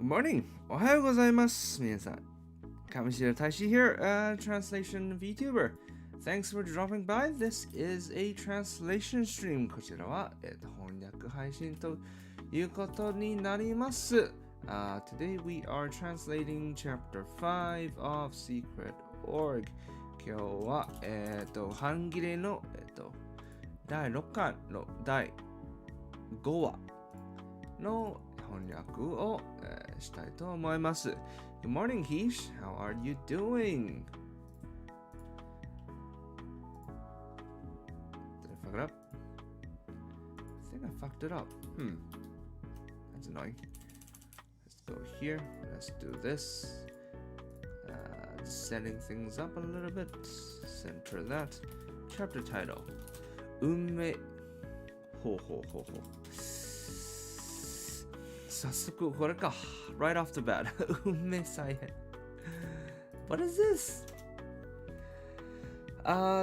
Good morning! おはようございます。皆さん。上白大使 here, translation VTuber. Thanks for dropping by. This is a translation stream. こちらは、翻訳配信ということになります。Today we are translating chapter 5 of Secret Org. 今日は、半ギレの、第6巻の第5話の翻訳を、したいと思います。Good morning, Hish. How are you doing? Did I fuck it up? I think I fucked it up. That's annoying. Let's go here. Let's do this. Setting things up a little bit. Center that. Chapter title. 運命ほうほうほうほう。早速これか。Right off the bat. 運命再編。What is this?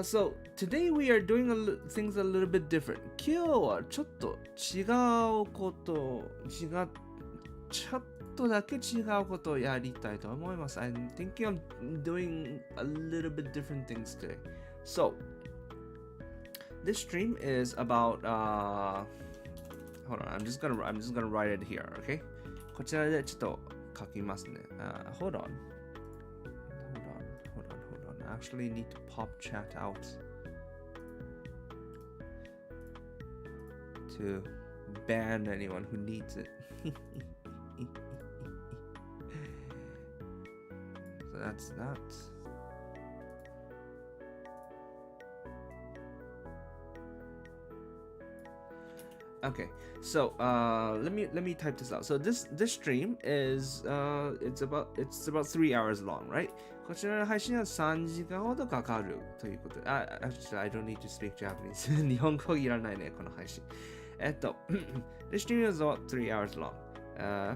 So today we are doing things a little bit different. 今日はちょっと違うことちょっとだけ違うことをやりたいと思います。I'm thinking of doing a little bit different things today. So this stream is about hold on, I'm just gonna write it here, okay? こちらでちょっと書きますね。Hold on. I actually need to pop chat out to ban anyone who needs it. So that's that. Okay, so let me type this out. So this stream is it's about 3 hours long, right? こちらの配信は3時間ほどかかるということで、actually I don't need to speak Japanese. 日本語いらないねこの配信。this stream is about 3 hours long,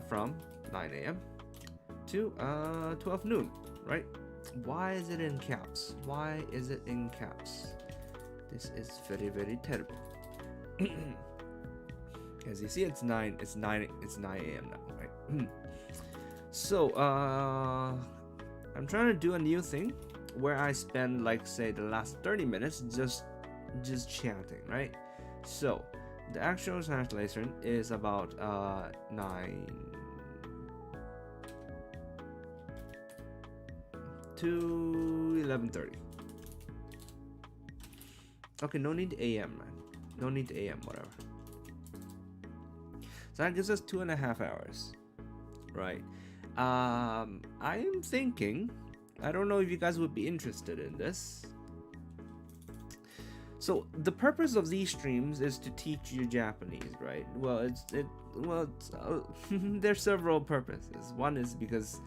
from 9 a.m. to 12 noon, right? Why is it in caps? Why is it in caps? This is very, very terrible. As you see, it's 9 a.m. now, right? So, I'm trying to do a new thing where I spend, like, say, the last 30 minutes just chatting, right? So, the actual translation is about 9 to 11:30. Okay, no need AM, man. No need AM, whatever. So that gives us 2.5 hours, right? I am thinking, I don't know if you guys would be interested in this. So the purpose of these streams is to teach you Japanese, right? Well, there's several purposes. One is because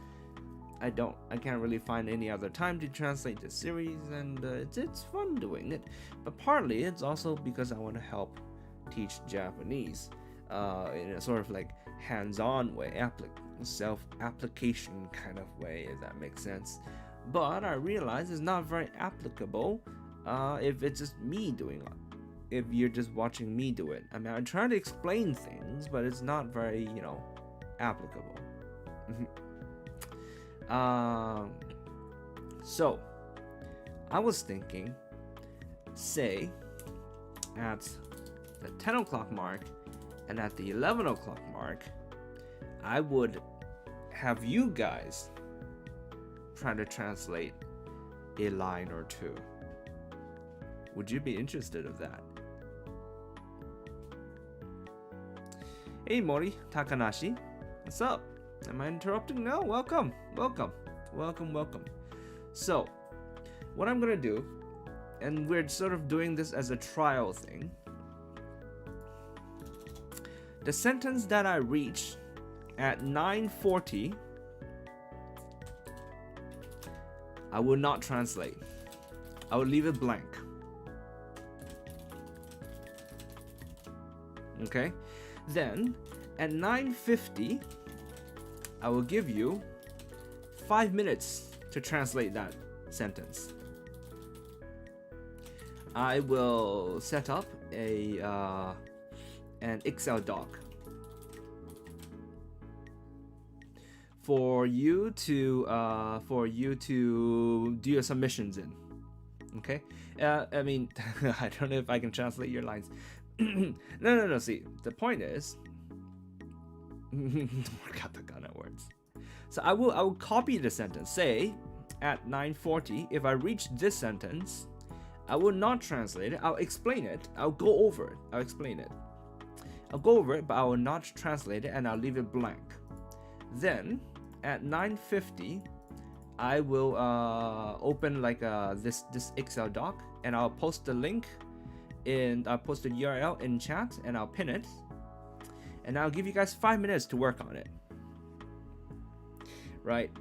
I can't really find any other time to translate the series, and it's fun doing it. But partly it's also because I want to help teach Japanese in a sort of like hands-on way, self-application kind of way, if that makes sense. But I realize it's not very applicable if it's just me doing it. If you're just watching me do it. I mean, I'm trying to explain things, but it's not very, applicable. So I was thinking, say at the 10 o'clock mark and at the 11 o'clock mark, I would have you guys try to translate a line or two. Would you be interested in that? Hey Mori, Takanashi, what's up? Am I interrupting? No, welcome. So, what I'm gonna do, and we're sort of doing this as a trial thing, the sentence that I reach at 9:40, I will not translate. I will leave it blank. Okay? Then, at 9:50, I will give you 5 minutes to translate that sentence. I will set up an Excel doc for you to do your submissions in. Okay? I mean, I don't know if I can translate your lines. No. See, the point is, more katakana words. So I will copy the sentence. Say at 9:40, if I reach this sentence, I will not translate it. I'll explain it. I'll go over it. I'll explain it. I'll go over it, but I will not translate it, and I'll leave it blank. Then at 9:50, I will open like this Excel doc, and I'll post the link I'll post the URL in chat, and I'll pin it, and I'll give you guys 5 minutes to work on it. Right?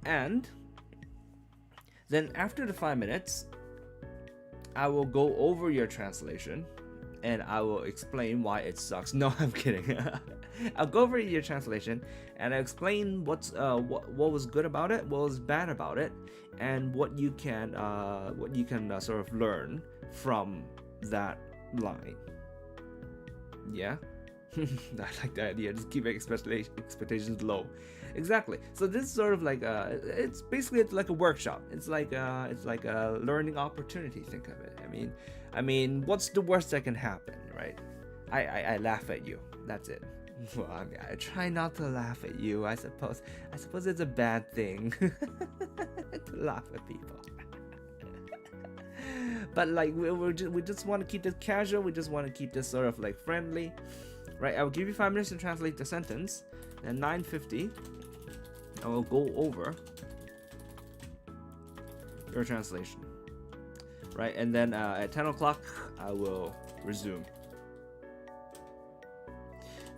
And then after the 5 minutes, I will go over your translation, and I will explain why it sucks. No, I'm kidding. I'll go over your translation, and I'll explain what was good about it, what was bad about it, and what you can sort of learn from that line. Yeah, I like the idea. Just keep expectations low. Exactly. So this is sort of like it's basically like a workshop. It's like a learning opportunity. Think of it. I mean, what's the worst that can happen, right? I laugh at you. That's it. Well, I mean, I try not to laugh at you. I suppose it's a bad thing to laugh at people. But like we just want to keep this casual. We just want to keep this sort of like friendly, right? I will give you 5 minutes to translate the sentence. And 9:50, I will go over your translation, right? And then at 10 o'clock, I will resume.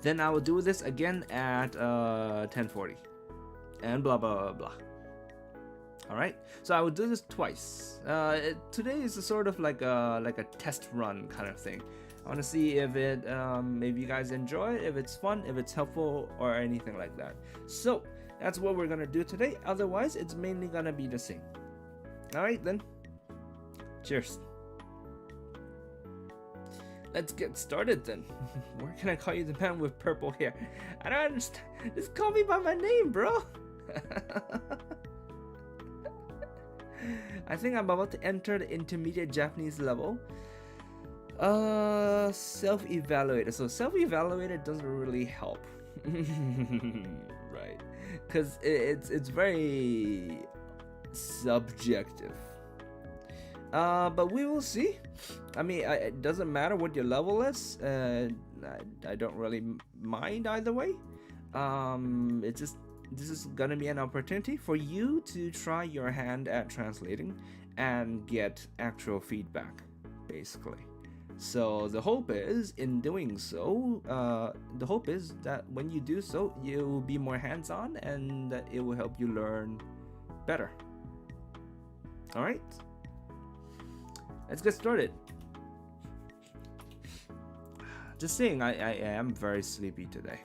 Then I will do this again at 10:40, and blah blah blah blah. All right, so I will do this twice. Today is a sort of like a test run kind of thing. I want to see if maybe you guys enjoy it, if it's fun, if it's helpful, or anything like that. So that's what we're gonna do today. Otherwise, it's mainly gonna be the same. All right then. Cheers. Let's get started then. Where can I call you the man with purple hair? I don't understand. Just call me by my name, bro. I think I'm about to enter the intermediate Japanese level. Self-evaluated. So self-evaluated doesn't really help. Right? Because it's very subjective. But we will see. I mean, it doesn't matter what your level is. I don't really mind either way. This is gonna be an opportunity for you to try your hand at translating and get actual feedback, basically. So the hope is, in doing so, the hope is that when you do so, you will be more hands-on and that it will help you learn better. All right, let's get started. Just saying, I am very sleepy today.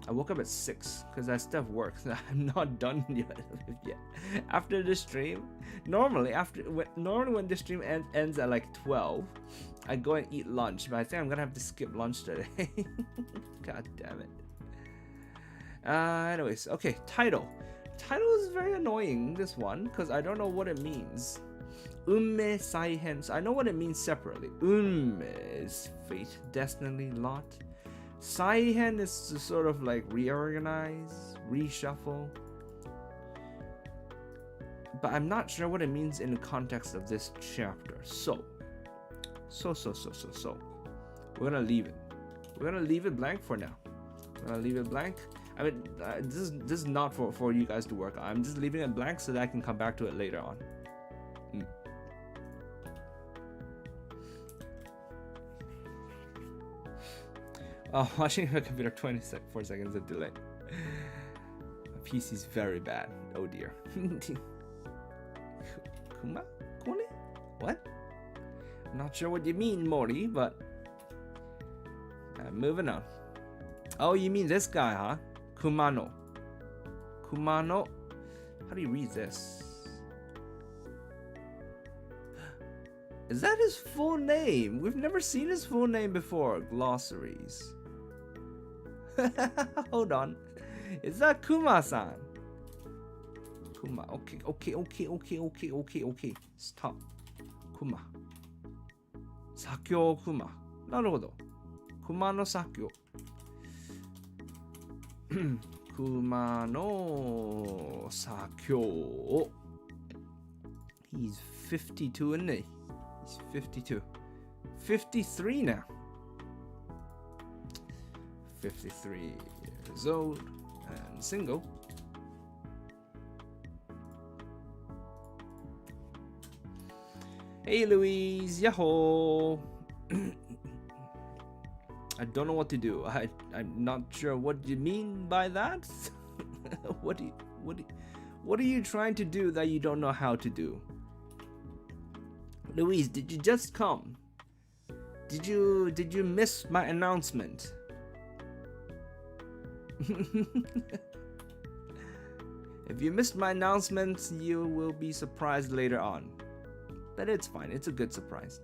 I woke up at 6 because I still have work. I'm not done yet. After the stream, normally when the stream ends at like 12, I go and eat lunch. But I think I'm gonna have to skip lunch today. God damn it. Anyways, okay. Title is very annoying. This one because I don't know what it means. Unme saihen. So I know what it means separately. Unme is fate, destiny, lot. Saihen is to sort of like reorganize, reshuffle. But I'm not sure what it means in the context of this chapter. So. We're gonna leave it. We're gonna leave it blank for now. We're gonna leave it blank. I mean, this is not for you guys to work on. I'm just leaving it blank so that I can come back to it later on. Watching my computer 24 seconds of delay. My PC's very bad. Oh dear. Kuma? Kone? What? I'm not sure what you mean, Mori, but moving on. Oh, you mean this guy, huh? Kumano. Kumano. How do you read this? Is that his full name? We've never seen his full name before. Glossaries. Hold on. Is that Kuma-san? Kuma. Okay. Stop. Kuma. 作業Kuma. なるほど。熊の作業。熊の作業。He's 52, isn't he? He's 52. 53 now. 53 years old and single. Hey Louise, yahoo! I don't know what to do. I'm not sure what you mean by that. What are you trying to do that you don't know how to do? Louise, did you just come? Did you miss my announcement? If you missed my announcement, you will be surprised later on. But it's fine. It's a good surprise.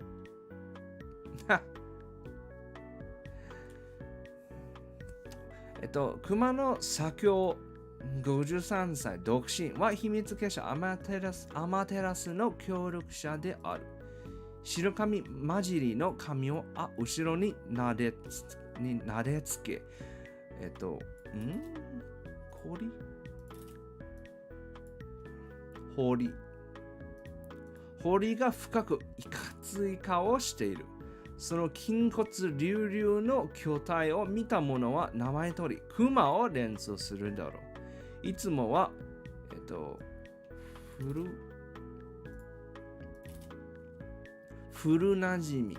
熊の作業53歳独身は秘密結社アマテラスの協力者である。白髪混じりの髪を後ろになでつけ、彫りが深くいかつい顔をしている。その筋骨隆々の巨体を見た者は名前通り熊を連想するだろう。いつもは、古なじ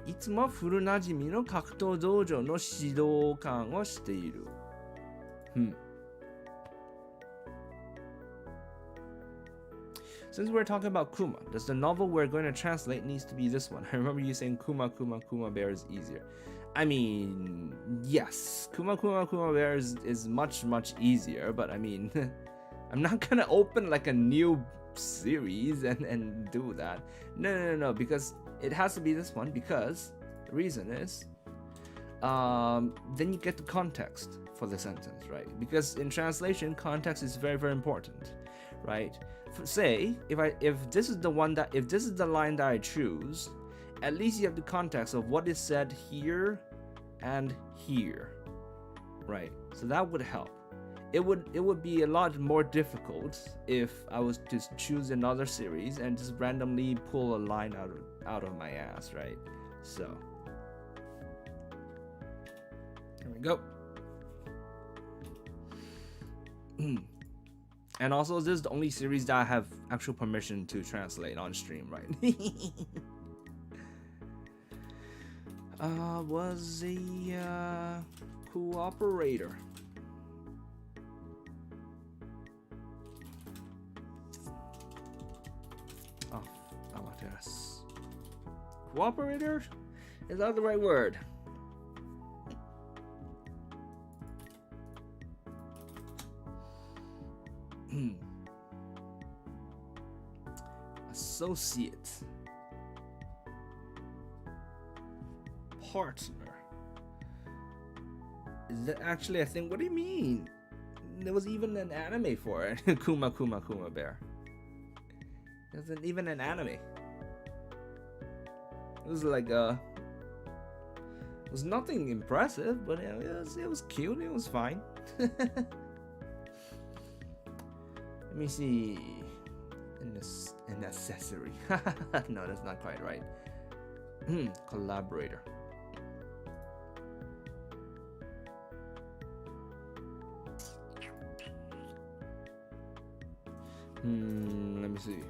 みの格闘道場の指導官をしている。Since we're talking about Kuma, does the novel we're going to translate needs to be this one? I remember you saying Kuma Bear is easier. I mean, yes, Kuma Bear is much easier, but I mean, I'm not gonna open like a new series and do that. No, because it has to be this one, because the reason is, then you get the context for the sentence, right? Because in translation, context is very important, right? Say if this is the line that I choose, at least you have the context of what is said here and here, right? So that would help. It would be a lot more difficult if I was to choose another series and just randomly pull a line out of my ass, right? So here we go. And also, this is the only series that I have actual permission to translate on stream, right? Was a cooperator. Oh, Amaterasu. Cooperator? Is that the right word? Associate, partner. Is that actually a thing? What do you mean? There was even an anime for it. Kuma Bear. There wasn't even an anime. It was like it was nothing impressive, but it was cute. It was fine. Let me see. An accessory. No, that's not quite right. Collaborator. Let me see.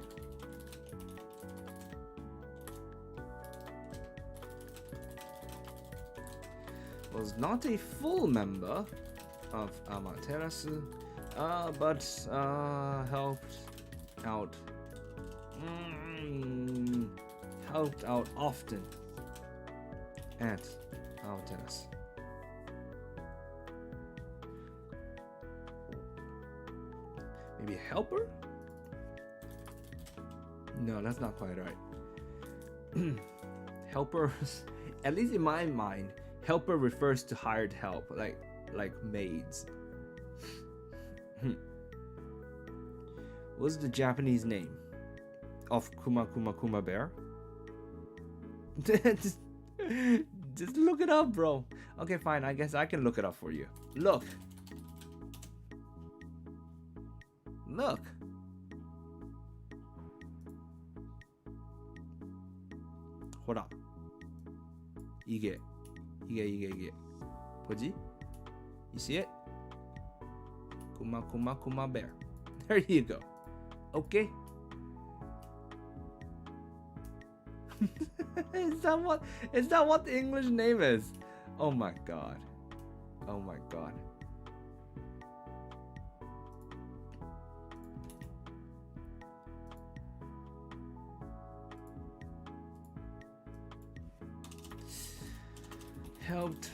Was not a full member of Amaterasu, but helped out often at Amaterasu. Maybe a helper? No, that's not quite right. Helper, at least in my mind, helper refers to hired help, like maids. What's the Japanese name of Kuma Kuma Kuma bear? just look it up, bro. Okay, fine. I guess I can look it up for you. Look. Hold up. 이게. 뭐지? You see it? Kuma Kuma Kuma bear. There you go. Okay. Is that what the English name is? Oh my god. Helped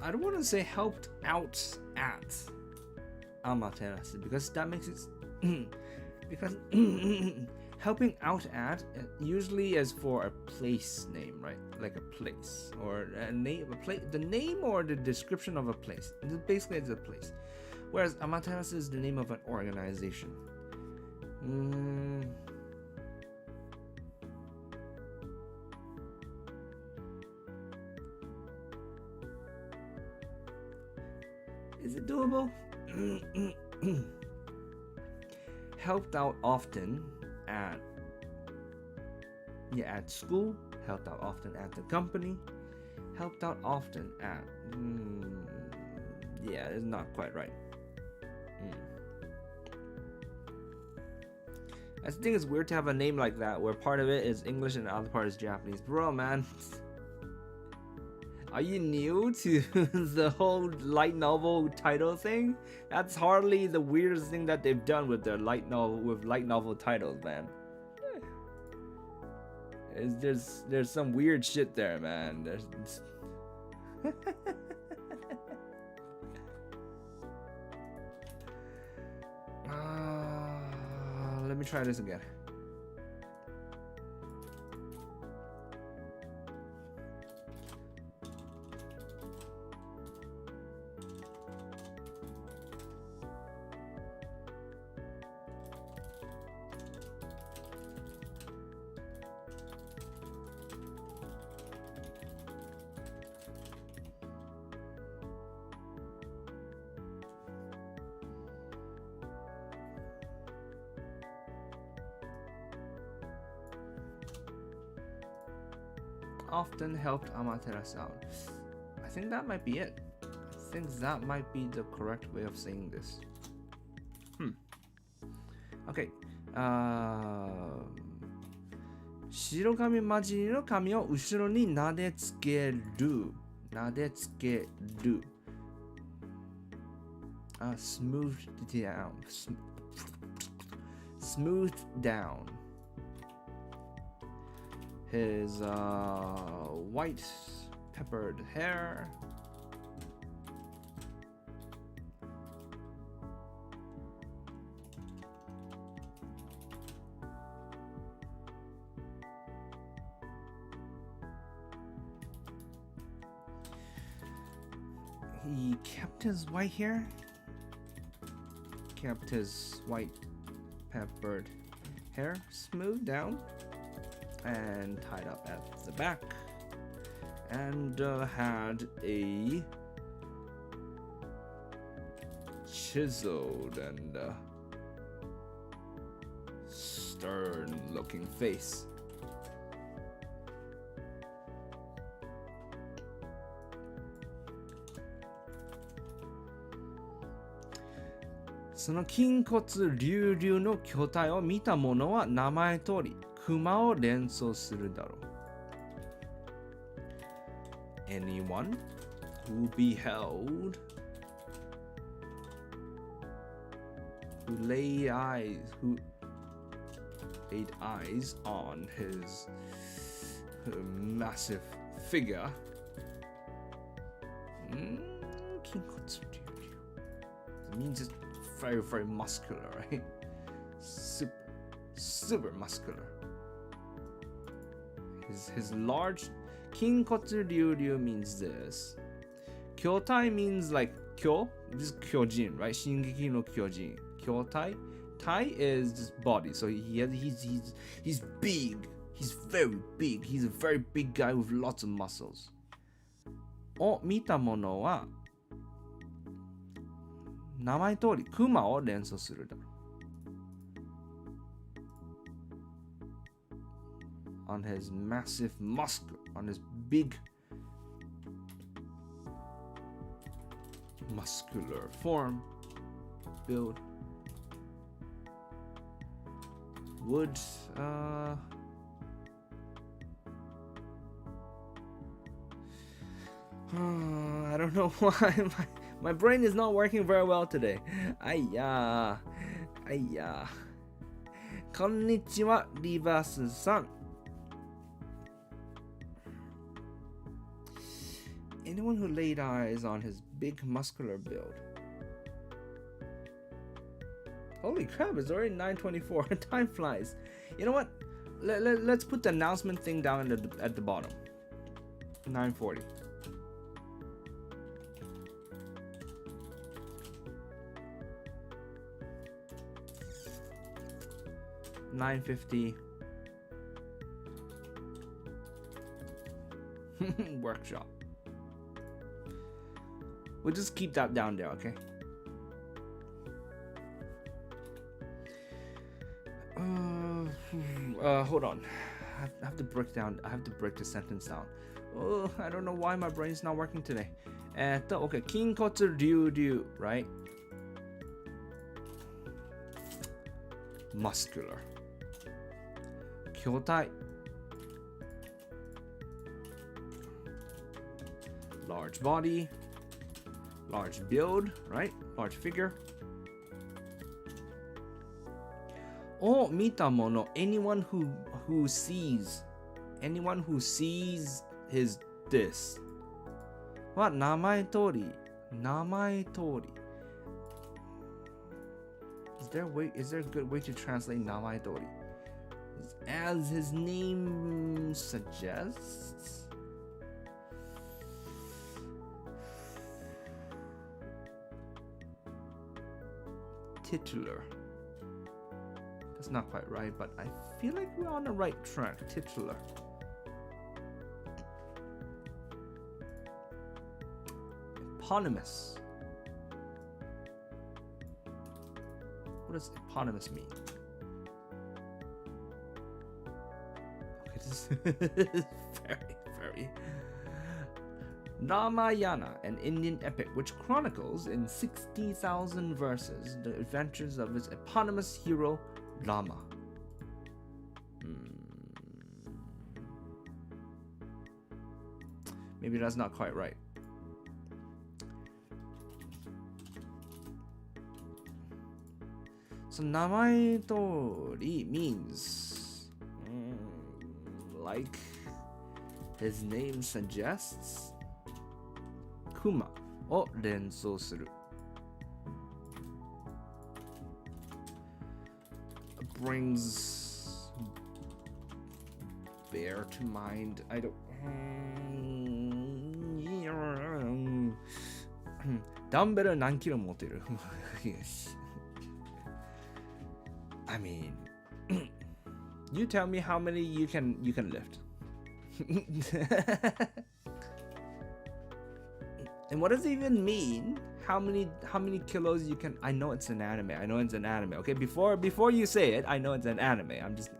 I don't want to say helped out at Amaterasu because that makes it because helping out at usually is for a place name, right? Like a place or a name, the name or the description of a place. Basically, it's a place. Whereas Amaterasu is the name of an organization. Is it doable? Helped out often at school, helped out often at the company, helped out often at it's not quite right. I think it's weird to have a name like that where part of it is English and the other part is Japanese. Bro, man. Are you new to the whole light novel title thing? That's hardly the weirdest thing that they've done with their light novel titles, man. There's some weird shit there, man. Let me try this again. Often helped Amaterasu out. I think that might be it. I think that might be the correct way of saying this. Okay. 白髪混じりの髪を後ろに撫でつける。Smoothed down. His white peppered hair. He kept his white hair. Kept his white peppered hair smoothed down and tied up at the back, and had a chiseled and stern-looking face. So の筋骨隆々の巨体を見た者は名前通り熊を連想するだろう。Anyone who beheld, who laid eyes on his massive figure. 筋骨隆々。It means it's very, very muscular, right? Super muscular. His large 筋骨隆々 means this. Kyotai means like kyo, this is kyojin, right? Shingeki no Kyojin. Kyotai. Tai is just body, so he's big. He's very big. He's a very big guy with lots of muscles. を見たものは名前通りクマを連想するだろう。On his massive muscle, on his big muscular form, build, would I don't know why my brain is not working very well today. こんにちは、リバースさん。Anyone who laid eyes on his big muscular build. Holy crap, it's already 9:24. Time flies. You know what? Let's put the announcement thing down at the bottom. 9:40. $9.50 workshop. We'll just keep that down there, okay? Hold on. I have to break the sentence down. Oh, I don't know why my brain's not working today. Okay, 筋骨隆々, right? Muscular. 筐体 large body, large build, right? Large figure. を見たもの anyone who sees his this は名前通り Is there a good way to translate 名前通り as his name suggests? Titular. That's not quite right, but I feel like we're on the right track. Titular. Eponymous. What does eponymous mean? Okay, this is very. Ramayana, an Indian epic which chronicles in 60,000 verses the adventures of its eponymous hero, Rama. Maybe that's not quite right. So 名前通り means like his name suggests クマを連想する brings bear to mind. I don't ダンベル何キロ持てるI mean, you tell me how many you can lift. And what does it even mean? How many kilos you can? I know it's an anime. Okay, before you say it, I know it's an anime. I'm just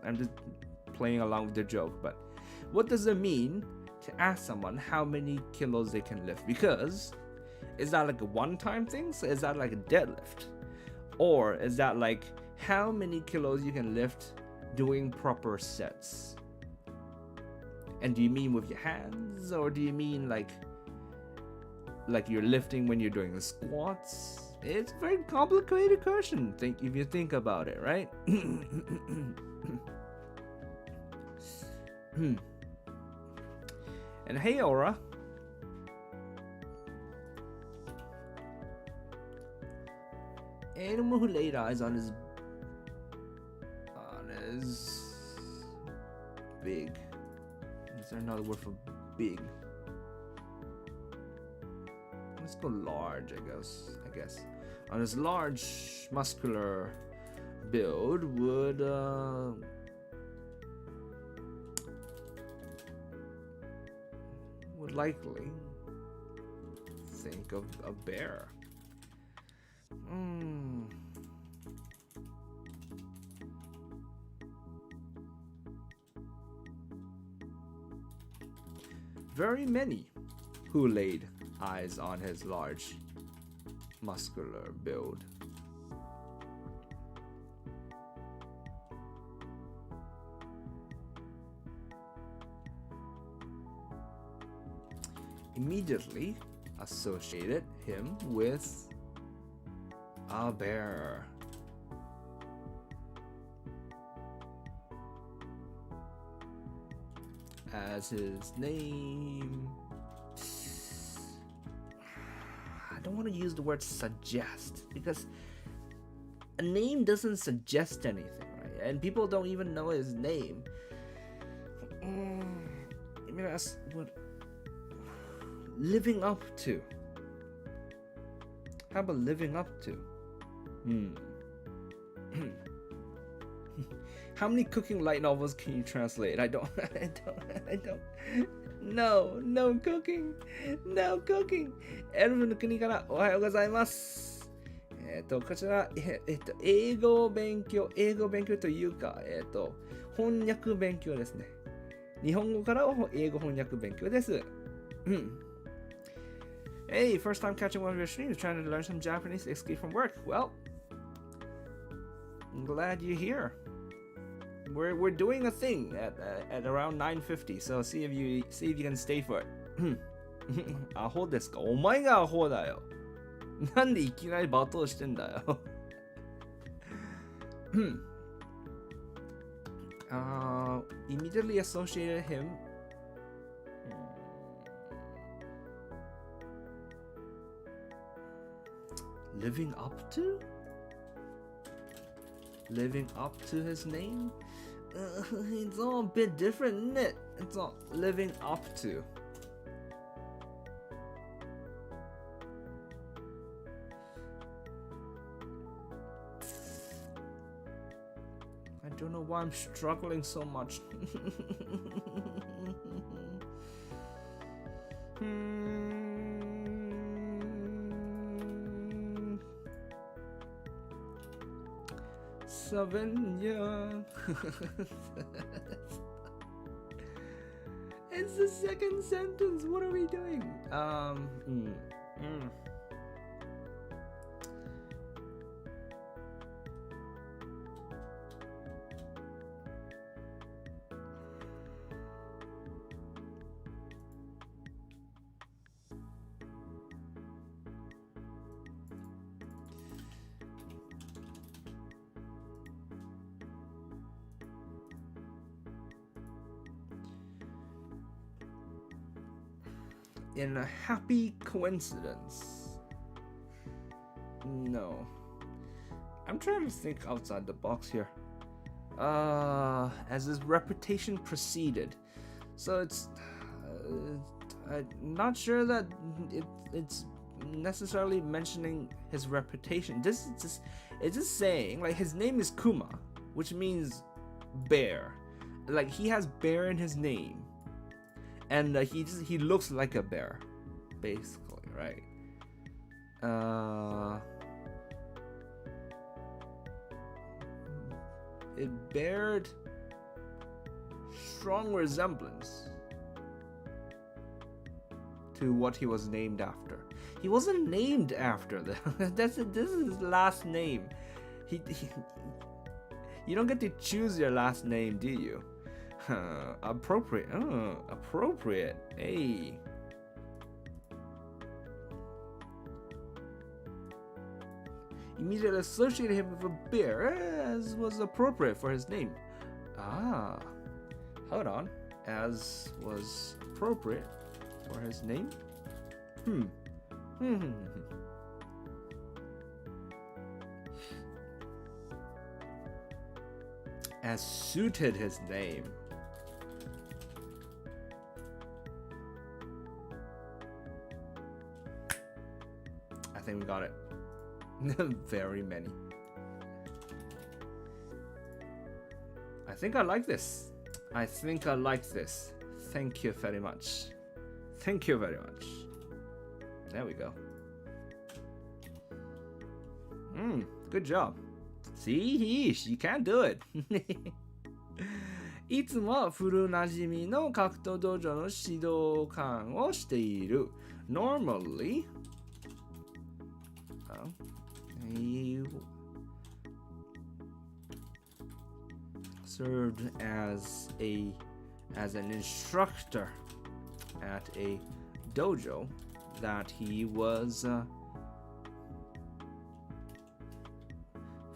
playing along with the joke. But what does it mean to ask someone how many kilos they can lift? Because is that like a one-time thing? So is that like a deadlift? Or is that like how many kilos you can lift doing proper sets? And do you mean with your hands, or do you mean like you're lifting when you're doing the squats? It's a very complicated question. If you think about it, right? And hey, Aura. Anyone who laid eyes on his big. Is there another word for big? let's go large, I guess. On his large muscular build would likely think of a bear. Very many who laid eyes on his large muscular build. Immediately associated him with a bear. As his name, I don't want to use the word suggest because a name doesn't suggest anything, right? And people don't even know his name. I mean, that's what living up to. How about living up to? How many cooking light novels can you translate? I don't. No cooking. No cooking. エルフの国からおはようございます。こちら、英語勉強というか、翻訳勉強ですね。日本語から英語翻訳勉強です。Hey, first time catching one of your streams, trying to learn some Japanese, escape from work. Well, I'm glad you're here. We're doing a thing at around 9:50, so see if you can stay for it. アホですか？お前がアホだよ。なんでいきなり罵倒してんだよ。Immediately associated him. Living up to? Living up to his name? It's all a bit different, isn't it? It's all living up to. I don't know why I'm struggling so much. Savannah. It's the second sentence. What are we doing? In a happy coincidence. No. I'm trying to think outside the box here. As his reputation proceeded. So it's... I'm not sure that it's necessarily mentioning his reputation. It's just saying, like, his name is Kuma, which means bear. Like, he has bear in his name. And he looks like a bear, basically, right? It bared strong resemblance to what he was named after. He wasn't named after that. This is his last name. You don't get to choose your last name, do you? Appropriate. Appropriate. Hey. Immediately associated him with a bear, as was appropriate for his name. Hold on. As was appropriate for his name? As suited his name. think we got it. Very many. I think I like this. Thank you very much. There we go. Good job. See, she can do it. いつも古なじみの格闘道場の指導官をしている。Normally, he served as an instructor at a dojo that he was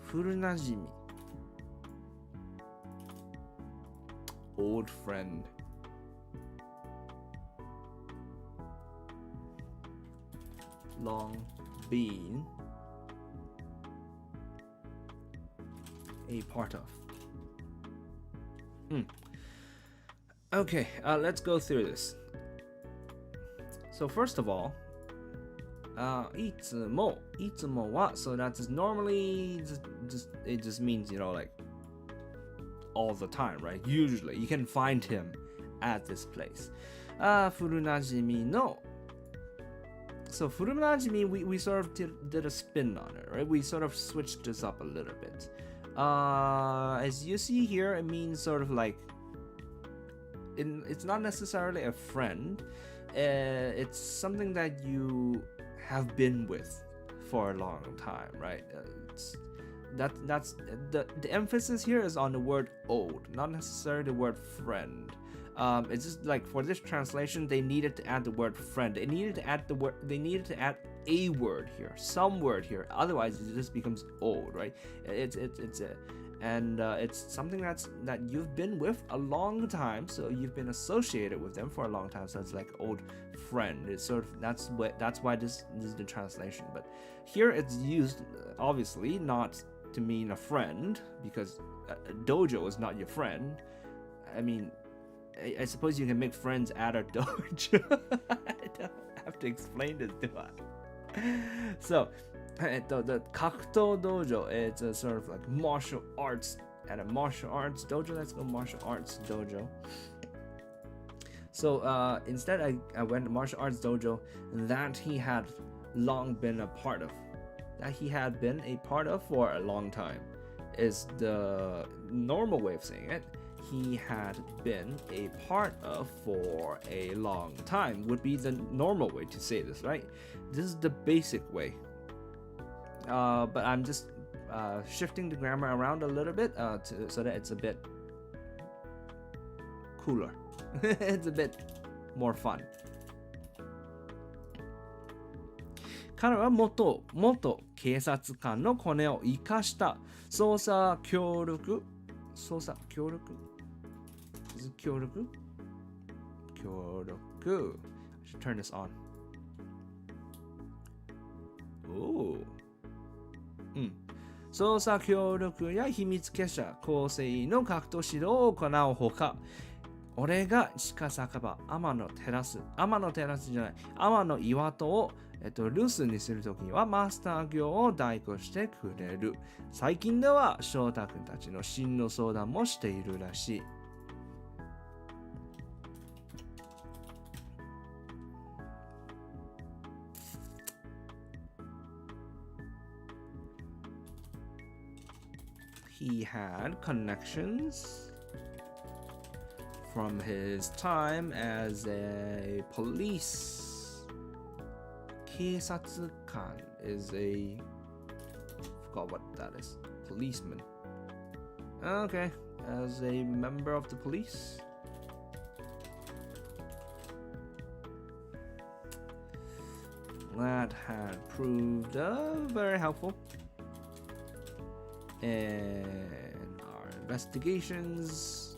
古なじみ old friend long been a part of. Okay, let's go through this. So first of all, いつもは so that's normally it just means, you know, like all the time, right? Usually you can find him at this place. 古なじみの So 古なじみ we sort of did a spin on it, right? We sort of switched this up a little bit. As you see here, it means sort of like it's not necessarily a friend. It's something that you have been with for a long time, right? That's the emphasis here is on the word old, not necessarily the word friend. It's just like for this translation, they needed to add the word friend. They needed to add a word here, some word here. Otherwise, it just becomes old, right? It's something that you've been with a long time, so you've been associated with them for a long time. So it's like old friend. It's sort of that's why this is the translation. But here it's used obviously not to mean a friend, because a dojo is not your friend. I mean, I suppose you can make friends at a dojo. I don't have to explain this, do I? So, the 格闘 dojo, it's a sort of like martial arts, at a martial arts dojo. Let's go martial arts dojo. So instead I went to martial arts dojo that he had long been a part of. That he had been a part of for a long time is the normal way of saying it. He had been a part of for a long time would be the normal way to say this, right? This is the basic way. But I'm just shifting the grammar around a little bit so that it's a bit cooler. It's a bit more fun. 彼は元警察官のコネを生かした捜査協力 Is it 協力 I should turn this on. Oh. 捜査協力や秘密結社構成の格闘指導を行うほか、俺が鹿酒場天野岩戸を留守にするときにはマスター業を代行してくれる。最近では翔太くんたちの進路相談もしているらしい。He had connections from his time as a police. 警察官 is a... forgot what that is. Policeman. Okay, as a member of the police. That had proved very helpful in our investigations.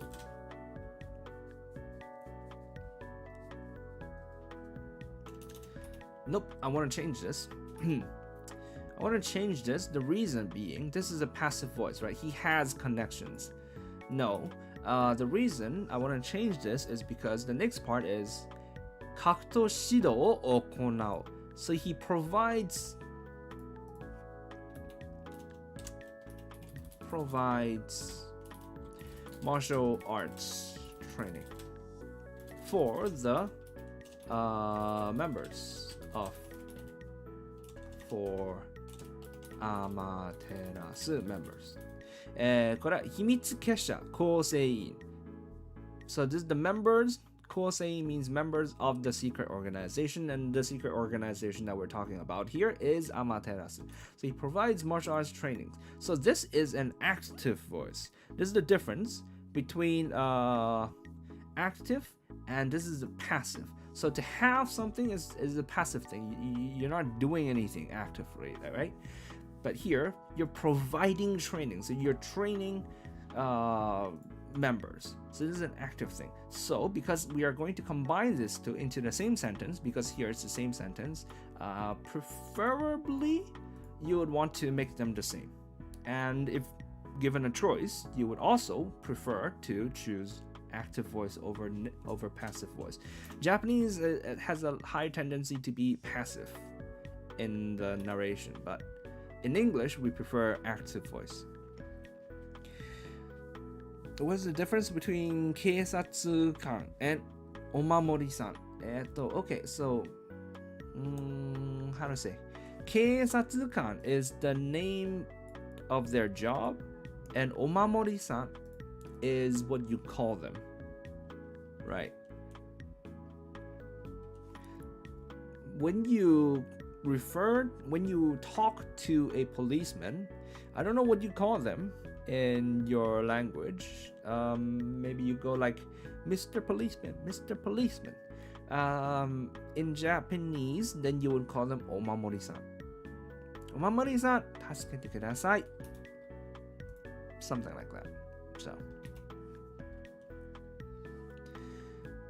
Nope, I want to change this. I want to change this. The reason being, this is a passive voice, right? He has connections. No, the reason I want to change this is because the next part is 格闘指導を行う. So he provides provides martial arts training for the members of for Amaterasu members. これは秘密結社構成員 So this is the members 構成員 means members of the secret organization, and the secret organization that we're talking about here is Amaterasu. So he provides martial arts trainings. So this is an active voice. This is the difference between active and this is a passive. So to have something is a passive thing. You're not doing anything actively, right? But here, you're providing training. So you're training members. So this is an active thing. So because we are going to combine this into the same sentence, because here it's the same sentence, preferably you would want to make them the same. And if given a choice, you would also prefer to choose active voice over passive voice. Japanese has a high tendency to be passive in the narration, but in English, we prefer active voice. What's the difference between 警察官 and お守りさん? Okay, so how to say? 警察官 is the name of their job, and お守りさん is what you call them, right? When you talk to a policeman, I don't know what you call them in your language. Maybe you go like Mr. Policeman, Mr. Policeman. In Japanese, then you would call them omamori-san. Omamori-san, 助けてください. Something like that. So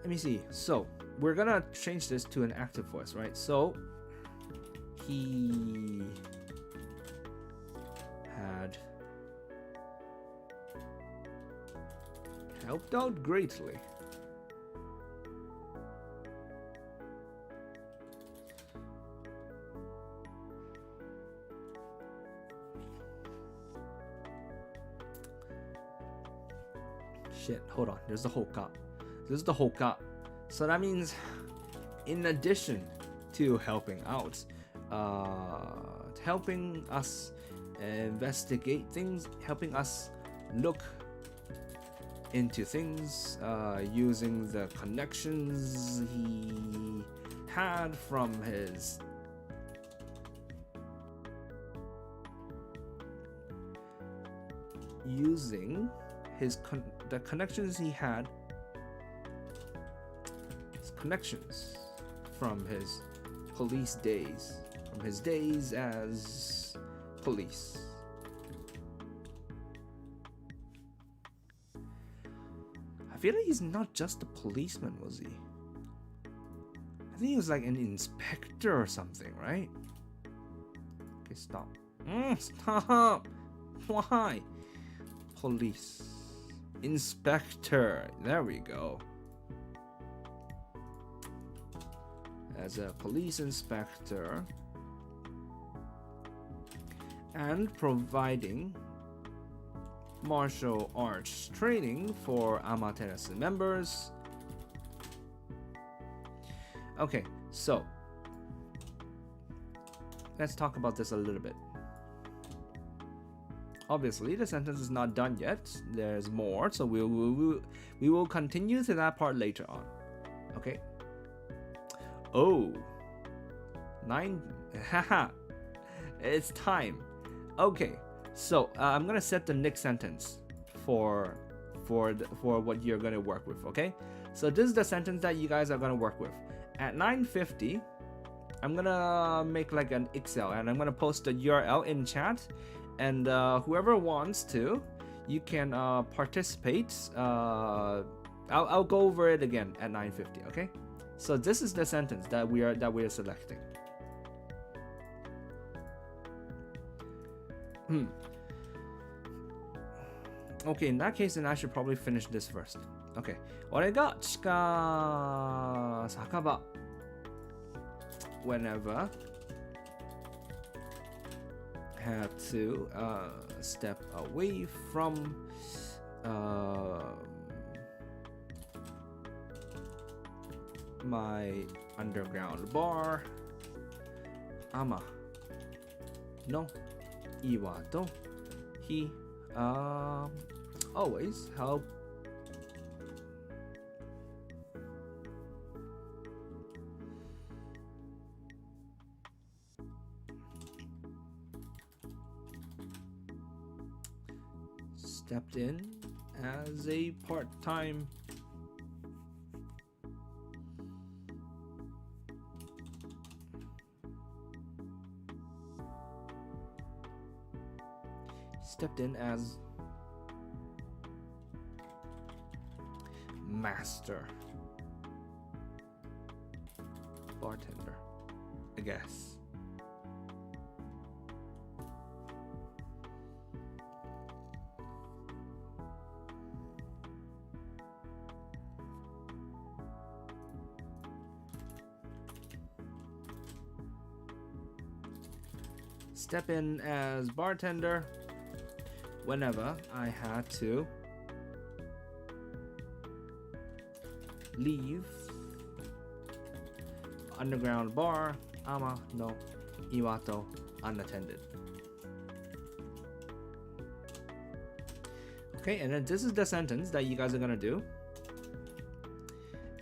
let me see. So we're gonna change this to an active voice, right? So he had helped out greatly. Shit, hold on. There's the hoka. This is the hoka. So that means in addition to helping out, helping us investigate things, helping us look into things, using the connections he had from his the connections he had, his connections from his police days, from his days as police. I feel like he's not just a policeman, was he? I think he was like an inspector or something, right? Okay, stop. Stop! Why? Police. Inspector. There we go. As a police inspector. And providing martial arts training for Amaterasu members. Okay, so let's talk about this a little bit. Obviously, the sentence is not done yet. There's more, so we will continue to that part later on. Okay. Oh, 9. Haha. It's time. Okay. So I'm gonna set the next sentence for what you're gonna work with. Okay. So this is the sentence that you guys are gonna work with. At 9:50, I'm gonna make like an Excel and I'm gonna post the URL in chat. And whoever wants to, you can participate. I'll go over it again at 9:50. Okay. So this is the sentence that we are selecting. Okay, in that case, then I should probably finish this first. Okay. 俺が地下酒場 whenever had to step away from my underground bar. Ama no Iwato. He always help stepped in as a part-time master bartender, I guess. Step in as bartender whenever I had to leave underground bar Ama no Iwato unattended. Okay, and then this is the sentence that you guys are gonna do.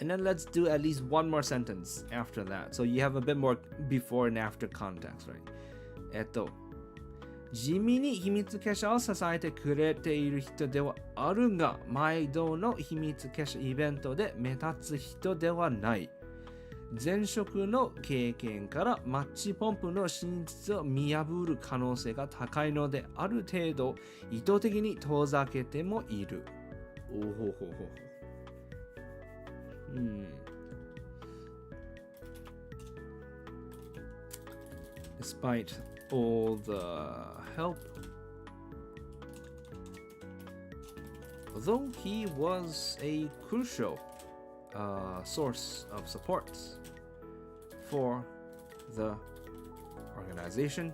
And then let's do at least one more sentence after that. So you have a bit more before and after context, right? 地味に秘密結社を支えてくれている人ではあるが、毎度の秘密結社イベントで目立つ人ではない。前職の経験からマッチポンプの真実を見破る可能性が高いので、ある程度意図的に遠ざけてもいる。おほほほほ。Despite all the help, although he was a crucial source of support for the organization,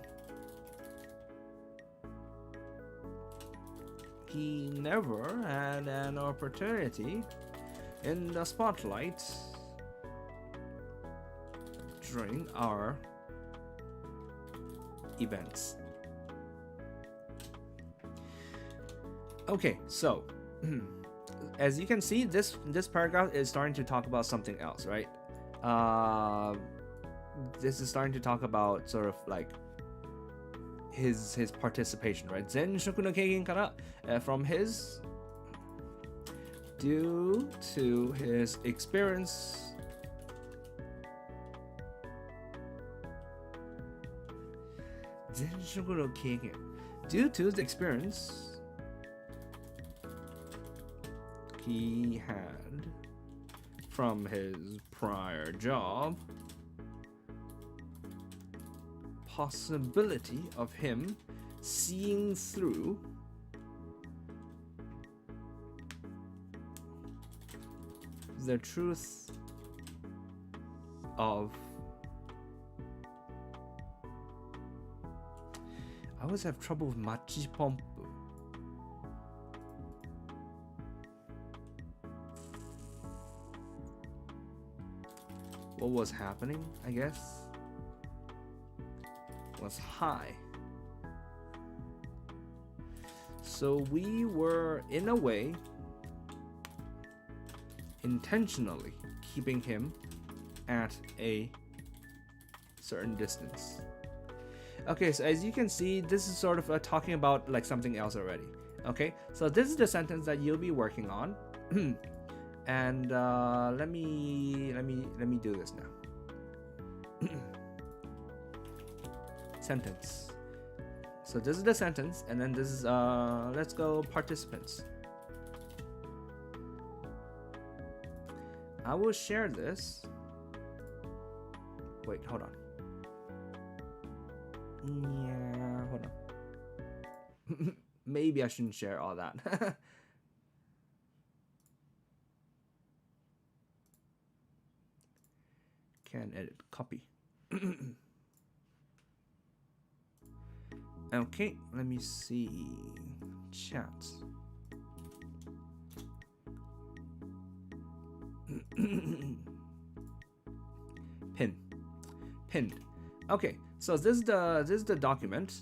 he never had an opportunity in the spotlight during our events. Okay, so as you can see, this paragraph is starting to talk about something else, right? This is starting to talk about sort of like his participation, right? 前職の経験から、from his due to his experience due to the experience he had from his prior job, possibility of him seeing through the truth of I always have trouble with machi pompu. What was happening, I guess, was high. So we were, in a way, intentionally keeping him at a certain distance. Okay, so as you can see, this is sort of talking about like something else already. Okay, so this is the sentence that you'll be working on. And let me do this now. Sentence. So this is the sentence, and then this is let's go participants. I will share this. Wait, hold on. Yeah, hold on. Maybe I shouldn't share all that. Can edit, copy. Okay, let me see. Chat. Pinned. Okay, so this is the document.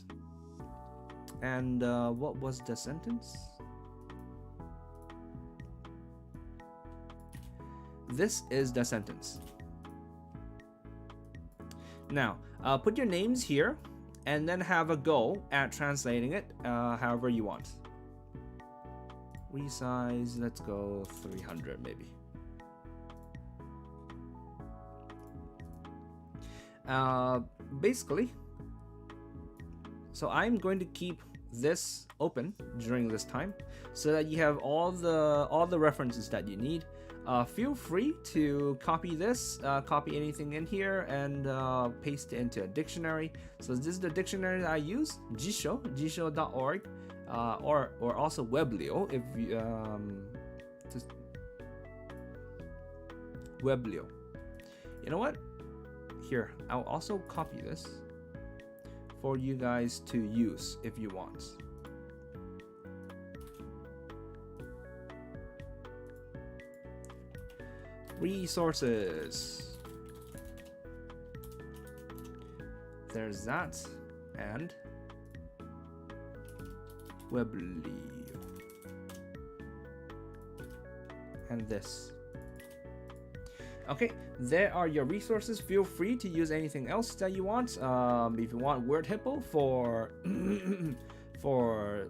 And what was the sentence? This is the sentence. Now, put your names here and then have a go at translating it however you want. Resize, let's go 300 maybe. Basically, so I'm going to keep this open during this time so that you have all the references that you need. Feel free to copy this, copy anything in here, and paste it into a dictionary. So this is the dictionary that I use, jisho.org, or also Weblio if you just Weblio. You know what? Here, I'll also copy this for you guys to use if you want. Resources. There's that, and Weblio, and this. Okay, there are your resources. Feel free to use anything else that you want. If you want Word Hippo for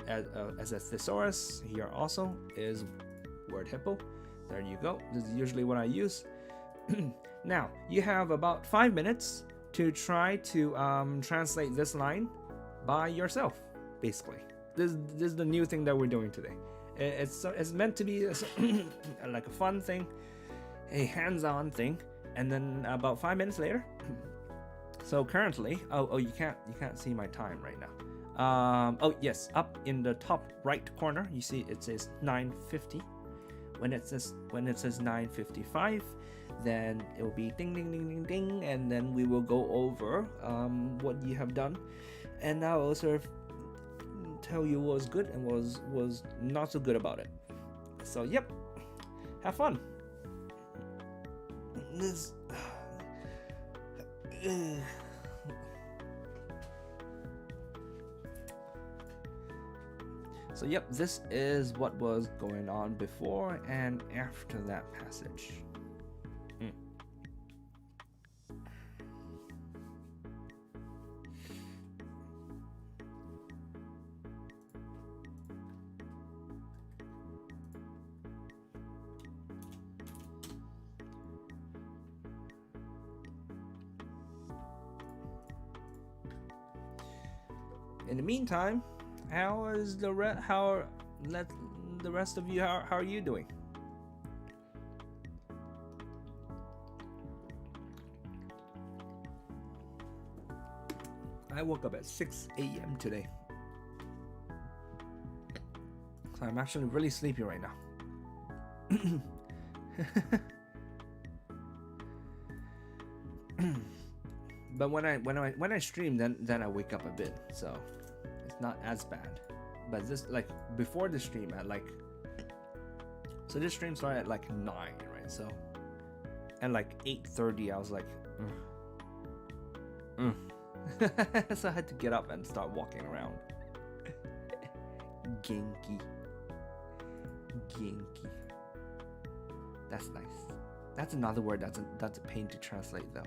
as a thesaurus, here also is Word Hippo. There you go. This is usually what I use. Now, you have about 5 minutes to try to translate this line by yourself, basically. This is the new thing that we're doing today. It's meant to be like a fun thing, a hands-on thing, and then about 5 minutes later. So currently, you can't see my time right now. Oh yes, up in the top right corner, you see it says 9:50. When it says 9:55, then it will be ding ding ding ding ding, and then we will go over what you have done, and I'll also tell you what was good and was not so good about it. So yep, have fun. This. So yep, this is what was going on before and after that passage. In the meantime, how is the rest of you? How are you doing? I woke up at 6 a.m. today, so I'm actually really sleepy right now. But when I stream, then I wake up a bit, so it's not as bad. But this, like, before the stream at like, so this stream started at like 9, right? So at like 8:30 I was like so I had to get up and start walking around. Genki. That's nice. That's another word that's a pain to translate though.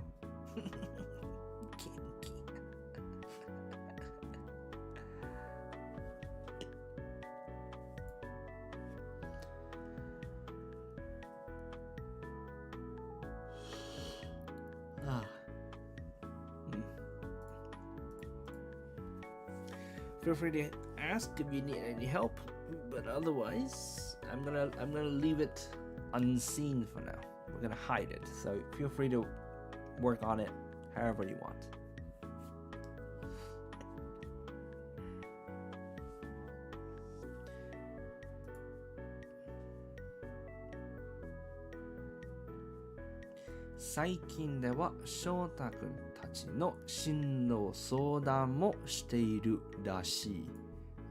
Feel free to ask if you need any help, but otherwise I'm gonna leave it unseen for now. We're gonna hide it, so feel free to work on it however you want. Saikin では翔太くんたちの進路相談もしているらしい。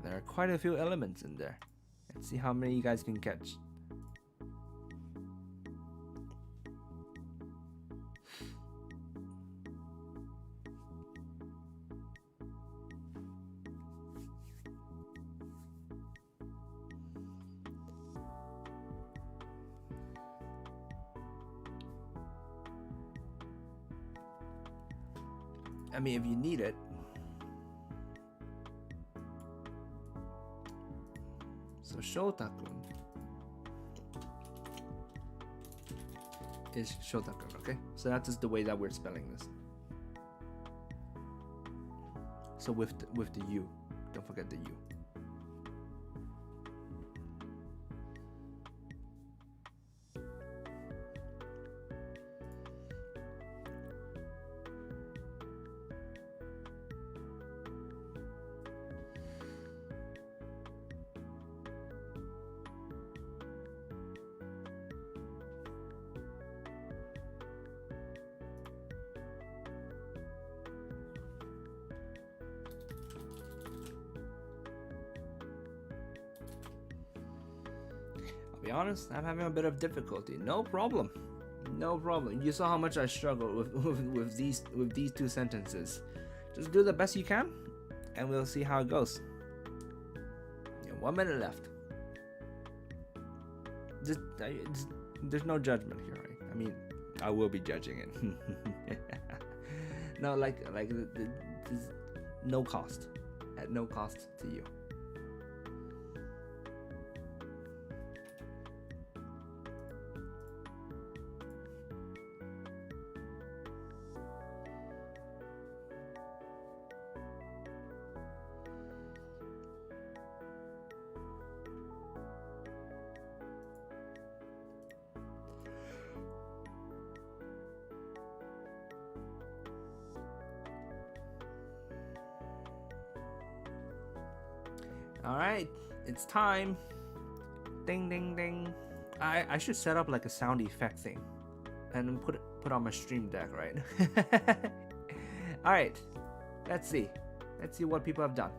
There are quite a few elements in there. Let's see how many you guys can catch. I mean, if you need it. So Shota-kun is Shota-kun, okay? So that is the way that we're spelling this. So with the U, don't forget the U. Be honest, I'm having a bit of difficulty. No problem. No problem. You saw how much I struggled with these two sentences. Just do the best you can, and we'll see how it goes. 1 minute left. There's no judgment here, right? I mean, I will be judging it. No, like no cost. At no cost to you. All right, it's time. Ding, ding, ding. I should set up like a sound effect thing and put on my stream deck, right? All right, let's see what people have done.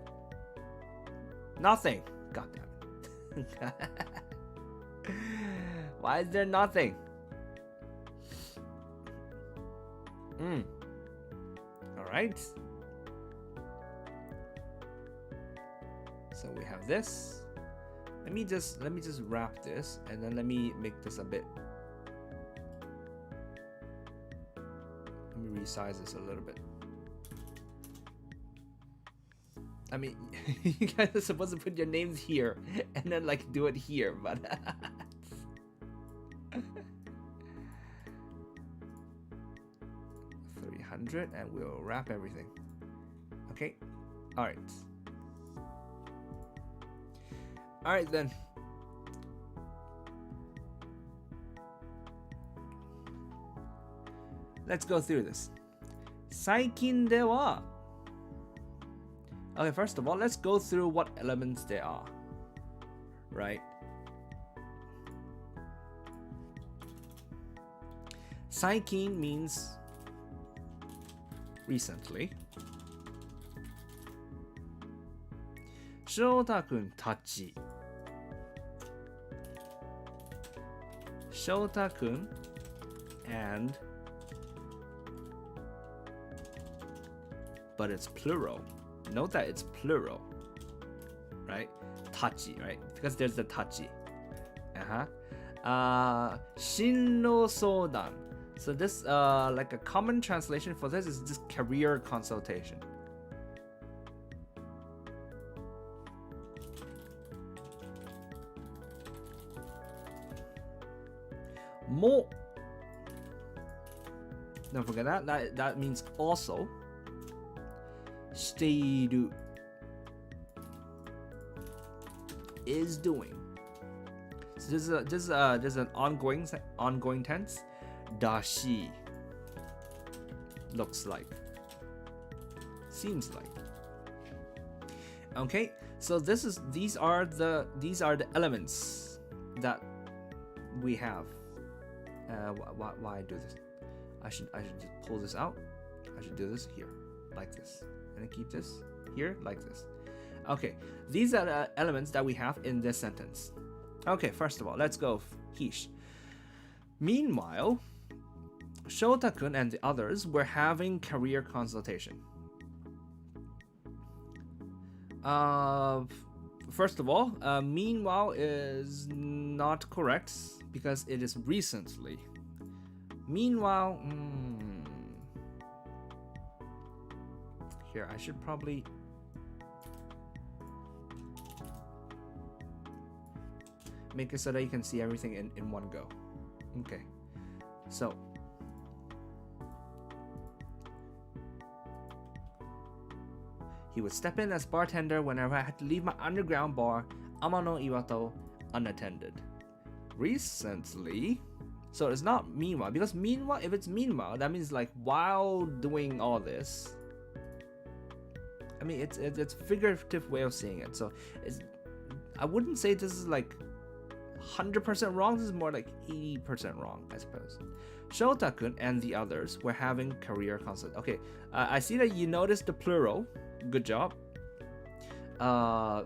Nothing. God damn it. Why is there nothing? All right. So we have this. Let me just wrap this, and then let me make this a bit. Let me resize this a little bit. I mean, you guys are supposed to put your names here and then like do it here, but 300, and we'll wrap everything. Okay. All right. All right then. Let's go through this. 最近では Okay, first of all, let's go through what elements there are. Right? 最近 means recently. 翔太くんたち 翔太くん and but it's plural. Note that it's plural, right? Tachi, right? Because there's the tachi. Shinno sodan. So this, like a common translation for this is just career consultation. Mo. Don't forget that. That means also. している is doing. So this is an ongoing tense. だし looks like, seems like. Okay, so these are the elements that we have. Why do this? I should just pull this out I should do this here, like this. And keep this here, like this. Okay, these are the elements that we have in this sentence. Okay, first of all, let's go Hish. Meanwhile, Shota-kun and the others were having career consultation. First of all, meanwhile is not correct because it is recently. Meanwhile, here I should probably make it so that you can see everything in one go. Okay, so he would step in as bartender whenever I had to leave my underground bar, Amano Iwato, unattended. Recently, so it's not meanwhile, because meanwhile, if it's meanwhile, that means like while doing all this. I mean, it's a figurative way of saying it. So I wouldn't say this is like 100% wrong. This is more like 80% wrong, I suppose. Shota-kun and the others were having career consult. Okay, I see that you noticed the plural. Good job. Now,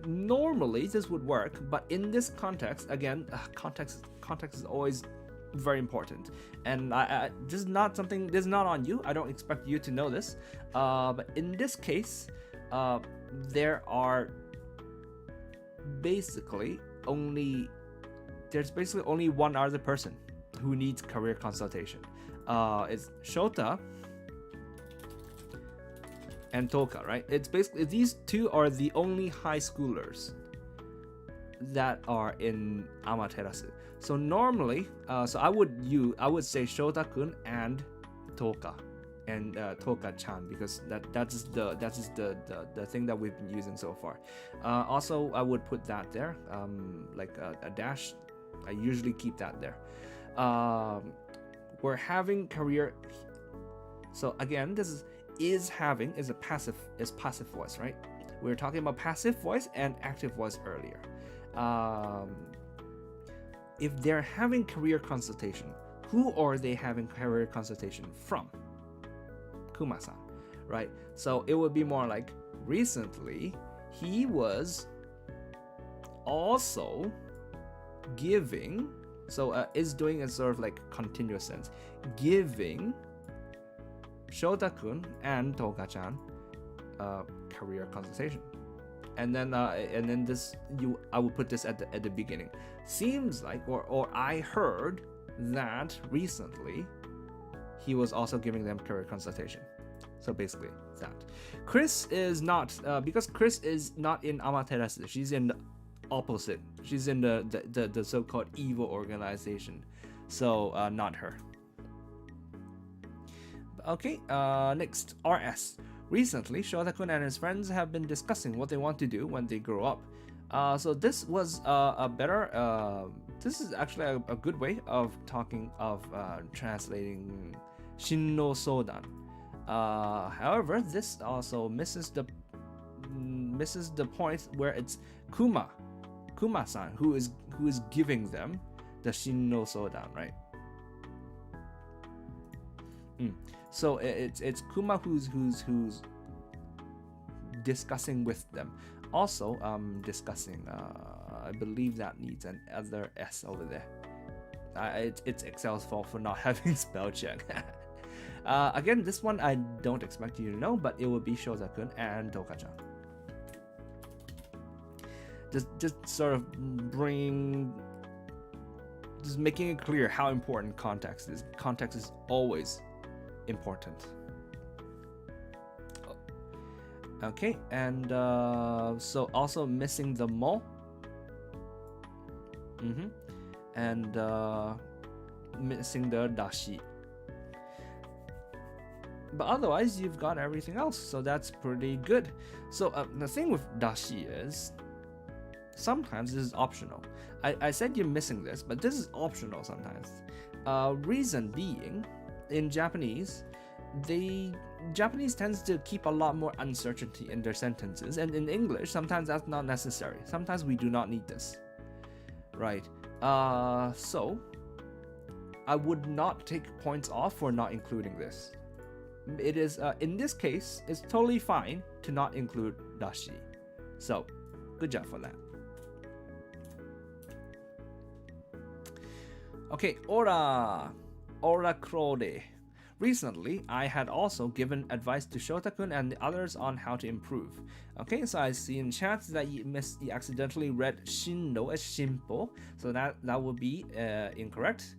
normally this would work, but in this context, again, context is always very important. And this is not something. This is not on you. I don't expect you to know this. But in this case, there are basically only one other person who needs career consultation. It's Shota and Toka, right? It's basically these two are the only high schoolers that are in Amaterasu. So normally, so I would say Shota-kun and Toka, and Toka-chan, because that's the thing that we've been using so far. Also, I would put that there, like a dash. I usually keep that there. We're having career. So again, this is having is passive voice, right? We were talking about passive voice and active voice earlier. If they're having career consultation, who are they having career consultation from? Kuma-san, right? So it would be more like recently he was also giving, so is doing a sort of like continuous sense, giving Shota-kun and Toka-chan career consultation. And then this I would put this at the beginning. Seems like or I heard that recently he was also giving them career consultation. So basically that. Chris is not because Chris is not in Amaterasu. She's in the opposite. She's in the so-called evil organization. So not her. Okay, next, RS. Recently, Shota-kun and his friends have been discussing what they want to do when they grow up. So this was a better, this is actually a good way of translating Shinno Sodan. However, this also misses the point where it's Kuma-san who is giving them the Shinno Sodan, right? So it's Kuma who's discussing with them. Also discussing. I believe that needs an other S over there. It's Excel's fault for not having spell check. Again, this one I don't expect you to know, but it will be Shota-kun and Toka-chan. Just sort of just making it clear how important context is. Context is always important. Okay, and so also missing the mo. And missing the dashi. But otherwise, you've got everything else, so that's pretty good. So the thing with dashi is sometimes this is optional. I said you're missing this, but this is optional sometimes. Reason being, in Japanese, Japanese tends to keep a lot more uncertainty in their sentences, and in English, sometimes that's not necessary. Sometimes we do not need this, right? So I would not take points off for not including this. It is, in this case, it's totally fine to not include dashi. So, good job for that. Okay, ora crode. Recently, I had also given advice to Shota-kun and the others on how to improve. Okay, so I see in chat that you accidentally read shindo as shimpo, so that would be incorrect.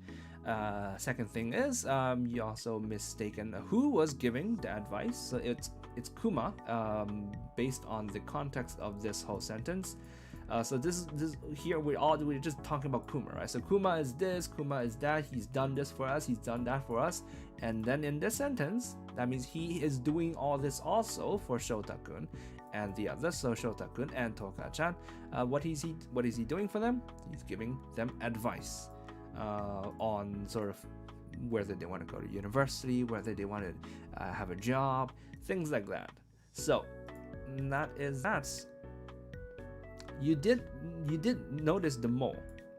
Second thing is, you also mistaken who was giving the advice. So it's Kuma, based on the context of this whole sentence. So this here we're just talking about Kuma, right? So Kuma is this, Kuma is that. He's done this for us, he's done that for us. And then in this sentence, that means he is doing all this also for Shota-kun and the others. So Shota-kun and Toka-chan, what is he doing for them? He's giving them advice on sort of whether they want to go to university, whether they want to have a job, things like that. So that is that. You did notice the mo.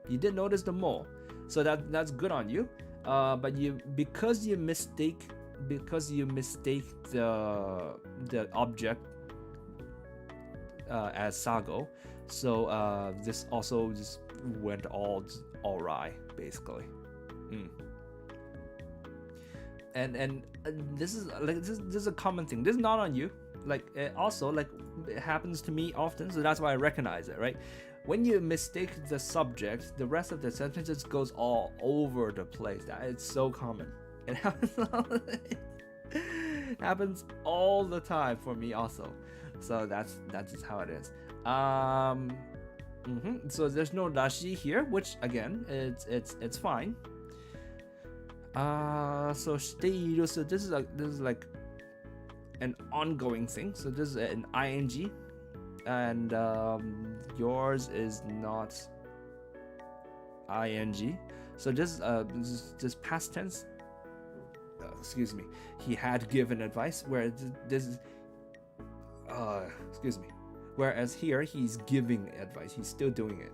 You did notice the mo. So that's good on you. But because you mistake the object as sago, so this also just went all awry basically. And this is a common thing. This is not on you. Like also like it happens to me often, so that's why I recognize it, right? When you mistake the subject, the rest of the sentence just goes all over the place. It's so common. It happens all the time for me also. So that's just how it is. So there's no dashi here, which again it's fine. So shiteiru, so this is like an ongoing thing. So this is an ing, and yours is not ing. So this is past tense. Excuse me. He had given advice. Where this is excuse me. Whereas here he's giving advice. He's still doing it.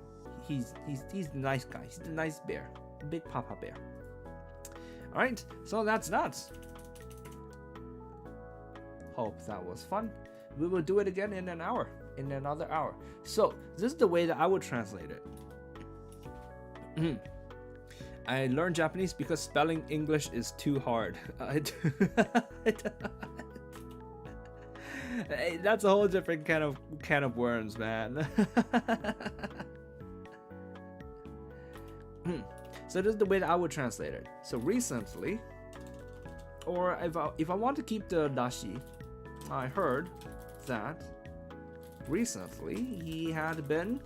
He's the nice guy. He's the nice bear, big papa bear. All right. So that's that. Hope that was fun. We will do it again in another hour. So this is the way that I would translate it. I learned Japanese because spelling English is too hard. That's a whole different can of worms, man. So this is the way that I would translate it. So recently, or if I want to keep the dashi, I heard that recently he had been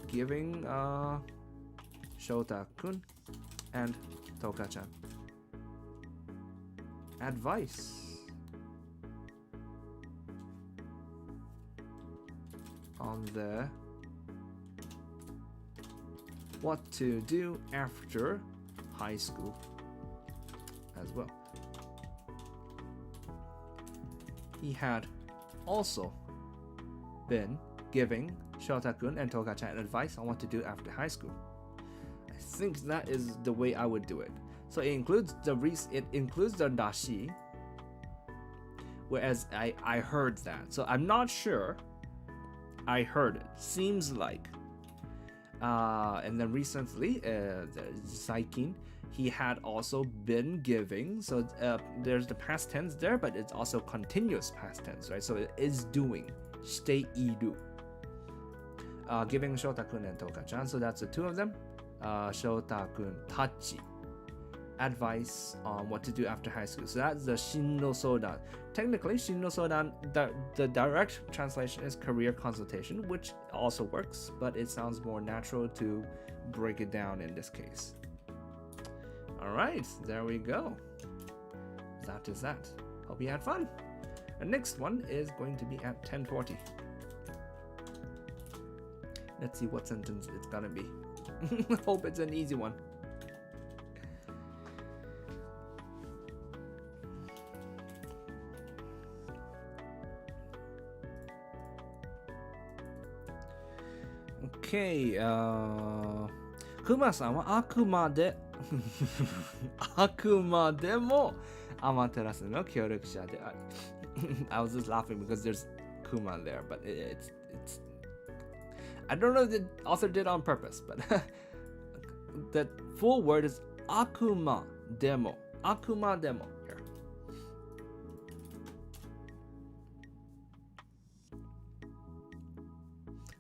giving Shota-kun and Toka-chan advice on the what to do after high school as well. He had also been giving Shota-kun and Toka-chan advice on what to do after high school. I think that is the way I would do it. So it includes the dashi, whereas I heard that. So I'm not sure. I heard it. Seems like. And then recently, Saikin, he had also been giving. So there's the past tense there, but it's also continuous past tense, right? So it is doing. Shiteiru. Giving Shota-kun and Toka-chan. So that's the two of them. Shota-kun tachi. Advice on what to do after high school. So that's the Shinno Sodan. Technically, Shinno Sodan, the direct translation is career consultation, which also works, but it sounds more natural to break it down in this case. All right, there we go. That is that. Hope you had fun. The next one is going to be at 10:40. Let's see what sentence it's gonna be. Hope it's an easy one. Okay, クマさんはあくまであくまでもアマテラスの協力者であり。I was just laughing because there's Kuma there, but it's I don't know if the author did on purpose, but the full word is あくまでも。あくまでも here.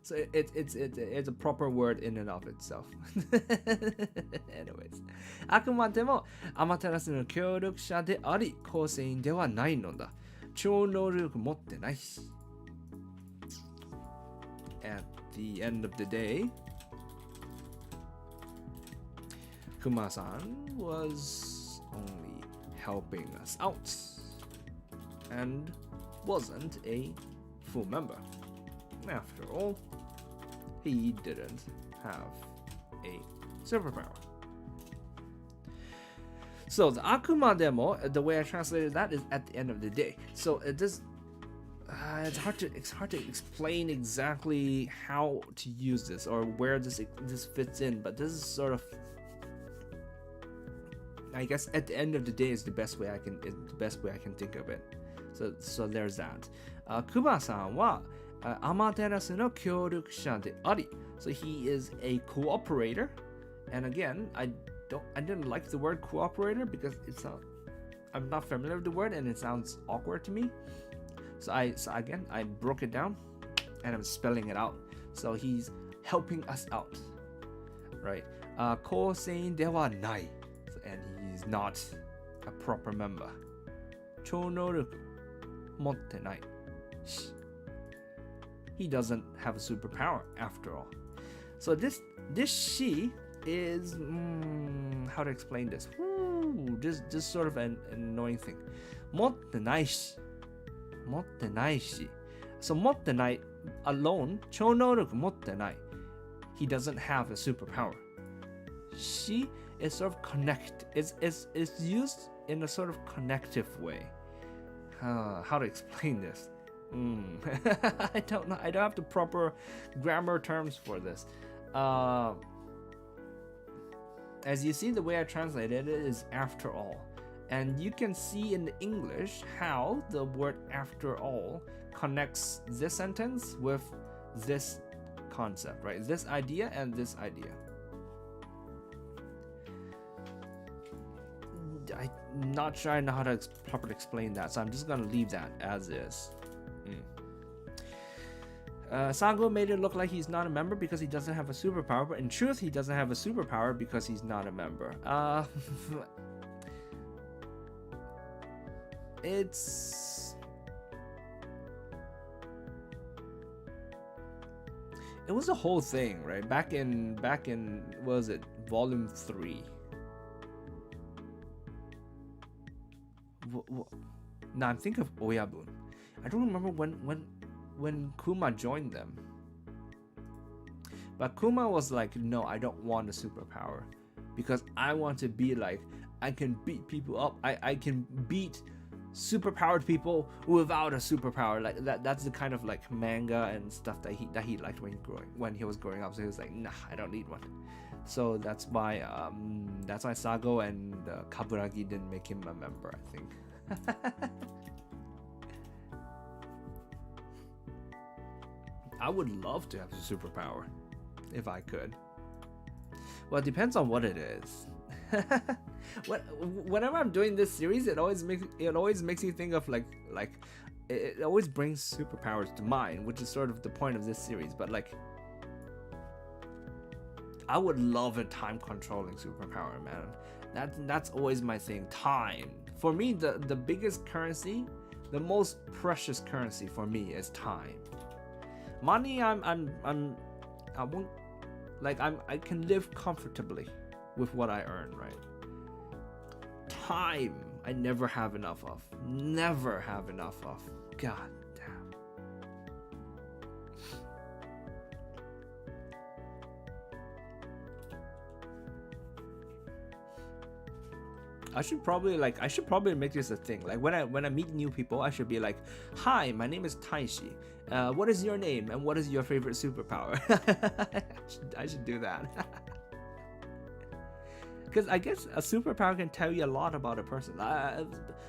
So it's a proper word in and of itself. Anyways. あくまでもアマテラスの協力者であり、構成員ではないのだ。超能力持ってないし。At the end of the day, Kuma-san was only helping us out and wasn't a full member. After all, he didn't have a superpower. So the あくまでも, the way I translated that is at the end of the day. So it's hard to explain exactly how to use this or where this fits in, but this is sort of, I guess at the end of the day is the best way I can think of it. So there's that. Kuma-san はアマテラスの協力者であり. So he is a cooperator. And again, I didn't like the word cooperator because I'm not familiar with the word and it sounds awkward to me. So I broke it down and I'm spelling it out. So he's helping us out, right? 構成員ではない and he's not a proper member. 超能力持ってないし He doesn't have a superpower after all. So this she is how to explain this? Just sort of an annoying thing. 持ってないし 持ってないし So 持ってない alone 超能力持ってない He doesn't have a superpower. She is sort of it's used in a sort of connective way. How to explain this? I don't know. I don't have the proper grammar terms for this. As you see, the way I translated it is after all. And you can see in English how the word after all connects this sentence with this concept, right? This idea and this idea. I'm not sure I know how to properly explain that, so I'm just going to leave that as is. Sango made it look like he's not a member because he doesn't have a superpower, but in truth, he doesn't have a superpower because he's not a member. It was a whole thing, right? Back in what was it, volume 3? Now I'm thinking of Oyabun. I don't remember when Kuma joined them. But Kuma was like, no, I don't want a superpower because I want to be like, I can beat people up. I can beat superpowered people without a superpower. Like that's the kind of like manga and stuff that he liked when he was growing up. So he was like, nah, I don't need one. So that's why Sago and Kaburagi didn't make him a member, I think. I would love to have a superpower if I could. Well, it depends on what it is. Whenever I'm doing this series, it always makes me think of like it always brings superpowers to mind, which is sort of the point of this series. But like, I would love a time controlling superpower, man. That's always my thing. Time. For me, the biggest currency, the most precious currency for me is time. Money, I won't, like I can live comfortably with what I earn, right? Time, I never have enough of. Never have enough of. God damn. I should probably make this a thing. Like when I meet new people, I should be like, "Hi, my name is Taishi. What is your name and what is your favorite superpower?" I should do that. Because I guess a superpower can tell you a lot about a person.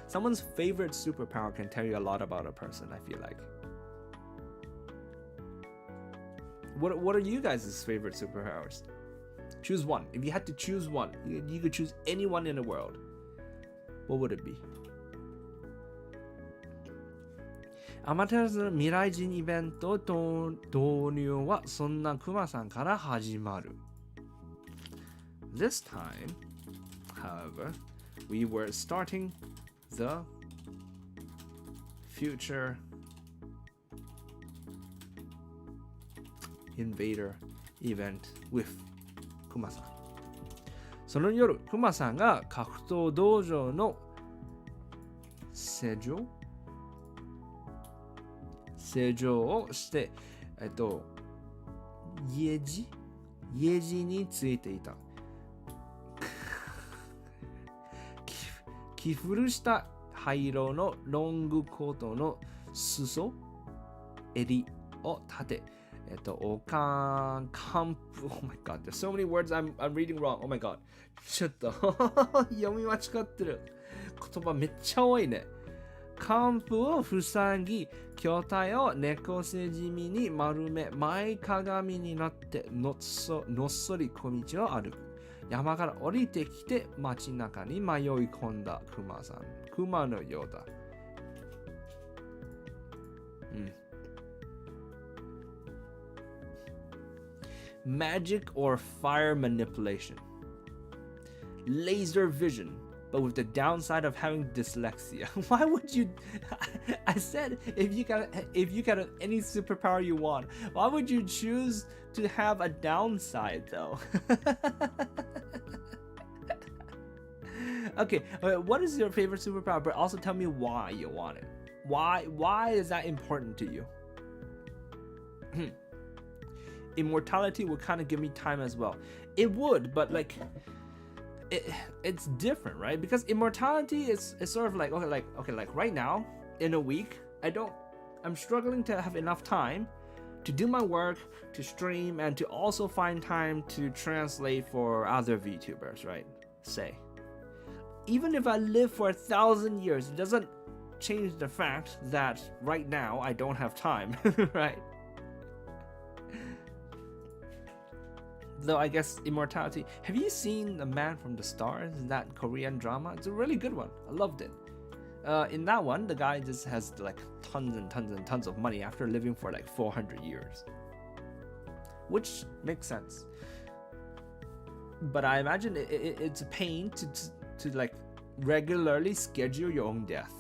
Someone's favorite superpower can tell you a lot about a person, I feel like. What are you guys' favorite superpowers? Choose one. If you had to choose one, you could choose anyone in the world. What would it be? アマテラスの未来人イベント導入はそんなクマさんから始まる。This time, however, we were starting the future invader event with クマさん。その夜、クマさんが格闘道場の施錠をして、家路についていた。着古した灰色のロングコートの裾、襟を立て、おかん、幹部、oh my god, there's so many words I'm reading wrong, oh my god. ちょっと、読み間違ってる。言葉めっちゃ多いね。幹部を塞ぎ、筐体を猫背気味に丸め、前かがみになってのっそり小道を歩く。山から降りてきて街中に迷い込んだクマさん。クマのようだ。Magic or fire manipulation. Laser vision, but with the downside of having dyslexia. Why would you? I said if you got any superpower you want, why would you choose to have a downside though? Okay, what is your favorite superpower? But also tell me why you want it. Why is that important to you? Immortality would kind of give me time as well. It would, but like it's different, right? Because immortality is sort of like okay, like right now in a week, I'm struggling to have enough time to do my work, to stream, and to also find time to translate for other VTubers, right? Say. Even if I live for 1,000 years, it doesn't change the fact that right now I don't have time, right? Though I guess immortality. Have you seen The Man from the Stars? That Korean drama? It's a really good one. I loved it. In that one, the guy just has like tons and tons and tons of money after living for like 400 years. Which makes sense. But I imagine it's a pain to like regularly schedule your own death.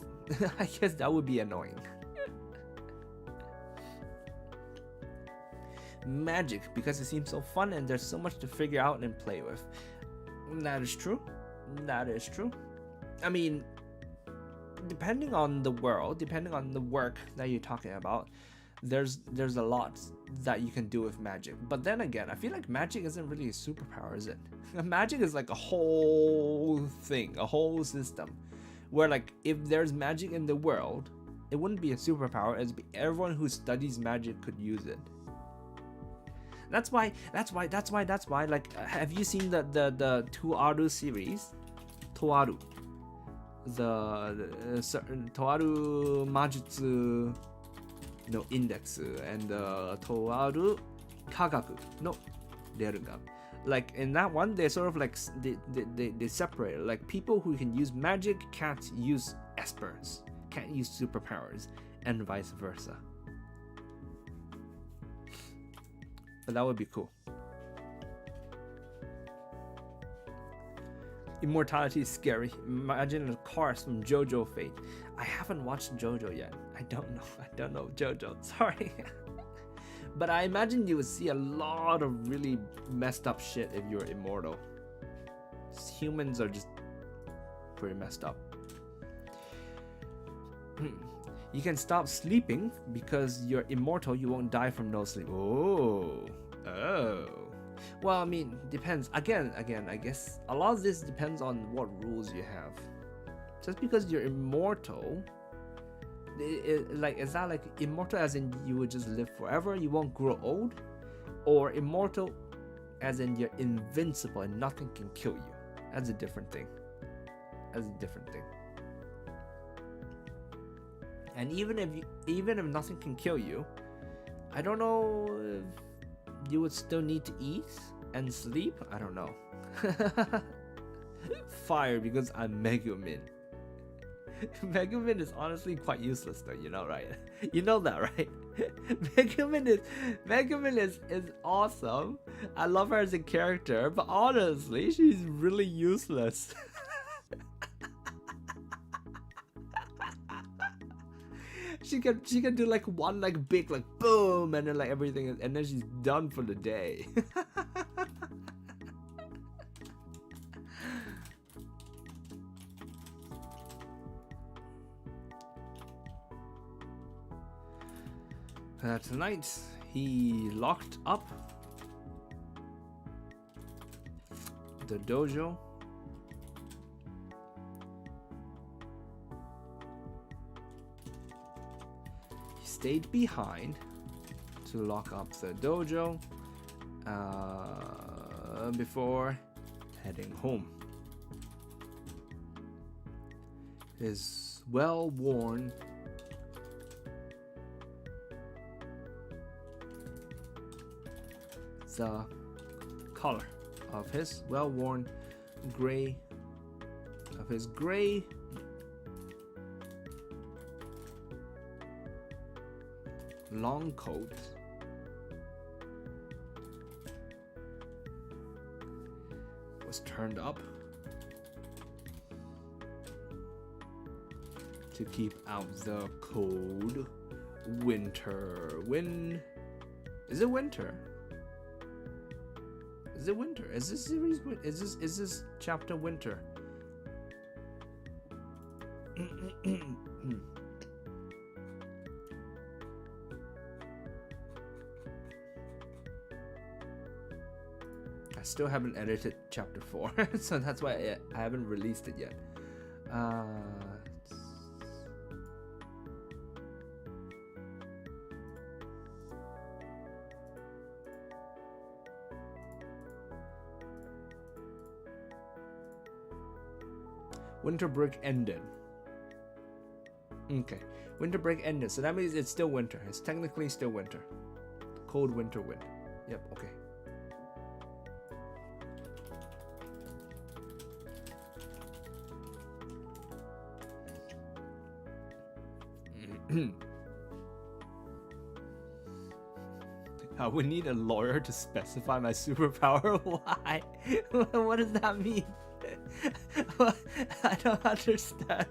I guess that would be annoying. Magic, because it seems so fun and there's so much to figure out and play with. That is true. I mean, depending on the world, depending on the work that you're talking about, there's a lot that you can do with magic. But then again, I feel like magic isn't really a superpower, is it? Magic is like a whole thing, a whole system, where like if there's magic in the world, it wouldn't be a superpower. It'd be everyone who studies magic could use it. That's why. Like, have you seen the Toaru series? Toaru, the certain Toaru Majutsu no index and Toaru Kagaku no Rerugan. Like in that one, they sort of like they separate. Like people who can use magic can't use espers, can't use superpowers, and vice versa. But that would be cool. Immortality is scary. Imagine the cars from JoJo Fate. I haven't watched JoJo yet. I don't know JoJo. Sorry. But I imagine you would see a lot of really messed up shit if you're immortal. Humans are just pretty messed up. You can stop sleeping because you're immortal. You won't die from no sleep. Oh. Well, I mean, depends. Again, I guess a lot of this depends on what rules you have. Just because you're immortal, is that like immortal as in you would just live forever, you won't grow old? Or immortal as in you're invincible and nothing can kill you? That's a different thing. And even if nothing can kill you, I don't know if you would still need to eat and sleep. I don't know. Fire because I'm Megumin. Megumin is honestly quite useless though, you know, right? You know that, right? Megumin is awesome. I love her as a character, but honestly, she's really useless. She can do like one like big like boom and then like everything and then she's done for the day. Tonight he locked up the dojo. Stayed behind to lock up the dojo before heading home. His well-worn the color of his well-worn gray long coat was turned up to keep out the cold winter wind. Is it winter? Is it winter? Is this series is this chapter winter? I still haven't edited chapter 4, so that's why I haven't released it yet. Winter break ended. Okay, winter break ended, so that means it's still winter. It's technically still winter. Cold winter wind. Yep, okay. I would need a lawyer to specify my superpower. Why? What does that mean? I don't understand.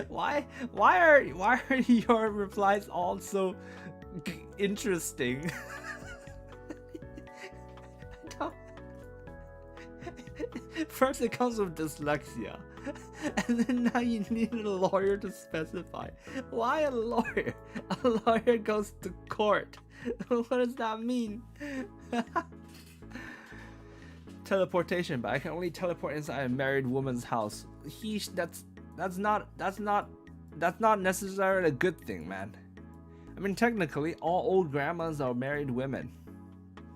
Why are your replies all so interesting? First it comes with dyslexia, and then now you need a lawyer to specify. Why a lawyer? A lawyer goes to court. What does that mean? Teleportation, but I can only teleport inside a married woman's house. That's not necessarily a good thing, man. I mean, technically, all old grandmas are married women.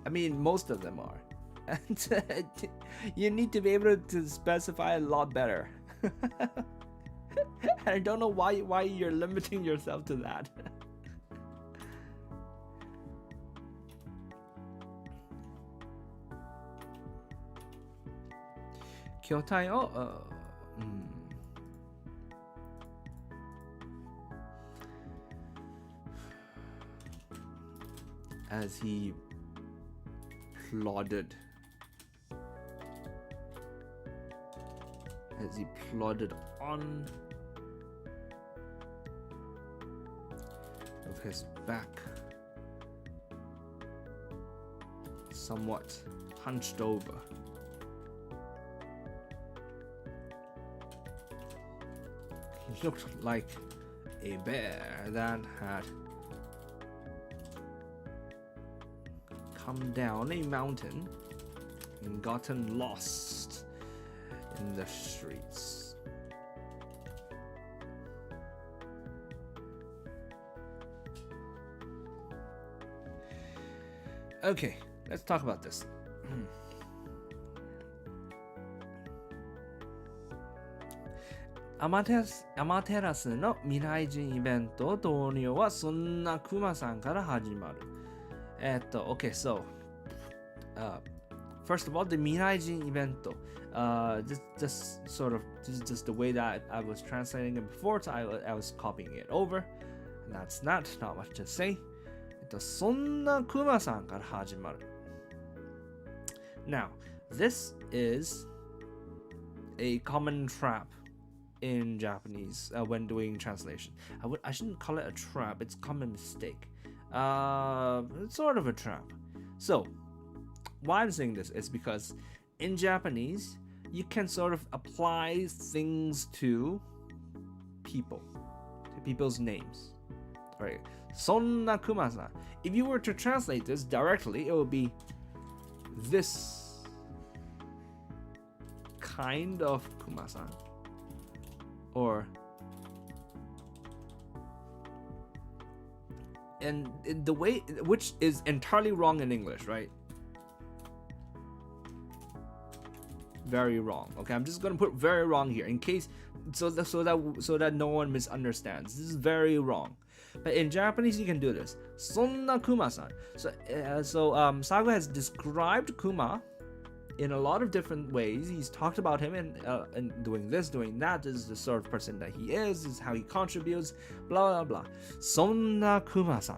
I mean, most of them are. And you need to be able to specify a lot better. I don't know why you're limiting yourself to that. Kyotai o as he plodded on with his back somewhat hunched over. He looked like a bear that had come down a mountain and gotten lost in the streets. Okay, let's talk about this. アマテラスの未来人イベント導入はそんなクマさんから始まる。Okay, so, first of all, the 未来人イベント。This is just the way that I was translating it before, so I was copying it over. That's not much to say. そんなクマさんから始まる。Now, this is a common trap in Japanese when doing translation. I shouldn't call it a trap, it's a common mistake. It's sort of a trap. So, why I'm saying this is because in Japanese, you can sort of apply things to people's names. Right? そんなクマさん. If you were to translate this directly, it would be this kind of Kuma-san, or and the way, which is entirely wrong in English, right? Very wrong. Okay, I'm just gonna put very wrong here in case so that no one misunderstands. This is very wrong. But in Japanese, you can do this. そんなKuma-san. So Sago has described Kuma in a lot of different ways. He's talked about him and doing this, doing that. This is the sort of person that he is. This is how he contributes. Blah blah blah. そんなKuma-san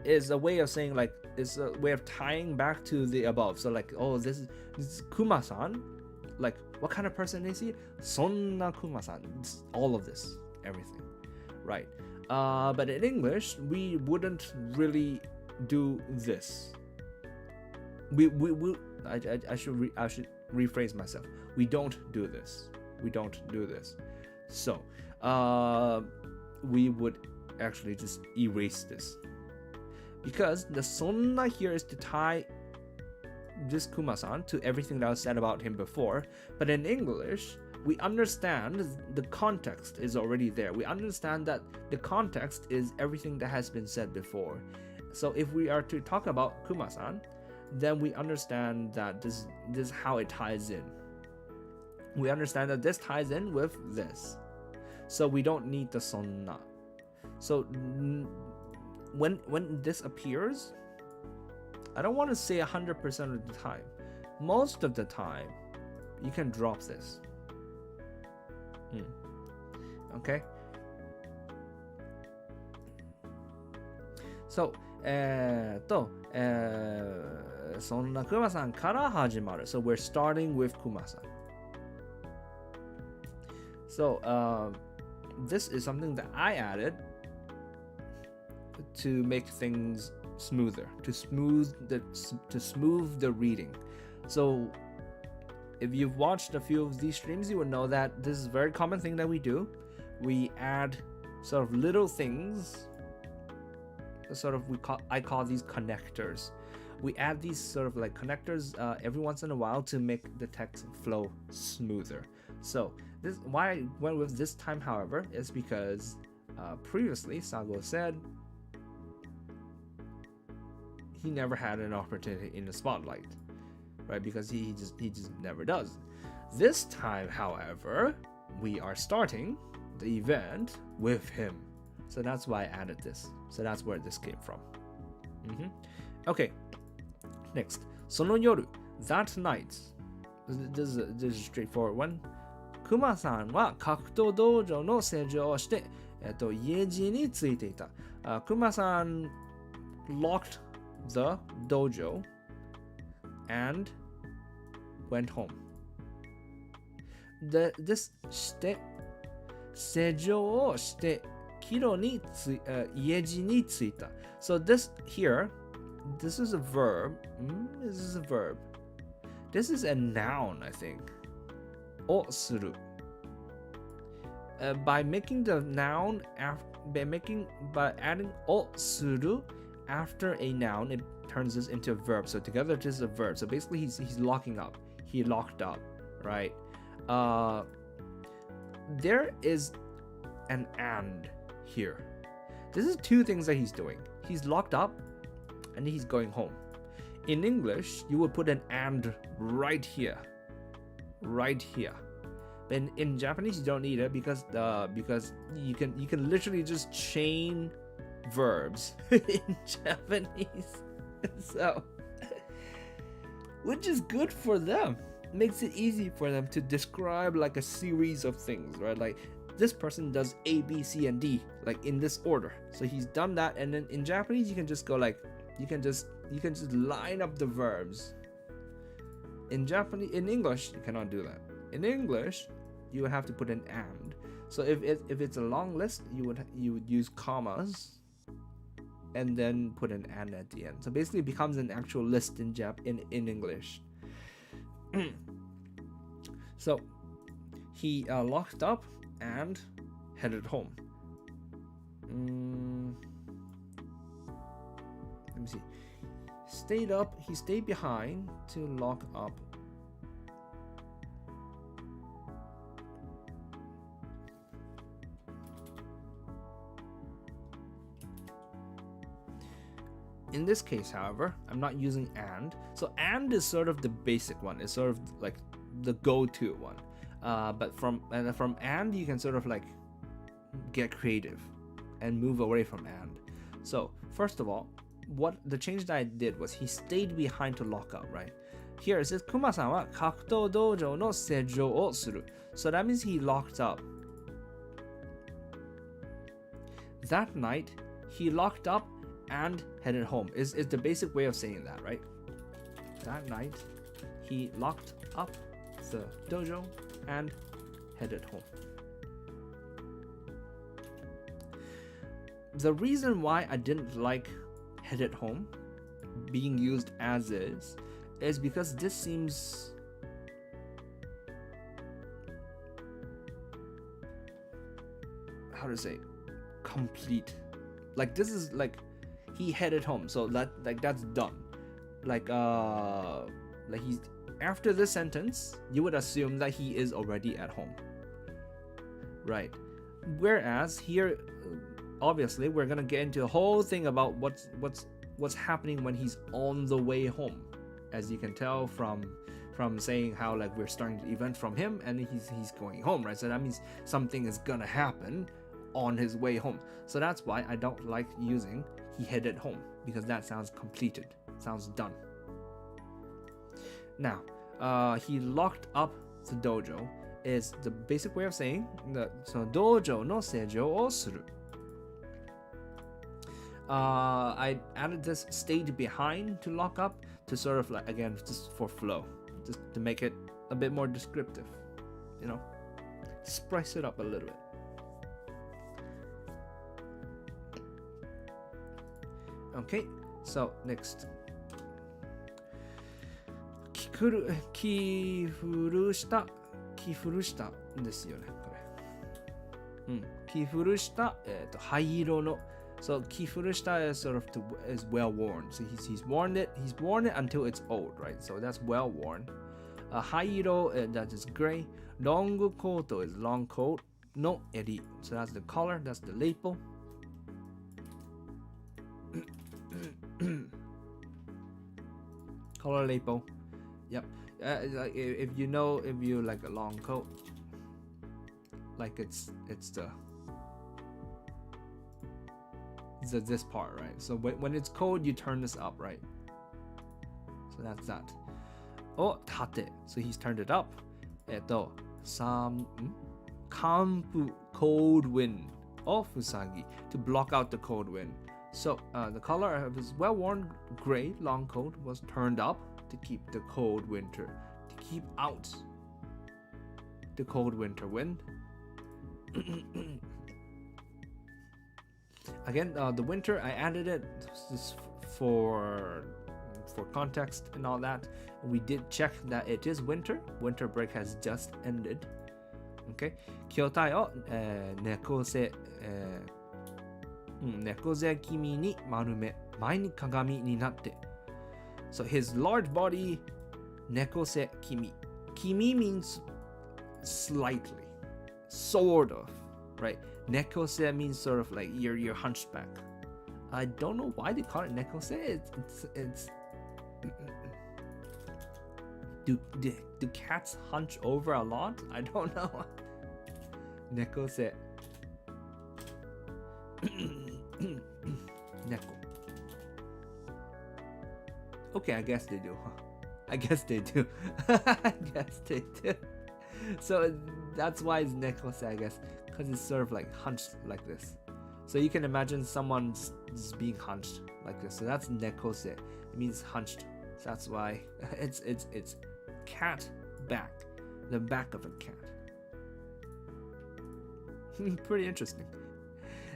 is a way of saying, like, it's a way of tying back to the above. So like, oh, this is Kuma-san. Like, what kind of person is he? そんなKuma-san. It's all of this, everything, right? But in English, we wouldn't really do this. I should rephrase myself. We don't do this. So, we would actually just erase this. Because the sonna here is to tie this Kuma-san to everything that was said about him before. But in English, we understand the context is already there. We understand that the context is everything that has been said before. So if we are to talk about Kuma-san, then we understand that this is how it ties in. We understand that this ties in with this. So we don't need the sonna. So when this appears, I don't want to say 100% of the time. Most of the time, you can drop this. Okay? So, そんなKuma-sanから始まる. So we're starting with Kuma-san. So this is something that I added to make things smoother, to smooth the reading. So if you've watched a few of these streams, you would know that this is a very common thing that we do. We add sort of little things. I call these connectors. We add these sort of like connectors every once in a while to make the text flow smoother. So this, why I went with this time, however, is because previously Sago said he never had an opportunity in the spotlight, right? Because he just never does. This time, however, we are starting the event with him. So that's why I added this. So that's where this came from. Okay. Next. その夜 that night. This is a straightforward one. クマさんは格闘道場の施錠をして、家路についていた。クマさん locked the dojo and went home. This して施錠をして帰路に家路についた. So this here, this is a verb. This is a verb. This is a noun, I think. をする. By making the noun by adding をする after a noun, it turns this into a verb. So together this is a verb. So basically he's locking up. He locked up, right? There is an and here. This is two things that he's doing. He's locked up and he's going home. In English, you would put an and right here. Right here. But in Japanese, you don't need it because you can literally just chain verbs in Japanese. So, which is good for them. Makes it easy for them to describe like a series of things, right? Like this person does A, B, C, and D, like in this order. So he's done that, and then in Japanese, you can just go like you can just line up the verbs. In English, you cannot do that. In English, you would have to put an and. So if it's a long list, you would use commas and then put an and at the end. So basically, it becomes an actual list in English. So he locked up and headed home. Let me see. He stayed behind to lock up. In this case, however, I'm not using and. So and is sort of the basic one. It's sort of like the go-to one. But from and you can sort of like get creative and move away from and. So first of all, what the change that I did was he stayed behind to lock up, right? Here it says Kuma-san wa kakutou dojo no seijou o suru. So that means he locked up. That night, he locked up and headed home is the basic way of saying that, right? That night, he locked up the dojo and headed home. The reason why I didn't like headed home being used as is because this seems how to say complete. Like this is like he headed home, so that's done. Like he's after this sentence, you would assume that he is already at home, right? Whereas here, obviously, we're gonna get into a whole thing about what's happening when he's on the way home, as you can tell from saying how like we're starting the event from him and he's going home, right? So that means something is gonna happen on his way home. So that's why I don't like using he headed home, because that sounds completed, sounds done. Now, he locked up the dojo is the basic way of saying that. So dojo no seijou o suru. I added this stayed behind to lock up to sort of like, again, just for flow, just to make it a bit more descriptive, you know, spice it up a little bit. Okay, so next. 着古したですよね、これ。着古した、灰色の。So 着古した is sort of is well worn. So he's worn it until it's old, right? So that's well worn. 灰色 that is gray. Long coat is long coat. No 襟. So that's the color. That's the label. Color label. Yep. If you like a long coat, like it's this part, right? So when it's cold, you turn this up, right? So that's that. Oh, tate. So he's turned it up. Kampu, cold wind of usagi, to block out the cold wind. So the color of his well-worn gray long coat was turned up to keep the cold winter, to keep out the cold winter wind. Again, the winter, I added it just for context and all that. We did check that it is winter. Winter break has just ended. Okay. Kyotai o nekose nekoze kimi ni marume mai ni kagami ni natte. So his large body, nekose kimi. Kimi means slightly, sort of, right? Nekose means sort of like you're hunchback. I don't know why they call it nekose. It's Do cats hunch over a lot? I don't know. 猫背。猫。Okay, I guess they do. I guess they do. I guess they do. So that's why it's nekose, I guess, because it's sort of like hunched like this. So you can imagine someone's being hunched like this. So that's nekose. It means hunched. So that's why it's cat back, the back of a cat. Pretty interesting.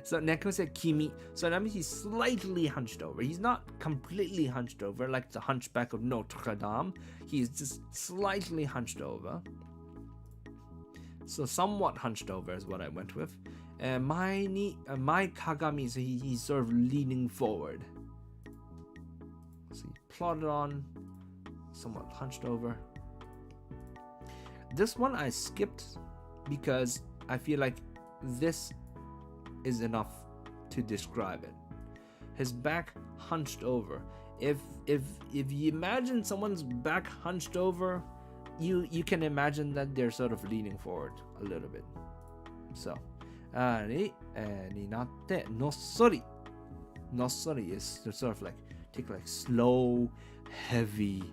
So nekose kimi. So that means he's slightly hunched over. He's not completely hunched over like the hunchback of Notre Dame. He's just slightly hunched over. So somewhat hunched over is what I went with. My kagami, so he's sort of leaning forward. So he plotted on, somewhat hunched over. This one I skipped because I feel like this is enough to describe it. His back hunched over. If you imagine someone's back hunched over, you can imagine that they're sort of leaning forward a little bit. So, になってのっそり。のっそり is to sort of like take like slow, heavy,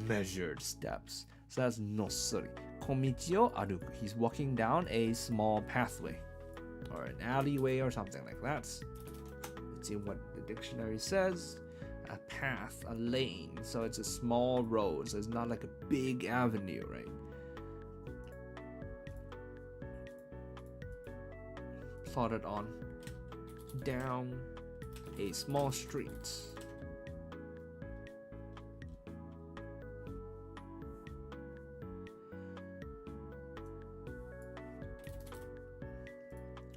measured steps. So that's のっそり。小道を歩く。He's walking down a small pathway or an alleyway or something like that. Let's see what the dictionary says. A path, a lane. So it's a small road. So it's not like a big avenue, right? Plotted on down a small street.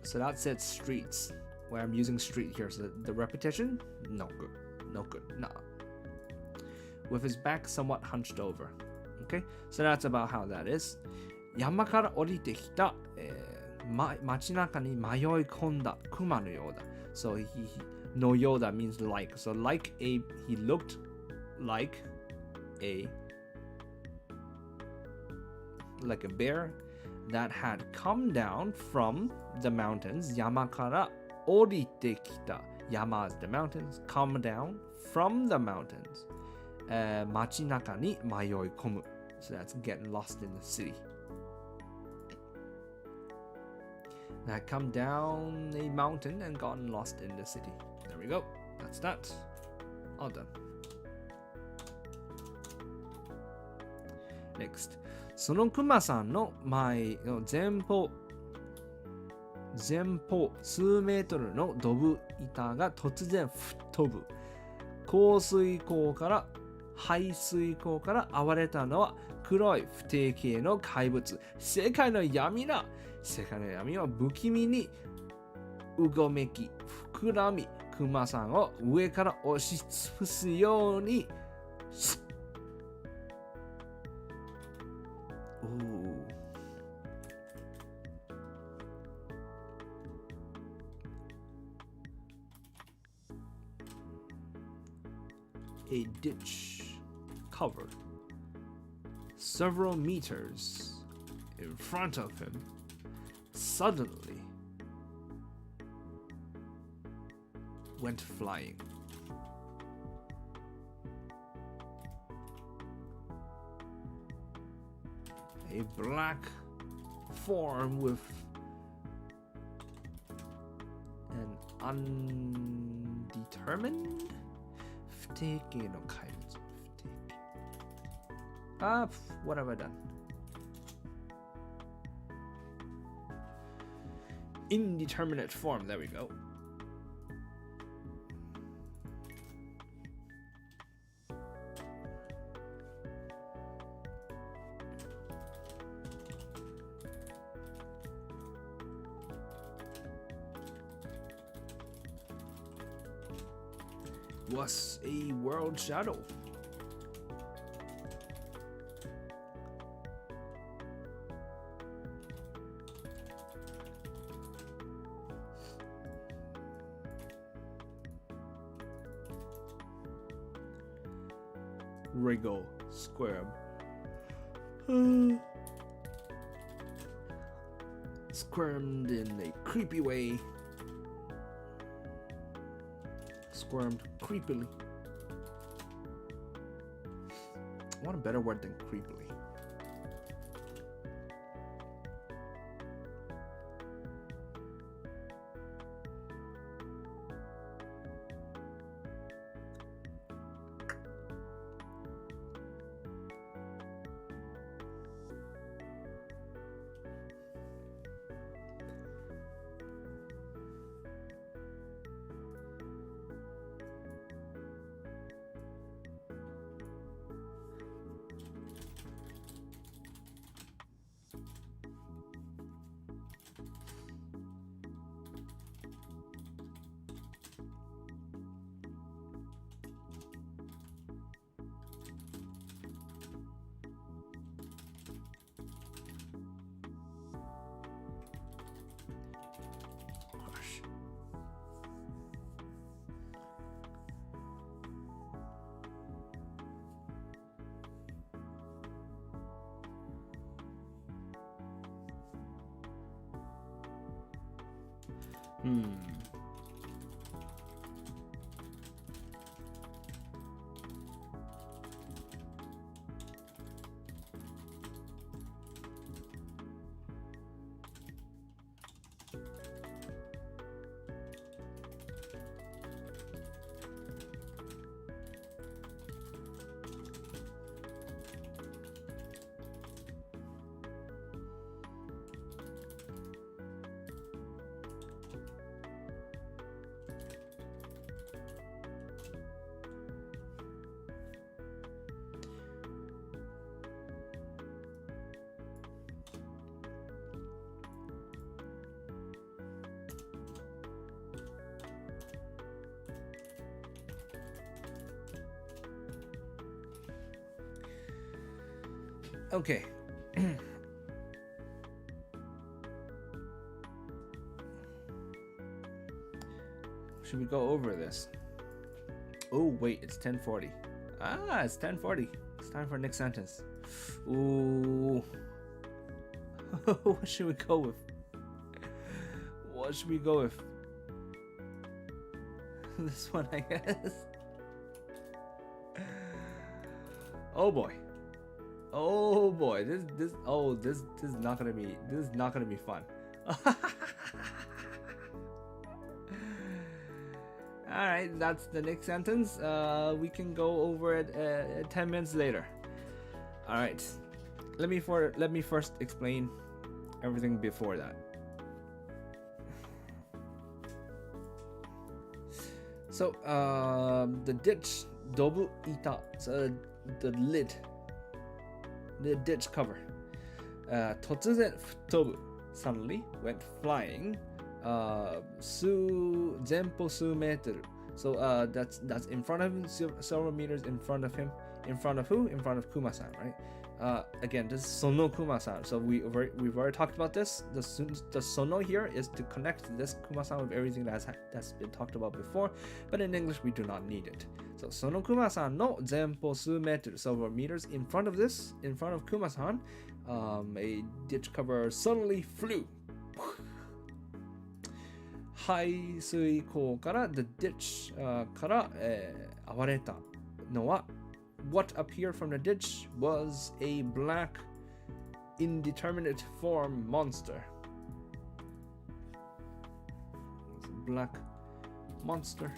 So that said streets, where I'm using street here. So the repetition, no good. No good, nah. With his back somewhat hunched over. Okay, so that's about how that is. 山から降りてきた、街中に迷い込んだ熊のようだ。So he のようだ means like. So like he looked like a bear that had come down from the mountains. 山から降りてきた。Yama is the mountains, come down from the mountains. 街中に迷い込む. So that's getting lost in the city. That come down a mountain and gotten lost in the city. There we go. That's that. All done. Next. そのクマさんの前の前方数メートルのドブ板が突然吹っ飛ぶ。排水溝から現れたのは黒い不定形の怪物。世界の闇は不気味にうごめき膨らみ、クマさんを上から押しつぶすように。A ditch covered several meters in front of him suddenly went flying. A black form with an undetermined what have I done? Indeterminate form, there we go. Was a world shadow. Wriggle, squirm, Squirmed in a creepy way. Squirmed creepily. I want a better word than creepily. Okay. Should we go over this? Oh, wait, it's 10:40. It's 10:40. It's time for next sentence. Ooh. What should we go with? What should we go with? This one, I guess. Oh boy. Oh boy, this is not gonna be fun. All right, that's the next sentence. We can go over it 10 minutes later. All right, let me first explain everything before that. So the ditch dobu ita, so the lid. The ditch cover. 突然吹っ飛ぶ suddenly went flying. 前方数 meter. So that's in front of him, several meters in front of him. In front of who? In front of Kuma-san, right? Again, this is Sono Kuma-san. So we've already talked about this. The Sono here is to connect this Kuma-san with everything that's been talked about before. But in English, we do not need it. So Sono Kuma-san no zenpo su meter, several meters in front of Kuma-san, a ditch cover suddenly flew. 排水溝から the ditch から、暴れたのは what appeared from the ditch was a black indeterminate form monster. Black monster.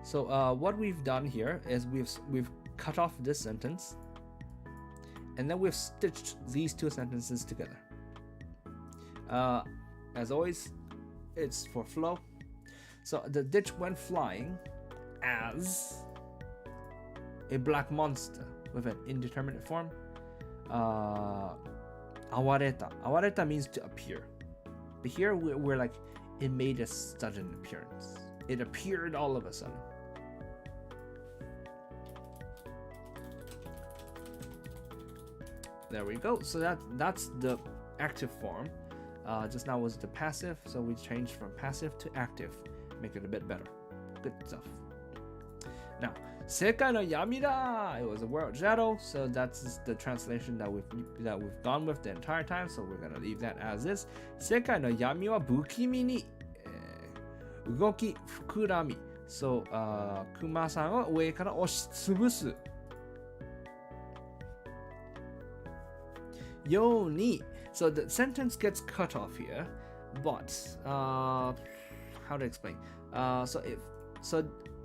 So what we've done here is we've cut off this sentence and then we've stitched these two sentences together. As always, it's for flow. So the ditch went flying as a black monster with an indeterminate form. Awareta. Awareta means to appear. But here we're like, it made a sudden appearance. It appeared all of a sudden. There we go. So that's the active form. Just now was the passive, so we changed from passive to active. make it a bit better. Good stuff. Now, 世界の闇だ! It was a world shadow, so that's the translation that we've gone with the entire time, so we're gonna leave that as is. 世界の闇は不気味に、動き膨らみ So, クマさんを上から押しつぶすように So the sentence gets cut off here, but how to explain? So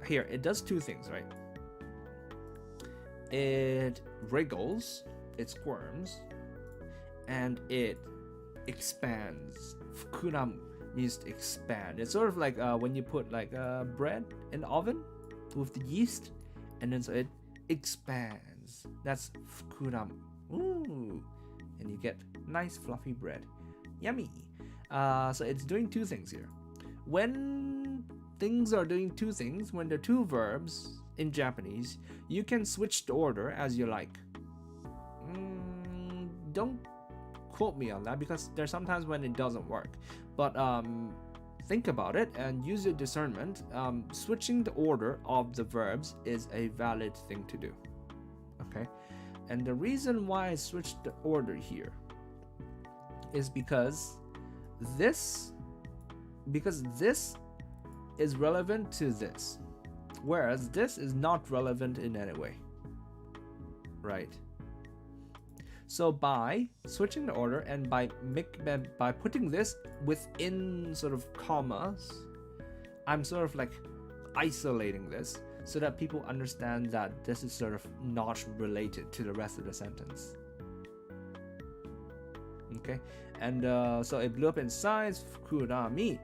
here it does two things, right? It wriggles, it squirms, and it expands. 膨らむ means to expand. It's sort of like when you put like bread in the oven with the yeast, and then so it expands. That's 膨らむ. Ooh, and you get nice fluffy bread. Yummy. So it's doing two things here. When things are doing two things, when they're two verbs in Japanese, you can switch the order as you like. Don't quote me on that because there's sometimes when it doesn't work. But think about it and use your discernment. Switching the order of the verbs is a valid thing to do. Okay? And the reason why I switched the order here is because this is relevant to this, whereas this is not relevant in any way. Right? So by switching the order and by putting this within sort of commas, I'm sort of like isolating this so that people understand that this is sort of not related to the rest of the sentence. Okay, and so it blew up in size. 膨らみ、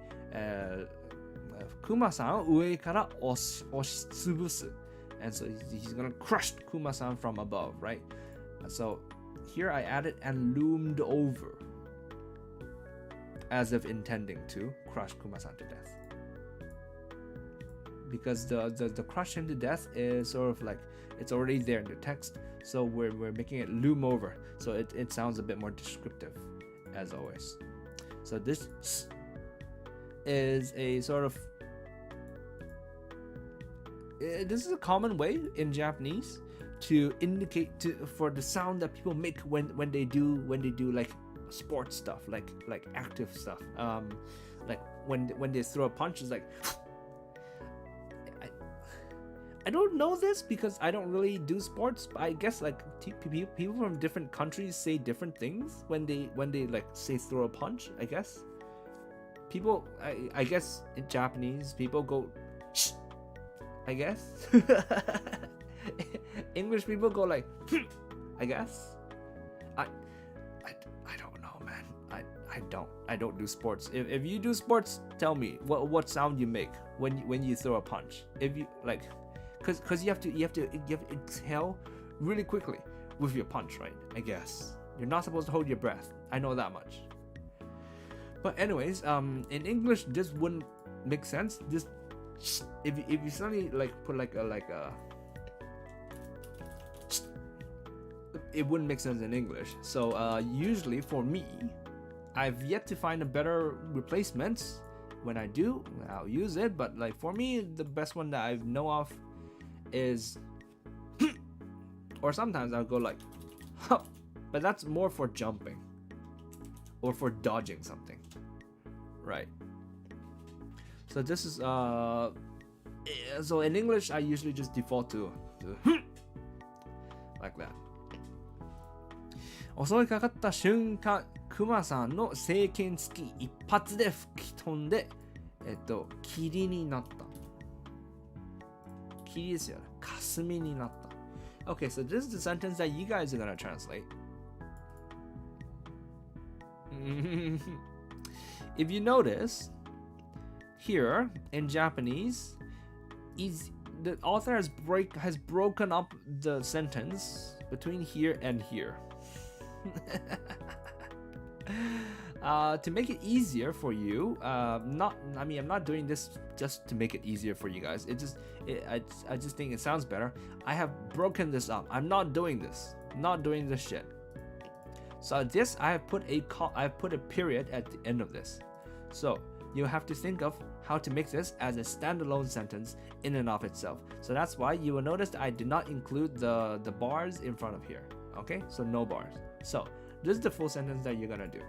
クマさんを上から押しつぶす and so he's gonna crush Kuma-san from above, right? So here I added and loomed over as if intending to crush Kuma-san to death. Because the crush him to death is sort of like it's already there in the text, so we're making it loom over, so it sounds a bit more descriptive as always. So this is a sort of this is a common way in Japanese to indicate for the sound that people make when they do like sports stuff, like active stuff, like when they throw a punch, it's like I don't know this because I don't really do sports, but I guess like people from different countries say different things when they like say throw a punch. I guess people I guess in Japanese people go shh, I guess. English people go like I guess. I don't know, man. I don't do sports. If you do sports, tell me what sound you make when you throw a punch. If you like, because you have to exhale really quickly with your punch, right? I guess you're not supposed to hold your breath. I know that much. But anyways, in English this wouldn't make sense. This if you suddenly like put like a it wouldn't make sense in English. So usually for me, I've yet to find a better replacement. When I do, I'll use it. But like for me, the best one that I know of is or sometimes I'll go like but that's more for jumping or for dodging something, right? So this is so in English I usually just default to like that. 襲いかかった瞬間、クマさんの聖剣付き一発で吹き飛んで、霧になった。霧ですよね。霞になった。Okay, so this is the sentence that you guys are gonna translate. If you notice, here in Japanese, the author has broken up the sentence between here and here. To make it easier for you, I'm not doing this just to make it easier for you guys. I just think it sounds better. I have broken this up. I'm not doing this. Not doing this shit. So this I have put a period at the end of this. So you have to think of how to make this as a standalone sentence in and of itself. So that's why you will notice that I did not include the bars in front of here. Okay, so no bars. So this is the full sentence that you're gonna do.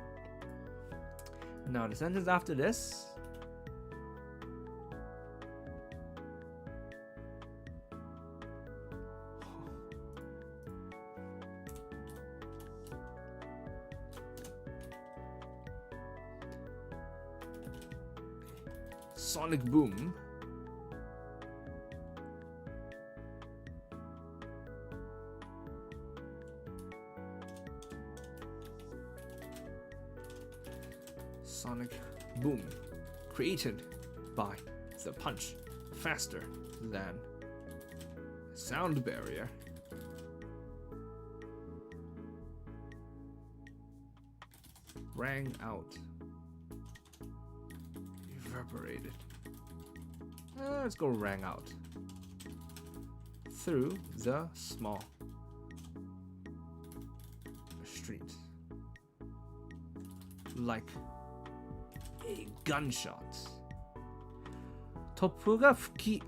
Now the sentence after this. Sonic boom. Sonic boom, created by the punch faster than sound barrier. Rang out. Evaporated. Let's go rang out. Through the small street. Like a gunshot. 突風が吹き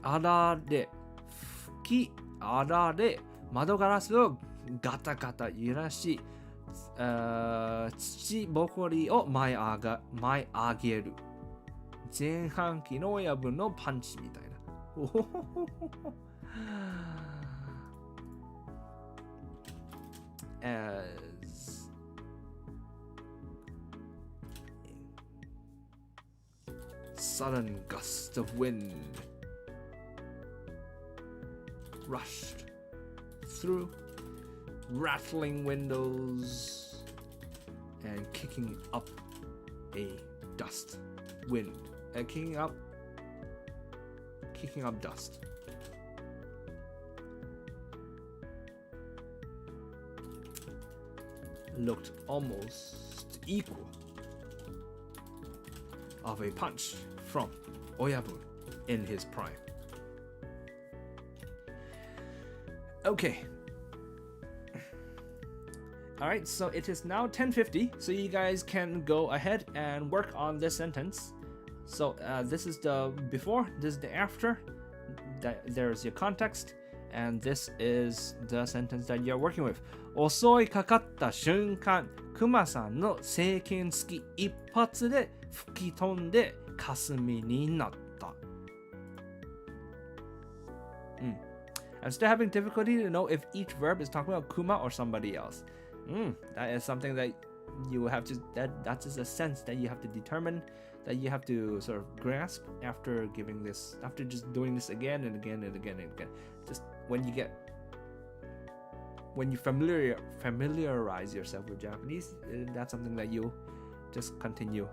荒れ、窓ガラスをガタガタ揺らし、土ぼこりを舞い上げる。前半期の親分のパンチみたいな。As sudden gust of wind rushed through rattling windows and kicking up a dust wind. Kicking up dust. Looked almost equal of a punch from Oyabun in his prime. Okay. Alright, so it is now 10:50, so you guys can go ahead and work on this sentence. So this is the before, this is the after, there's your context, and this is the sentence that you're working with. 襲いかかった瞬間、クマさんの聖剣付き一発で吹き飛んで霞になった。I'm still having difficulty to know if each verb is talking about Kuma or somebody else. That is something that you have to, that's just a sense that you have to determine, that you have to sort of grasp after giving this, after just doing this again and again and again and again. Just when you familiarize yourself with Japanese, that's something that you just continue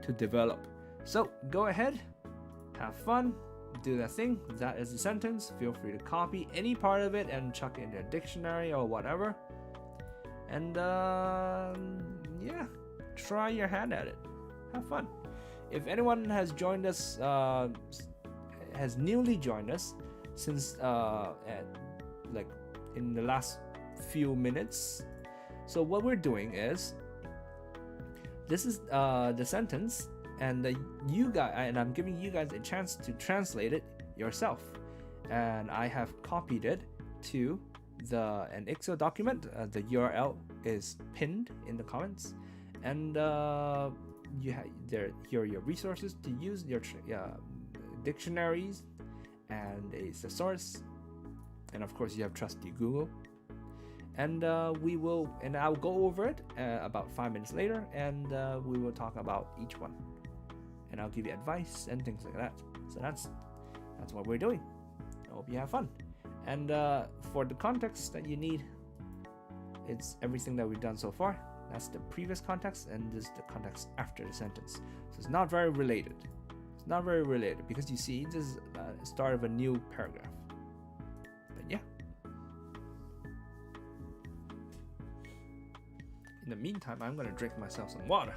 to develop. So go ahead, have fun, do that thing. That is the sentence. Feel free to copy any part of it and chuck it in a dictionary or whatever. And yeah, try your hand at it. Have fun. If anyone has joined us, has newly joined us since like in the last few minutes, so what we're doing is, this is the sentence, and you guys, and I'm giving you guys a chance to translate it yourself, and I have copied it to an Excel document. The URL is pinned in the comments, and you have here are your resources to use, your dictionaries and a thesaurus, and of course you have trusty Google. And I'll go over it about 5 minutes later, and we will talk about each one, and I'll give you advice and things like that. So that's what we're doing. I hope you have fun. And for the context that you need, it's everything that we've done so far. That's the previous context, and this is the context after the sentence. So it's not very related. It's not very related because you see, this is the start of a new paragraph. But yeah. In the meantime, I'm gonna drink myself some water.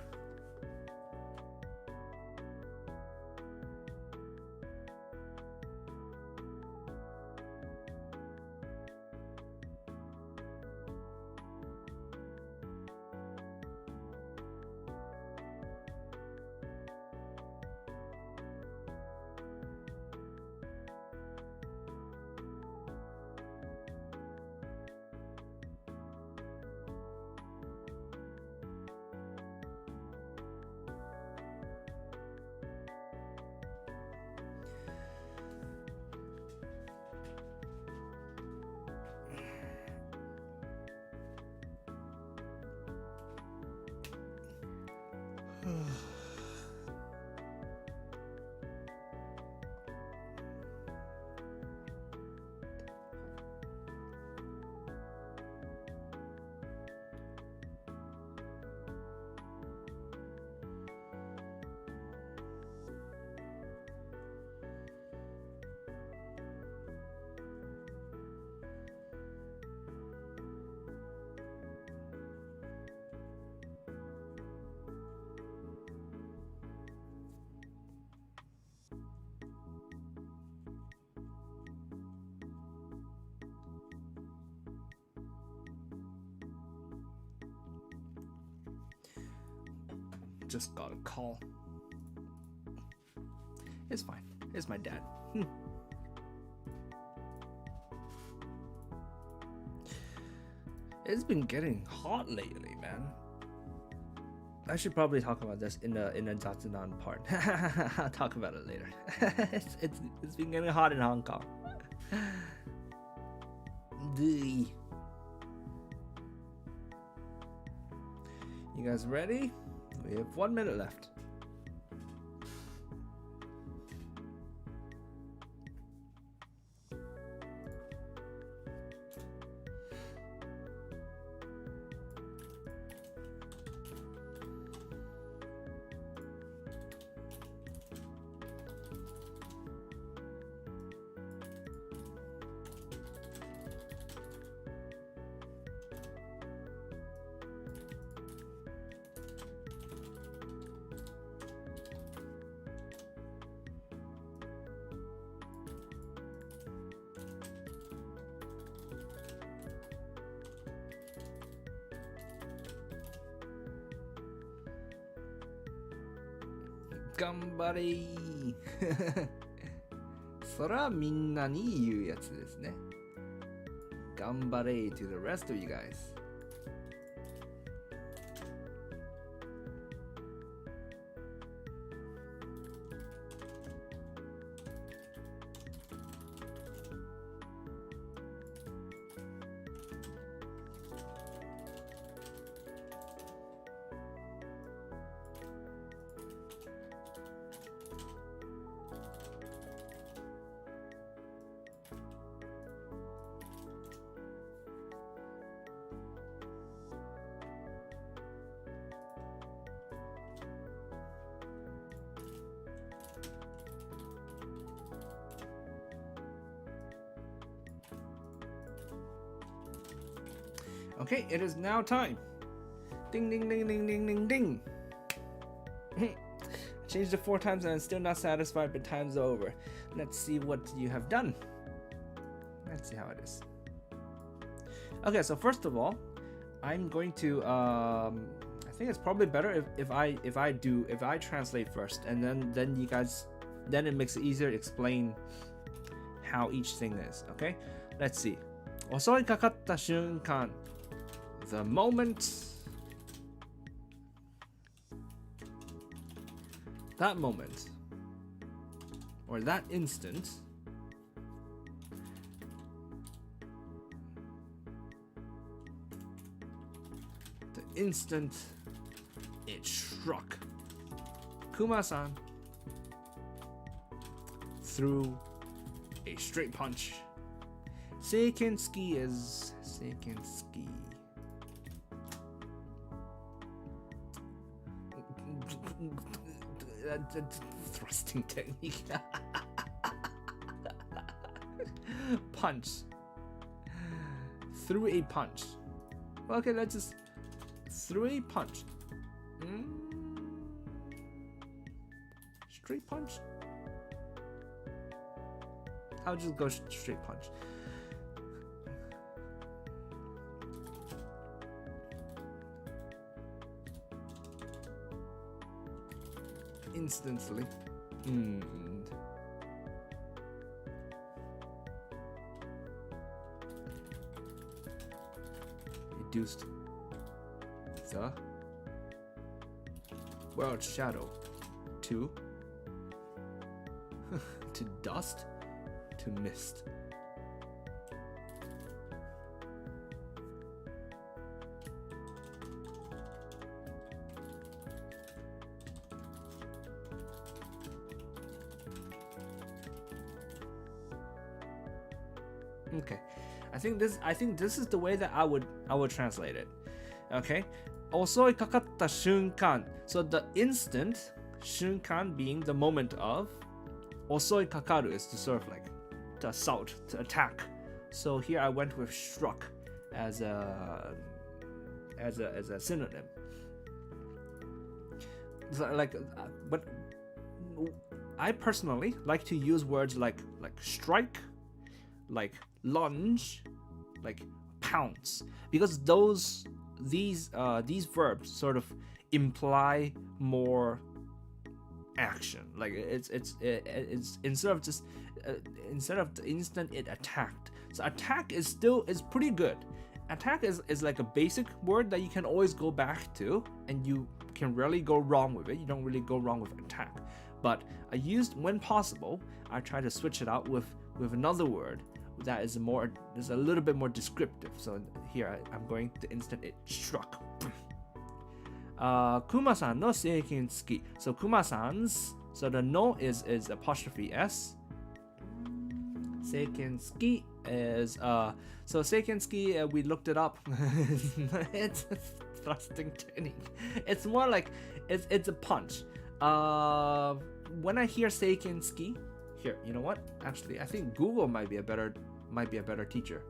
Just got a call. It's fine. It's my dad. It's been getting hot lately, man. I should probably talk about this in a Zatanan part. I'll talk about it later. It's been getting hot in Hong Kong. You guys ready? We have 1 minute left. Gambare. それはみんなに言うやつですね。Gambare to the rest of you guys. Okay, it is now time. Ding, ding, ding, ding, ding, ding, ding. I changed it 4 times and I'm still not satisfied, but time's over. Let's see what you have done. Let's see how it is. Okay, so first of all, I'm going to, I think it's probably better if I translate first, and then you guys, then it makes it easier to explain how each thing is, okay? Let's see. 襲いかかった瞬間 The moment, that moment, or that instant, the instant it struck Kuma-san through a straight punch. Seikensuki is Seikensuki. Thrusting technique. Punch. Through a punch. Okay, let's just through a punch. Straight punch. I'll just go straight punch. Instantly. Reduced the world shadow to to dust to mist. Okay, I think this is the way that I would translate it. Okay, 襲いかかった瞬間. So the instant 瞬間 being the moment of. 襲いかかる is to sort of like to assault, to attack. So here I went with struck as a synonym. So like, but I personally like to use words like strike, like lunge, like pounce, because these verbs sort of imply more action. Like it's instead of the instant it attacked. So attack is pretty good. Attack is like a basic word that you can always go back to, and you can rarely go wrong with it. You don't really go wrong with attack. But I used, when possible, I try to switch it out with another word that is a little bit more descriptive. So here I'm going to instant it struck. Kuma-san no seiken tsuki. So Kuma-san's, so the no is apostrophe s. Seiken tsuki is so seiken tsuki, we looked it up. It's a thrusting technique. It's more like it's a punch. When I hear seiken tsuki, here, you know what? Actually, I think Google might be a better teacher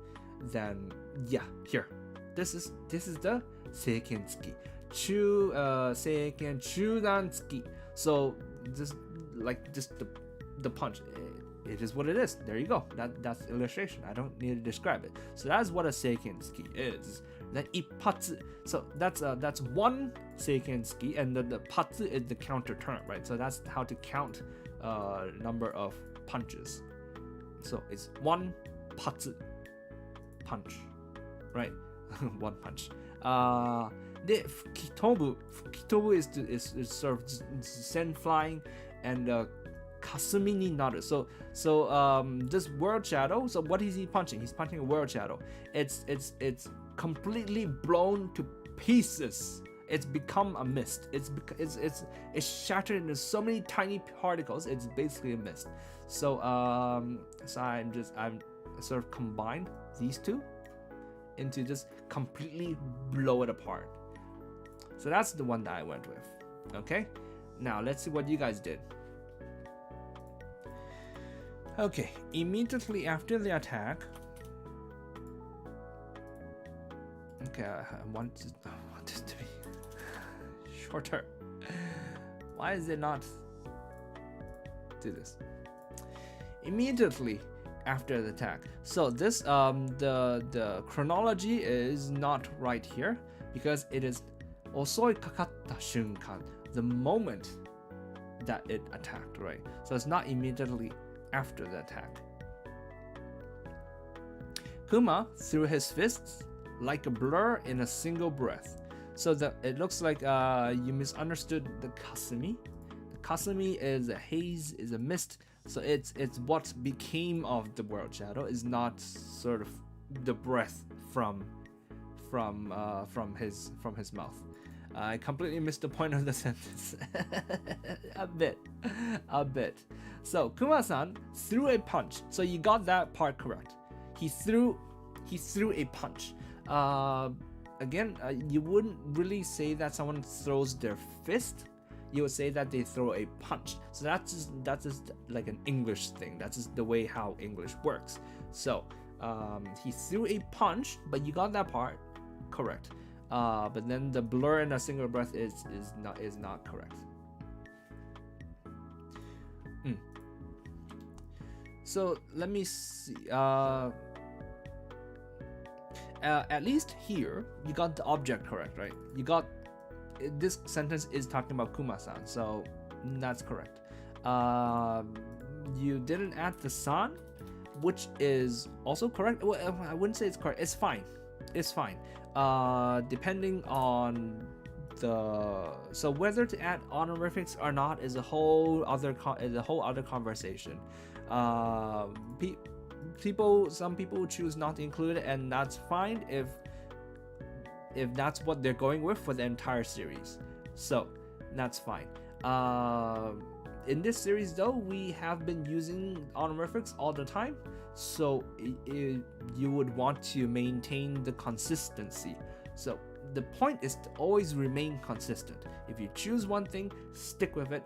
than, yeah, here. This is the seiken tsuki. Seiken chudan tsuki. So just the punch. It is what it is. There you go. That's illustration. I don't need to describe it. So that's what a seiken tsuki is. Then ippatsu. So that's one seiken tsuki, and the patsu is the counter turn, right? So that's how to count number of punches. So it's one patsu punch, right? One punch. The fukitobu is sort of send flying, and kasumi ni naru. So this world shadow. So what is he punching? He's punching a world shadow. It's completely blown to pieces. It's become a mist. It's shattered into so many tiny particles. It's basically a mist. So I'm sort of combined these two into just completely blow it apart. So that's the one that I went with. Okay, now let's see what you guys did. Okay, immediately after the attack. Okay, I want it to be shorter. Why is it not do this? Immediately after the attack. So this the chronology is not right here, because it is 襲いかかった瞬間, the moment that it attacked, right? So it's not immediately after the attack. Kuma threw his fists like a blur in a single breath. So it looks like you misunderstood the kasumi. The kasumi is a haze, is a mist. So it's what became of the world shadow, is not sort of the breath from his mouth. I completely missed the point of the sentence. a bit. So Kuma-san threw a punch. So you got that part correct. He threw a punch. Again, you wouldn't really say that someone throws their fist. You would say that they throw a punch. So that's just like an English thing. That's just the way how English works. So he threw a punch, but you got that part correct. But then the blur in a single breath is not correct. So let me see. At least here you got the object correct, right? You got this sentence is talking about Kuma-san, so that's correct. You didn't add the san, which is also correct. Well, I wouldn't say it's correct. It's fine. Depending on so whether to add honorifics or not is a whole other conversation. Some people choose not to include it, and that's fine if that's what they're going with for the entire series. So that's fine. In this series, though, we have been using honorifics all the time, so you would want to maintain the consistency. So the point is to always remain consistent. If you choose one thing, stick with it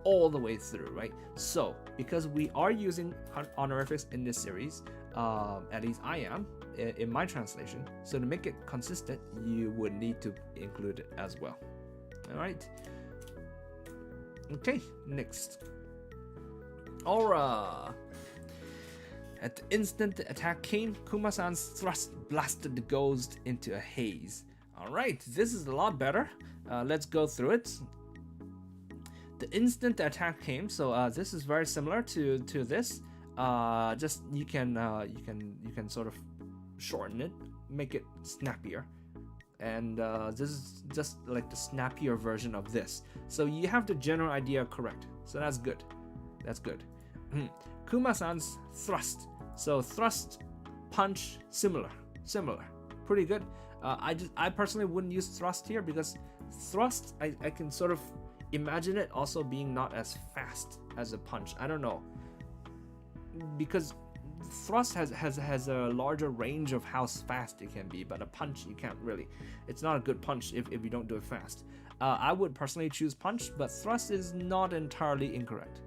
all the way through, right? So because we are using honorifics in this series, at least I am in my translation, so to make it consistent, you would need to include it as well. All right. Okay, next. Aura. At the instant the attack came, Kuma-san's thrust blasted the ghost into a haze. Alright, this is a lot better. Let's go through it. The instant the attack came, so this is very similar to this. Just you can sort of shorten it, make it snappier. And this is just like the snappier version of this. So you have the general idea correct. So that's good. That's good. Kuma-san's thrust. So thrust, punch, similar. Pretty good. I personally wouldn't use thrust here because thrust, I can sort of imagine it also being not as fast as a punch. I don't know. Because thrust has a larger range of how fast it can be, but a punch you can't really. It's not a good punch if you don't do it fast. I would personally choose punch, but thrust is not entirely incorrect.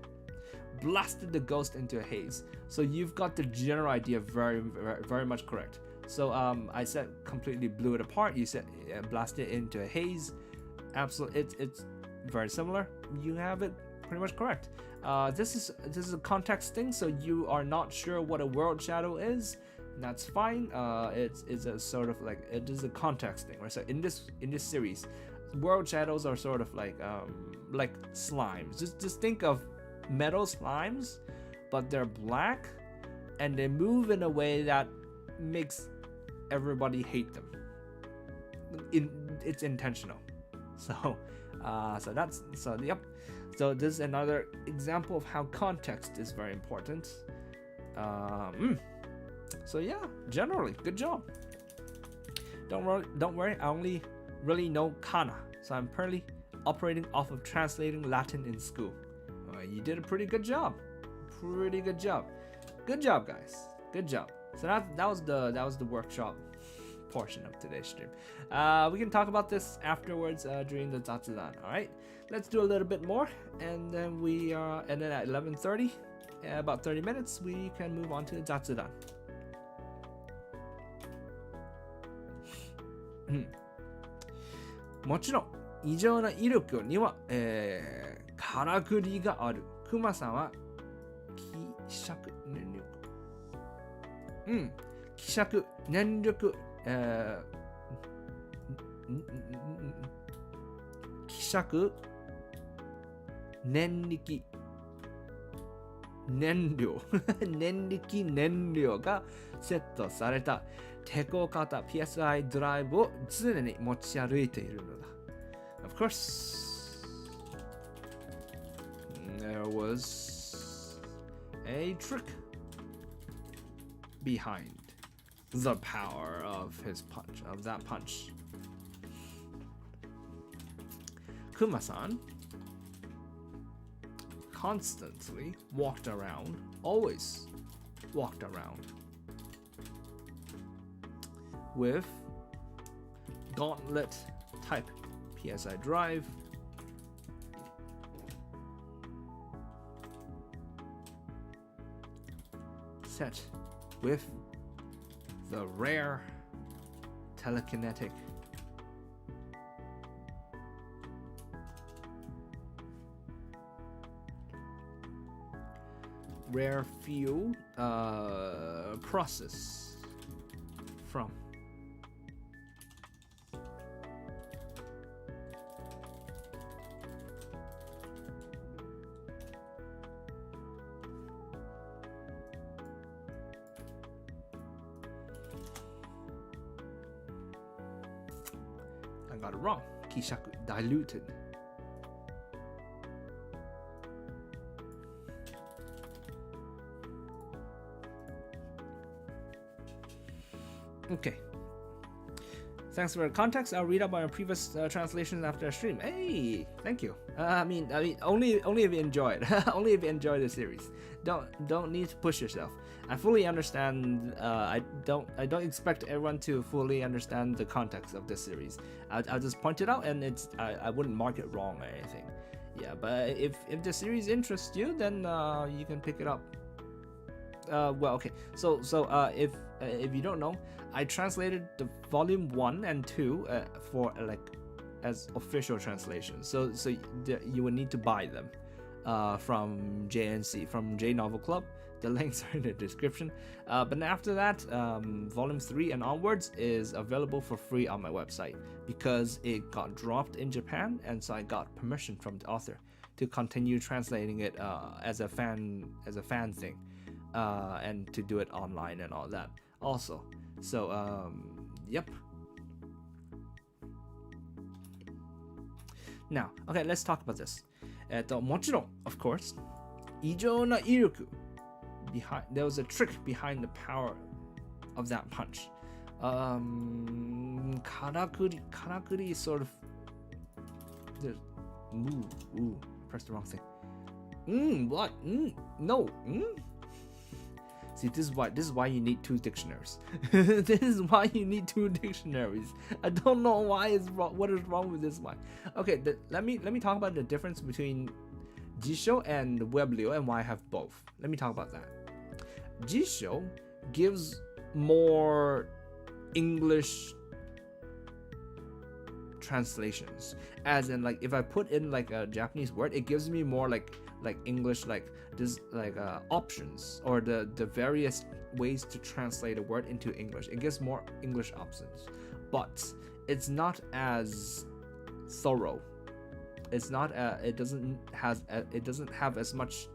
Blasted the ghost into a haze. So you've got the general idea very much correct. So I said completely blew it apart. You said blasted into a haze. Absolutely, it's very similar. You have it pretty much correct. This is a context thing, so you are not sure what a world shadow is. That's fine. It's a sort of like it is a context thing, right? So in this series, world shadows are sort of like slimes. Just think of metal slimes, but they're black and they move in a way that makes everybody hate them. It's intentional. So yep. So this is another example of how context is very important. So yeah, generally, good job. Don't worry, I only really know kana, so I'm currently operating off of translating Latin in school. You did a pretty good job. Good job, guys. Good job. So that was the workshop portion of today's stream. We can talk about this afterwards during the Zatsudan. All right, let's do a little bit more, and then at 11:30, about 30 minutes, we can move on to the Zatsudan. もちろん異常な威力には、からくりがある。クマさんは希釈念力。希釈念力。希釈念力燃料念力燃料がセットされた抵抗型 PSI ドライブを常に持ち歩いているのだ。Of course, there was a trick behind the power of that punch. Kuma-san constantly always walked around with gauntlet type PSI drive, set with the rare telekinetic rare field process from I got it wrong. Kishaku diluted. Okay. Thanks for the context. I'll read up on your previous translations after a stream. Hey, thank you. I mean, only if you enjoy it. Only if you enjoy the series. Don't need to push yourself. I fully understand. I don't expect everyone to fully understand the context of this series. I'll just point it out, and I wouldn't mark it wrong or anything. Yeah, but if the series interests you, then you can pick it up. Well, okay. So if you don't know, I translated the volume 1 and 2 for as official translations. So you would need to buy them from JNC, from J Novel Club. The links are in the description. But then after that, volume 3 and onwards is available for free on my website because it got dropped in Japan, and so I got permission from the author to continue translating it as a fan thing, and to do it online and all that also. So yep. Now, okay, let's talk about this. もちろん of course, 異常な威力 there was a trick behind the power of that punch. からくり sort of ooh, press the wrong thing. What? No. See, this is why you need 2 dictionaries. This is why you need 2 dictionaries. I don't know what is wrong with this one. Okay, let me talk about the difference between Jisho and Weblio and why I have both. Let me talk about that. Jisho gives more English translations, as in if I put in a Japanese word, it gives me more like English options, or the various ways to translate a word into English. It gives more English options, but it's not as thorough. It's not it doesn't have as much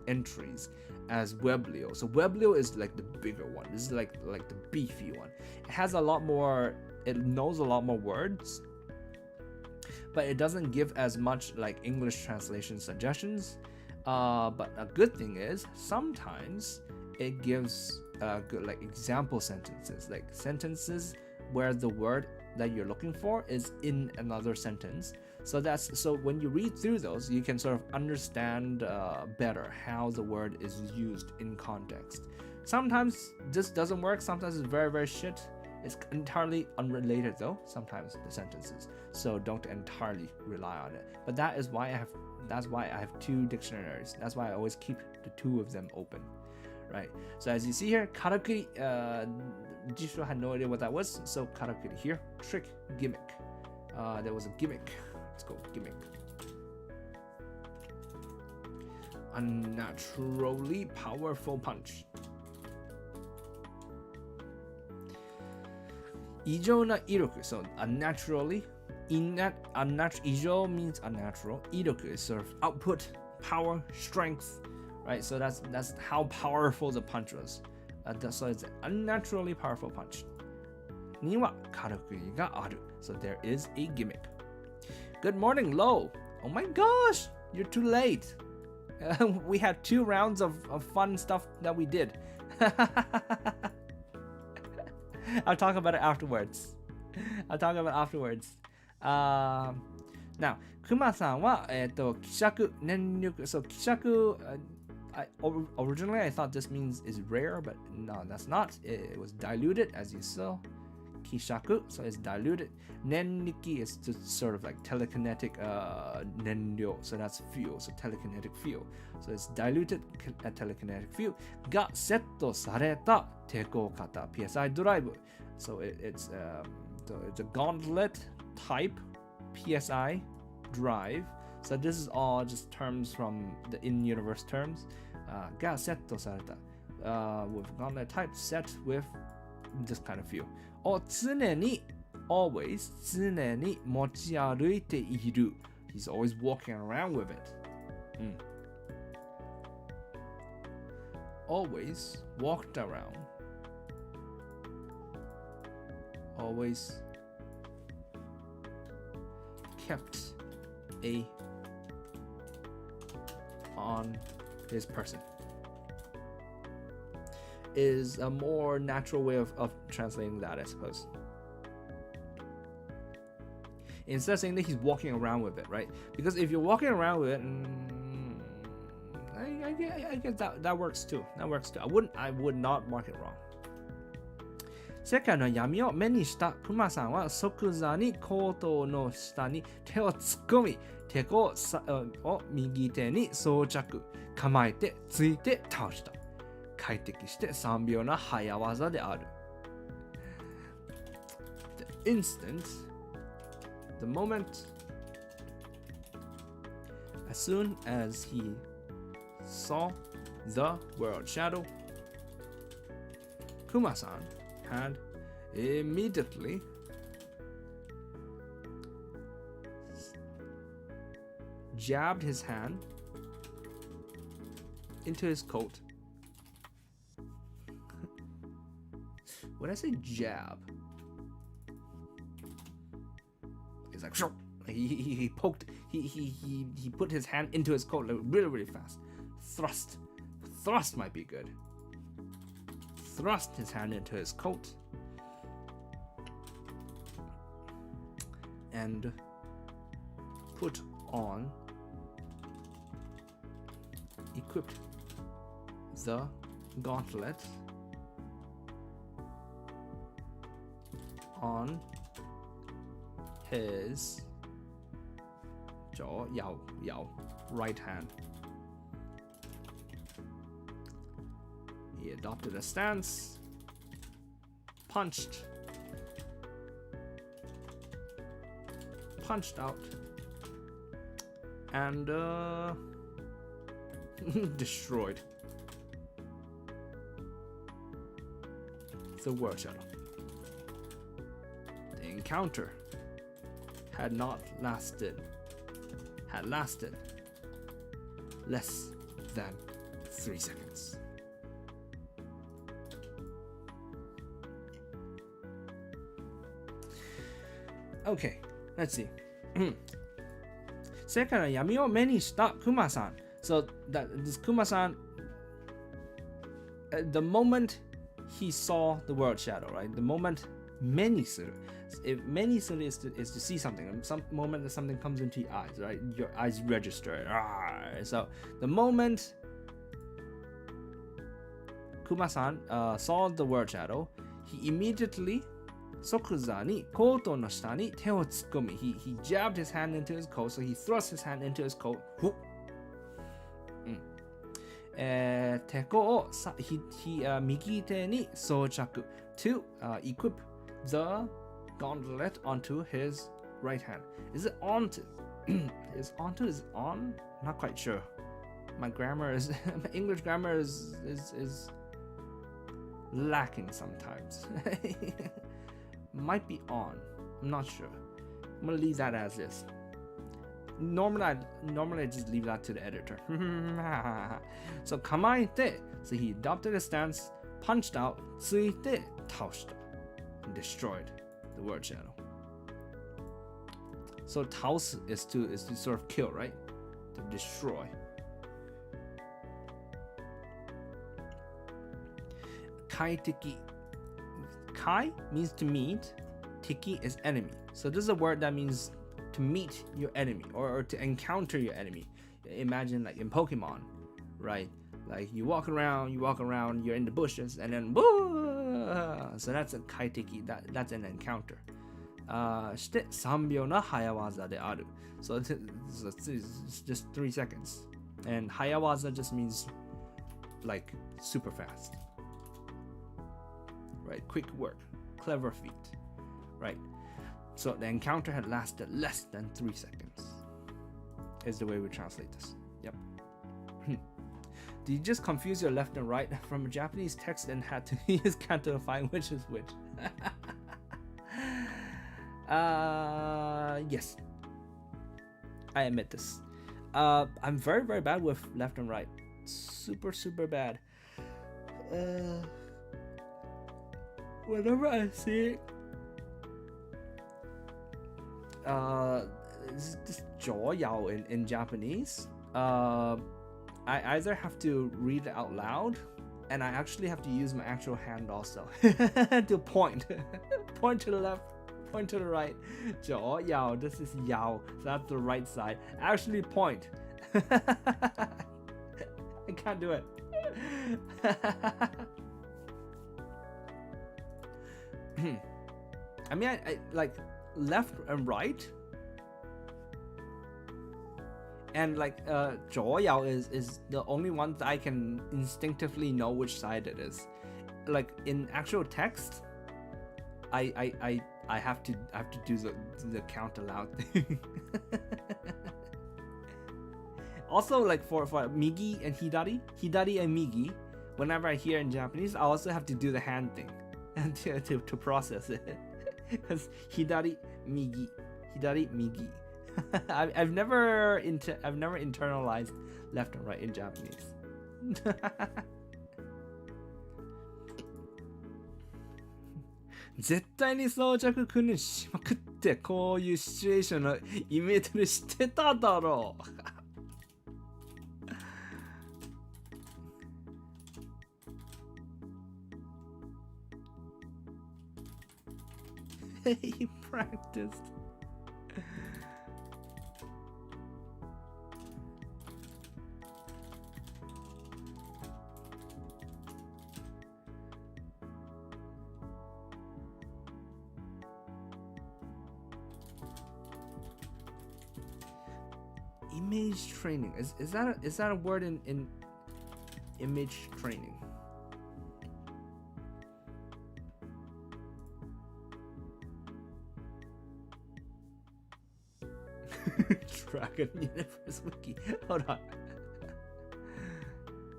entries as Weblio. So Weblio is the bigger one. This is the beefy one. It has a lot more, it knows a lot more words, but it doesn't give as much English translation suggestions. But a good thing is sometimes it gives good example sentences, sentences where the word that you're looking for is in another sentence. So when you read through those, you can sort of understand better how the word is used in context. Sometimes this doesn't work. Sometimes it's very, very shit. It's entirely unrelated though, sometimes the sentences. So don't entirely rely on it. But that's why I have 2 dictionaries. That's why I always keep the 2 of them open. Right? So as you see here, karakuri, Jisho had no idea what that was. So karakuri here, trick, gimmick. There was a gimmick. Let's go, gimmick. Unnaturally powerful punch. 異常な威力. So unnaturally, unnatural. 異常 means unnatural. 威力 is sort of output, power, strength, right? So that's how powerful the punch was. So it's an unnaturally powerful punch. にはからくりがある. So there is a gimmick. Good morning, Lo. Oh my gosh, you're too late. We had 2 rounds of fun stuff that we did. I'll talk about it afterwards. Now, Kuma さんは希釈燃力. So 希釈, originally I thought this means is rare, but no, that's not. It was diluted, as you saw. 希釈, so it's diluted. 燃力 is just sort of telekinetic 燃料, so that's fuel, so telekinetic fuel. So it's diluted telekinetic fuel がセットされた抵抗型 PSI ドライブ. So it's a gauntlet type PSI drive. So this is all just terms from the in-universe terms. がセットされた with gauntlet type set with this kind of fuel. を常に always 常に持ち歩いている. He's always walking around with it. Always walked around. Always kept on his person. Is a more natural way of translating that, I suppose. instead of saying that he's walking around with it, right? Because if you're walking around with it, I guess that works too. That works too. I would not mark it wrong. 世界の闇を目にしたクマさんは即座にコートの下に手を突っ込み、手を右手に装着、構えてついて倒した。快適して3秒な早技である。The instant, the moment, as soon as he saw the world shadow, Kuma-san had immediately jabbed his hand into his coat. When I say jab, it's like he poked, he put his hand into his coat really fast. Thrust might be good. Thrust his hand into his coat and equipped the gauntlet on his right hand. He adopted a stance, punched out, and destroyed the world shadow. The encounter had lasted less than 3 seconds. Okay, let's see. 世界の闇を目にしたクマさん。So this Kuma-san, the moment he saw the world shadow, right? The moment many suru. If many suru is to see something, some moment that something comes into your eyes, right? Your eyes register it. So the moment Kuma-san saw the world shadow, he immediately 即座にコートの下に手を突っ込み he jabbed his hand into his coat, so he thrust his hand into his coat. 手を右手に装着 to equip the gauntlet onto his right hand. Is it onto? Is onto is on? Not quite sure. My English grammar is lacking sometimes. Might be on. I'm not sure. I'm gonna leave that as is. Normally I just leave that to the editor. So 構えて so he adopted a stance, punched out, ついて倒した and destroyed the world shadow. So 倒す is to sort of kill, right? To destroy. Kaiteki. Kai means to meet. Tiki is enemy. So this is a word that means to meet your enemy or to encounter your enemy. Imagine like in Pokemon, right? Like you walk around, you're in the bushes, and then so that's a kaiteki. That's an encounter. して3秒の早技である. So it's just 3 seconds. And 早技 just means like super fast. Right? Quick work, clever feat. Right? So the encounter had lasted less than 3 seconds. Is the way we translate this. Yep. Did you just confuse your left and right from a Japanese text and had to use Kanto to find which is which? Yes. I admit this. I'm very, very bad with left and right. Super, super bad. Whenever I see this 左右 in Japanese, I either have to read it out loud, and I actually have to use my actual hand also to point to the left, Point to the right. 左摇, this is 摇, so that's the right side. Actually point. I can't do it. I mean, I like left and right. And like 左摇 is the only one that I can instinctively know which side it is. Like in actual text, I have to do the count aloud thing. Also, like for migi and hidari and migi, whenever I hear in Japanese, I also have to do the hand thing and to process it. Because hidari migi. I've never internalized left and right in Japanese. 絶対に装着訓練しまくってこういうシチュエーションのイメージでしてただろう。He practiced. Image training. Is that a word in image training? Dragon Universe Wiki. Hold on.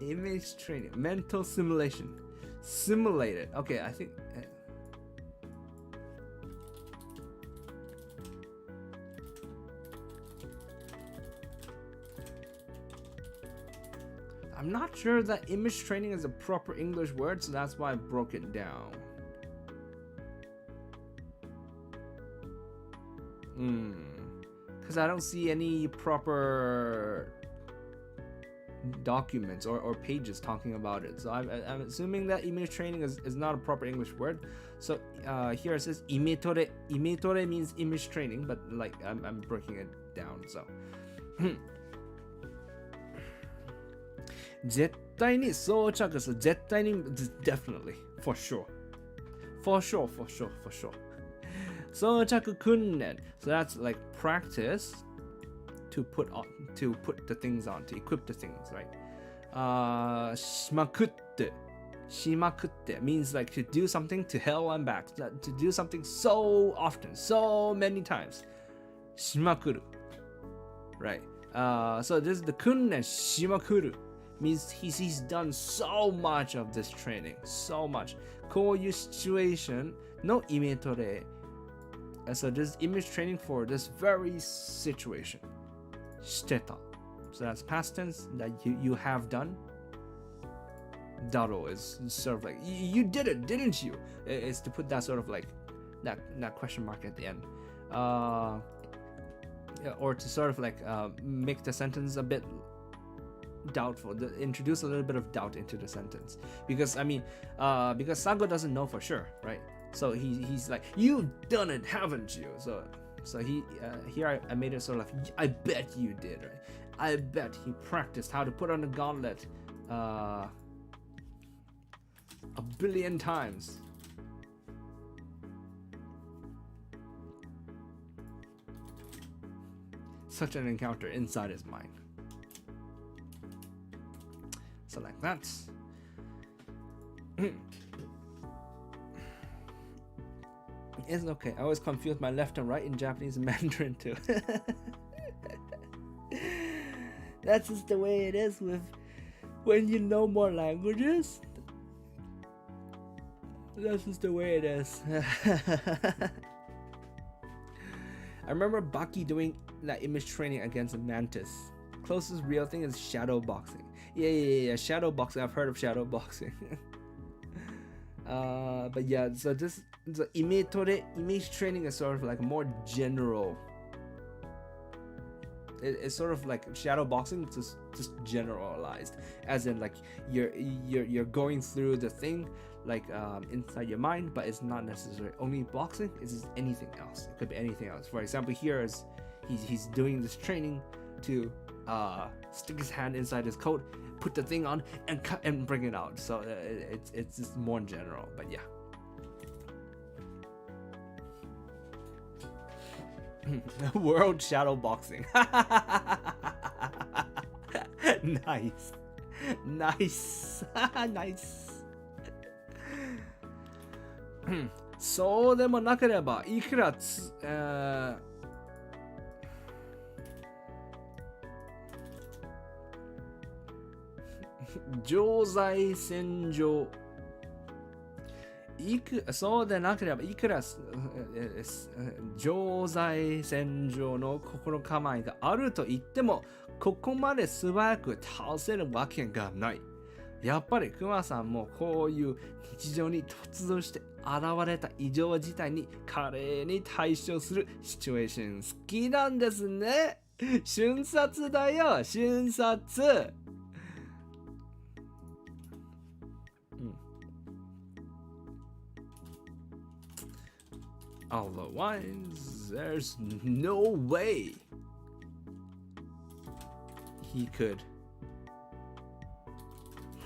Image training. Mental simulation. Simulated. Okay, I think. I'm not sure that image training is a proper English word, so that's why I broke it down. Because I don't see any proper documents or pages talking about it. So I'm assuming that image training is not a proper English word. So here it says imetore. Imetore means image training, but like I'm breaking it down. So 絶対に装着する。絶対に definitely for sure. For sure. 装着訓練. So that's like practice to put the things on, to equip the things, right? しまくって means like to do something to hell and back, to do something so often, so many times. しまくる, right? So this is the 訓練しまくる means he's done so much of this training, so much. こういう situation のイメトレ. So this image training for this very situation. してた. So that's past tense that you have done. Daro is sort of like you did it, didn't you? It's to put that sort of like that question mark at the end. Or to sort of like make the sentence a bit doubtful, introduce a little bit of doubt into the sentence, because I mean because Sago doesn't know for sure, right? So he's like, you've done it, haven't you? So he here I made it sort of like, I bet you did, right? I bet he practiced how to put on the gauntlet a billion times. Such an encounter inside his mind. So like that. It's okay. I always confuse my left and right in Japanese and Mandarin too. That's just the way it is with when you know more languages. That's just the way it is. I remember Baki doing that image training against a mantis. Closest real thing is shadow boxing. Yeah. Shadow boxing. I've heard of shadow boxing. But yeah, so the image training is sort of like a more general. It's sort of like shadow boxing, just generalized, as in like you're going through the thing like inside your mind, but it's not necessarily only boxing. It's just anything else. It could be anything else. For example, here is he's doing this training to stick his hand inside his coat, put the thing on, and cut and bring it out. So it's just more in general. But yeah. World shadow boxing. Nice. Nice. Nice. そうでもなければいくら常在戦場そうでなければいくら常在戦場の心構えがあると言ってもここまで素早く倒せるわけがない。やっぱりクマさんもこういう日常に突如して現れた異常事態に華麗に対処するシチュエーション好きなんですね。瞬殺だよ、瞬殺。Otherwise, there's no way he could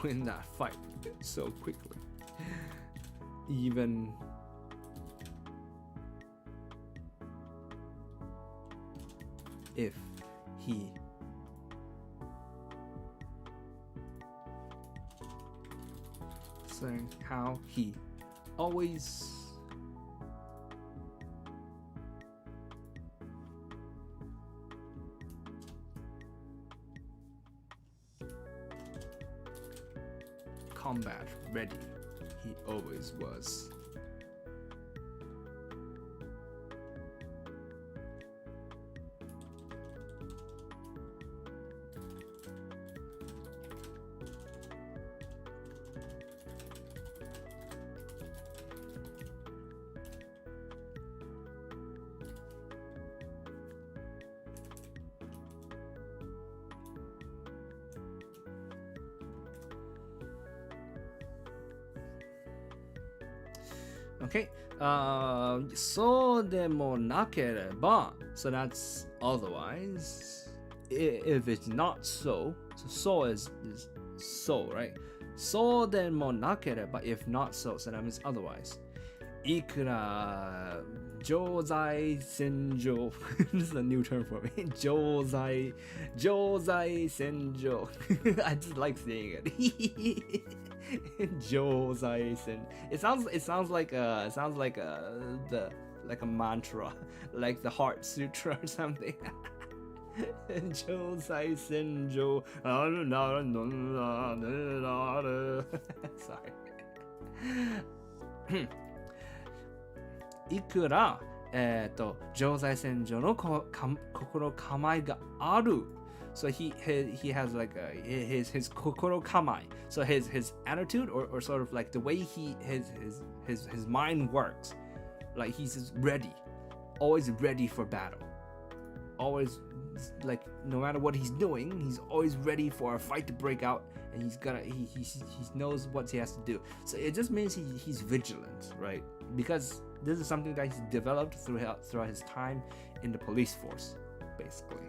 win that fight so quickly. Even if he saying how he always combat ready he always was. Okay, so でもなければ so that's otherwise. If it's not so, so is so, right? そうでもなければ if not so, so that means otherwise. いくら常在戦場 This is a new term for me. 常在戦場I just like saying it. 常在戦 It sounds like a mantra, like the Heart Sutra or something. 常在戦場 Sorry. いくら常在戦場の心構えがある So he has like his kokoro kamai. So his attitude or sort of like the way his mind works, like he's just ready, always ready for battle, always like no matter what he's doing, he's always ready for a fight to break out, and he knows what he has to do. So it just means he's vigilant, right? Because this is something that he's developed throughout his time in the police force, basically.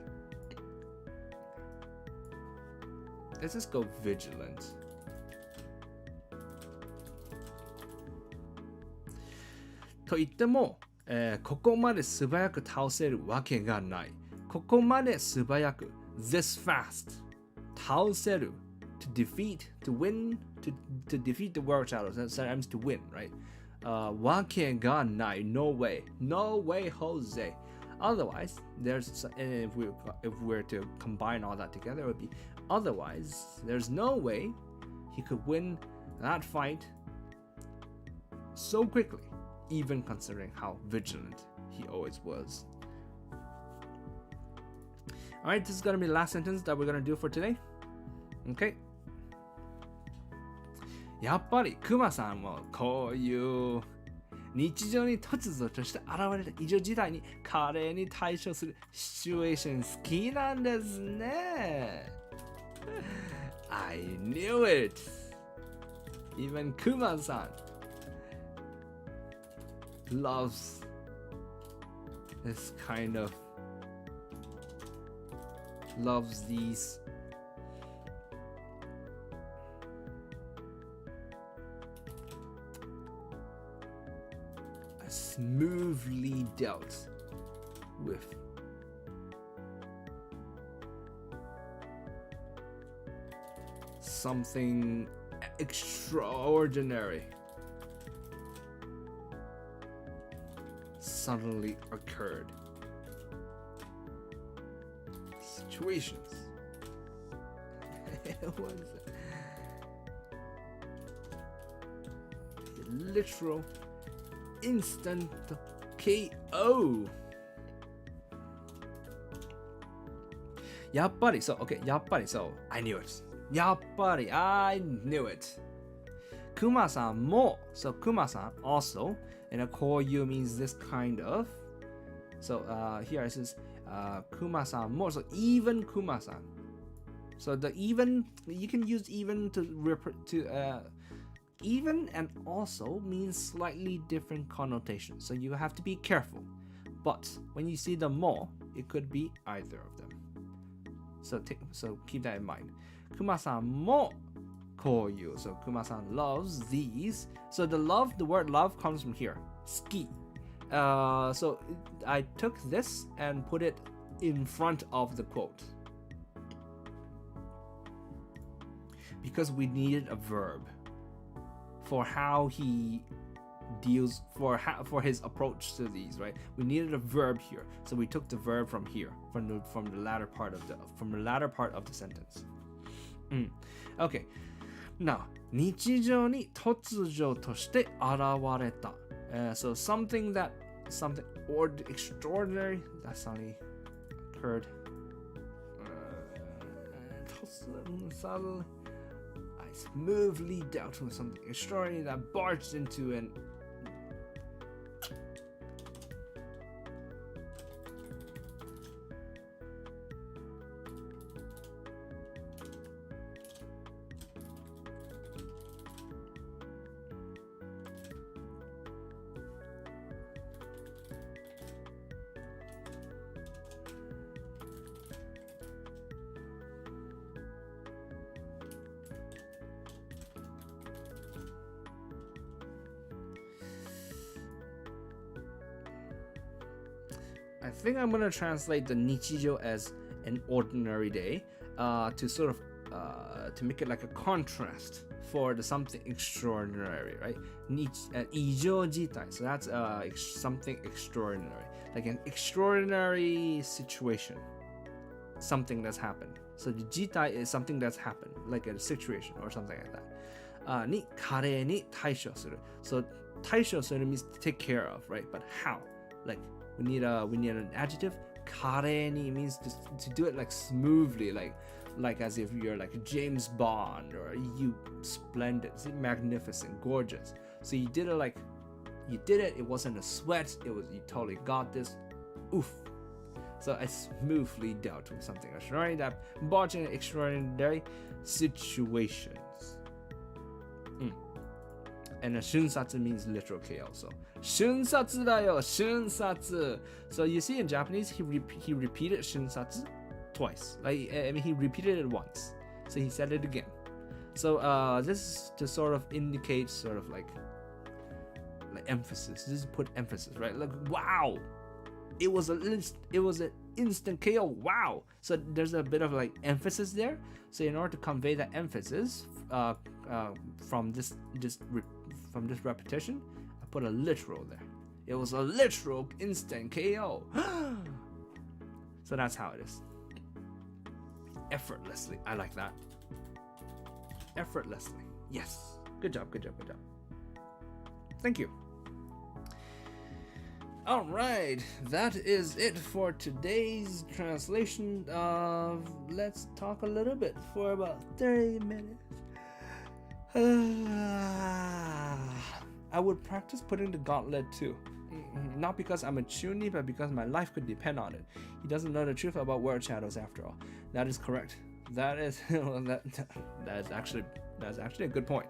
Let's just go vigilant. と言っても、ここまで素早く倒せるわけがない。ここまで素早く this fast 倒せる to defeat, to win, to defeat the world shadows. That means to win, right? わけがない no way, no way, Jose. Otherwise, if we're to combine all that together, it would be otherwise, there's no way he could win that fight so quickly, even considering how vigilant he always was. Alright, this is going to be the last sentence that we're going to do for today. Okay. やっぱりクマさんもこういう日常に突如として現れた異常事態に華麗に対処するシチュエーション好きなんですね。I knew it. Even Kuma-san loves this kind of loves these smoothly dealt with something extraordinary suddenly occurred. Situations. What is it? Literal instant KO. やっぱりそう、OK、やっぱりそう。I knew it. やっぱり I knew it. クマさんも、so クマさん also, and a こういう means this kind of. So here it says, クマさんも, so even クマさん. So the even, you can use even to even and also means slightly different connotations. So you have to be careful. But when you see the mo, it could be either of them. So keep that in mind. Kuma-san mo koyu. So Kuma-san loves these. So the word love comes from here. Ski. So I took this and put it in front of the quote. Because we needed a verb for how he deals for his approach to these, right? We needed a verb here, so we took the verb from here, from the latter part of the sentence. Okay. Now, 日常に突如として現れた. So something or extraordinary that suddenly occurred. I smoothly dealt with something extraordinary that barged into an I think I'm going to translate the nichijo as an ordinary day to sort of to make it like a contrast for the something extraordinary, right? 異常事態. So that's something extraordinary, like an extraordinary situation, something that's happened. So the 事態 is something that's happened, like a situation or something like that. に華麗に対処する. So 対処する means to take care of, right? But how? Like we need an adjective. 華麗に means to do it like smoothly, like as if you're like James Bond or you splendid, magnificent, gorgeous. So you did it, it wasn't a sweat, you totally got this. Oof. So I smoothly dealt with something extraordinary that brought in extraordinary situations. And a 瞬殺 means literal KO. So 瞬殺だよ, 瞬殺. So you see in Japanese, he repeated 瞬殺 twice. Like I mean, he repeated it once. So he said it again. So this is to sort of indicate sort of like emphasis. This is put emphasis, right? Like wow, it was an instant KO. Wow. So there's a bit of like emphasis there. So in order to convey that emphasis from this repetition, I put a literal there. It was a literal instant KO. So that's how it is. Effortlessly. I like that. Effortlessly. Yes. Good job. Thank you. All right. That is it for today's translation. Let's talk a little bit for about 30 minutes. I would practice putting the gauntlet too. Not because I'm a chuny, but because my life could depend on it. He doesn't know the truth about word shadows after all. That is correct. That is actually a good point.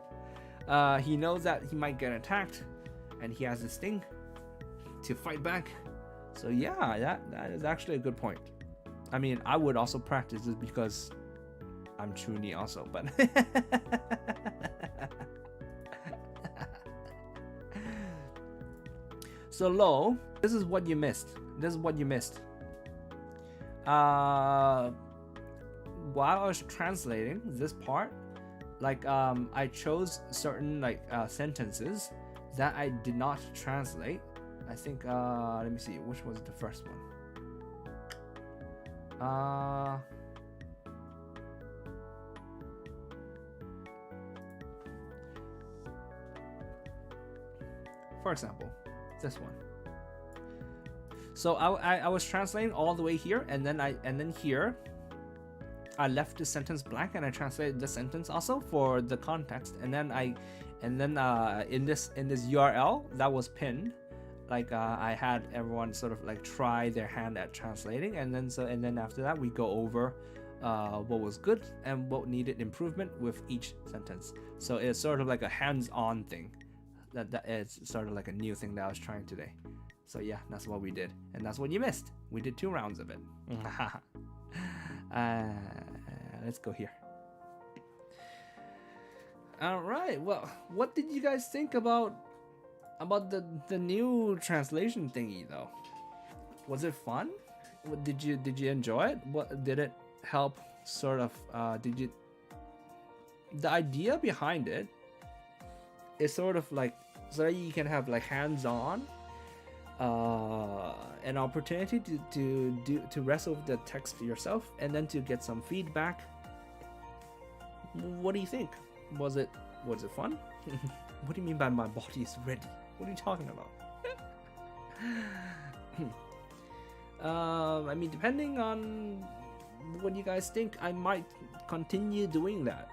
he knows that he might get attacked, and he has this thing to fight back. So yeah, that is actually a good point. I mean, I would also practice this because I'm Chuni also, but so Lo, this is what you missed. While I was translating this part, like I chose certain like sentences that I did not translate. I think let me see, which was the first one. For example, this one. So I was translating all the way here, and then here I left the sentence blank, and I translated the sentence also for the context, and then in this URL that was pinned, like I had everyone sort of like try their hand at translating, and then after that we go over what was good and what needed improvement with each sentence. So it's sort of like a hands-on thing. That is sort of like a new thing that I was trying today. So yeah, that's what we did, and that's what you missed. We did 2 rounds of it. Let's go here. All right. Well, what did you guys think about the new translation thingy though? Was it fun? Did you enjoy it? What did it help? Sort of. The idea behind it is sort of like so that you can have like hands-on an opportunity to wrestle with the text yourself, and then to get some feedback. What do you think? Was it fun? What do you mean by my body is ready? What are you talking about? I mean, depending on what you guys think, I might continue doing that.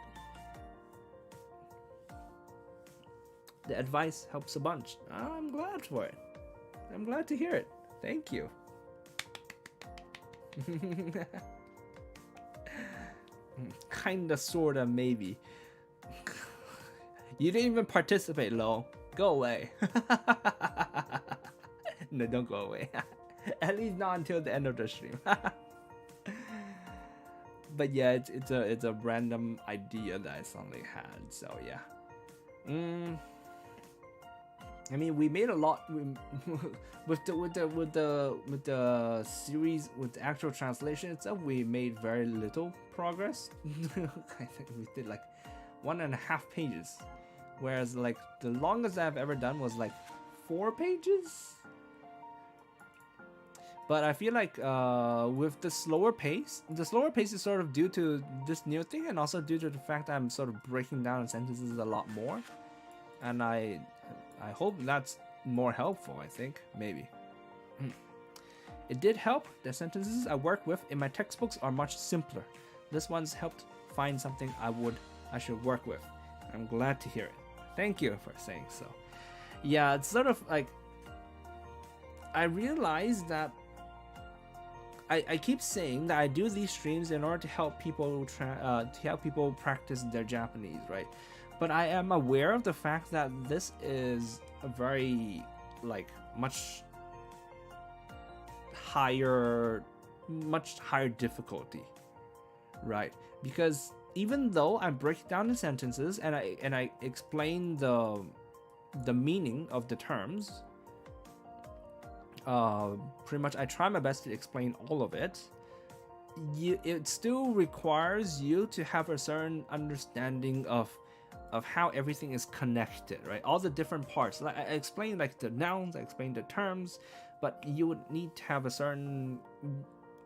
The advice helps a bunch. I'm glad for it. I'm glad to hear it. Thank you. Kinda, sorta, maybe. You didn't even participate, Lo. Go away. No, don't go away. At least not until the end of the stream. But yeah, it's a random idea that I suddenly had. So yeah. I mean, we made a lot with the series, with the actual translation itself. We made very little progress. I think we did like 1.5 pages, whereas like the longest I've ever done was like 4 pages. But I feel like with the slower pace is sort of due to this new thing, and also due to the fact that I'm sort of breaking down sentences a lot more, and I hope that's more helpful. I think maybe it did help. The sentences I work with in my textbooks are much simpler. This one's helped find something I should work with. I'm glad to hear it. Thank you for saying so. Yeah, it's sort of like I realized that I keep saying that I do these streams in order to help people practice their Japanese, right? But I am aware of the fact that this is a very like much higher difficulty, right? Because even though I break down the sentences and I explain the meaning of the terms, pretty much I try my best to explain all of it. It still requires you to have a certain understanding of how everything is connected, right? All the different parts. Like I explained like the nouns, I explained the terms, but you would need to have a certain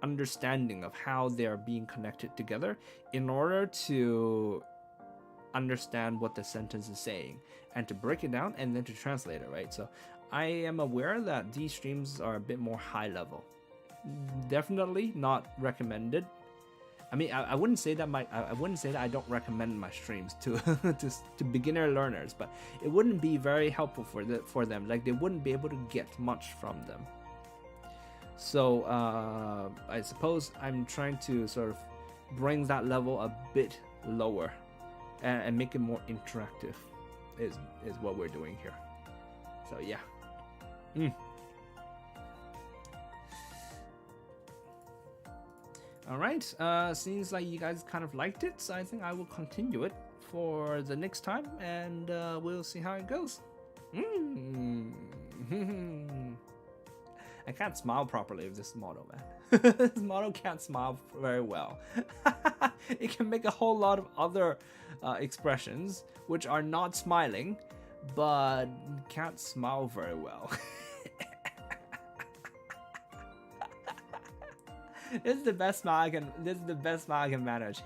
understanding of how they are being connected together in order to understand what the sentence is saying and to break it down and then to translate it, right? So I am aware that these streams are a bit more high level. Definitely not recommended. I mean, I wouldn't say that I don't recommend my streams to to beginner learners, but it wouldn't be very helpful for them. Like they wouldn't be able to get much from them. So I suppose I'm trying to sort of bring that level a bit lower and make it more interactive. is what we're doing here. So yeah. All right. Seems like you guys kind of liked it, so I think I will continue it for the next time, and we'll see how it goes. I can't smile properly with this model, man. This model can't smile very well. It can make a whole lot of other expressions which are not smiling, but can't smile very well. This is the best smile I can manage.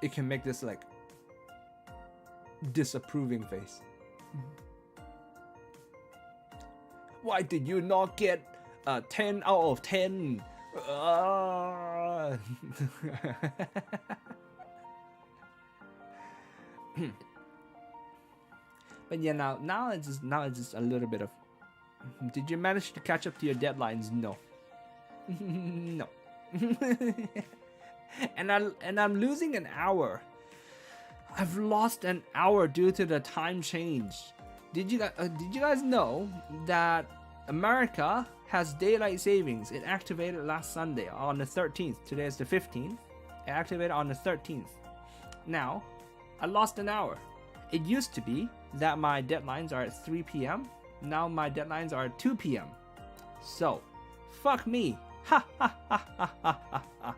It can make this like disapproving face. Why did you not get 10 out of 10? But yeah, now it's just a little bit of. Did you manage to catch up to your deadlines? No. No. And I'm losing an hour. I've lost an hour due to the time change. Did you guys know that America has daylight savings? It activated last Sunday on the 13th. Today is the 15th. It activated on the 13th. Now, I lost an hour. It used to be that my deadlines are at 3 p.m. Now my deadlines are at 2 p.m. So, fuck me. Ha ha ha ha ha ha.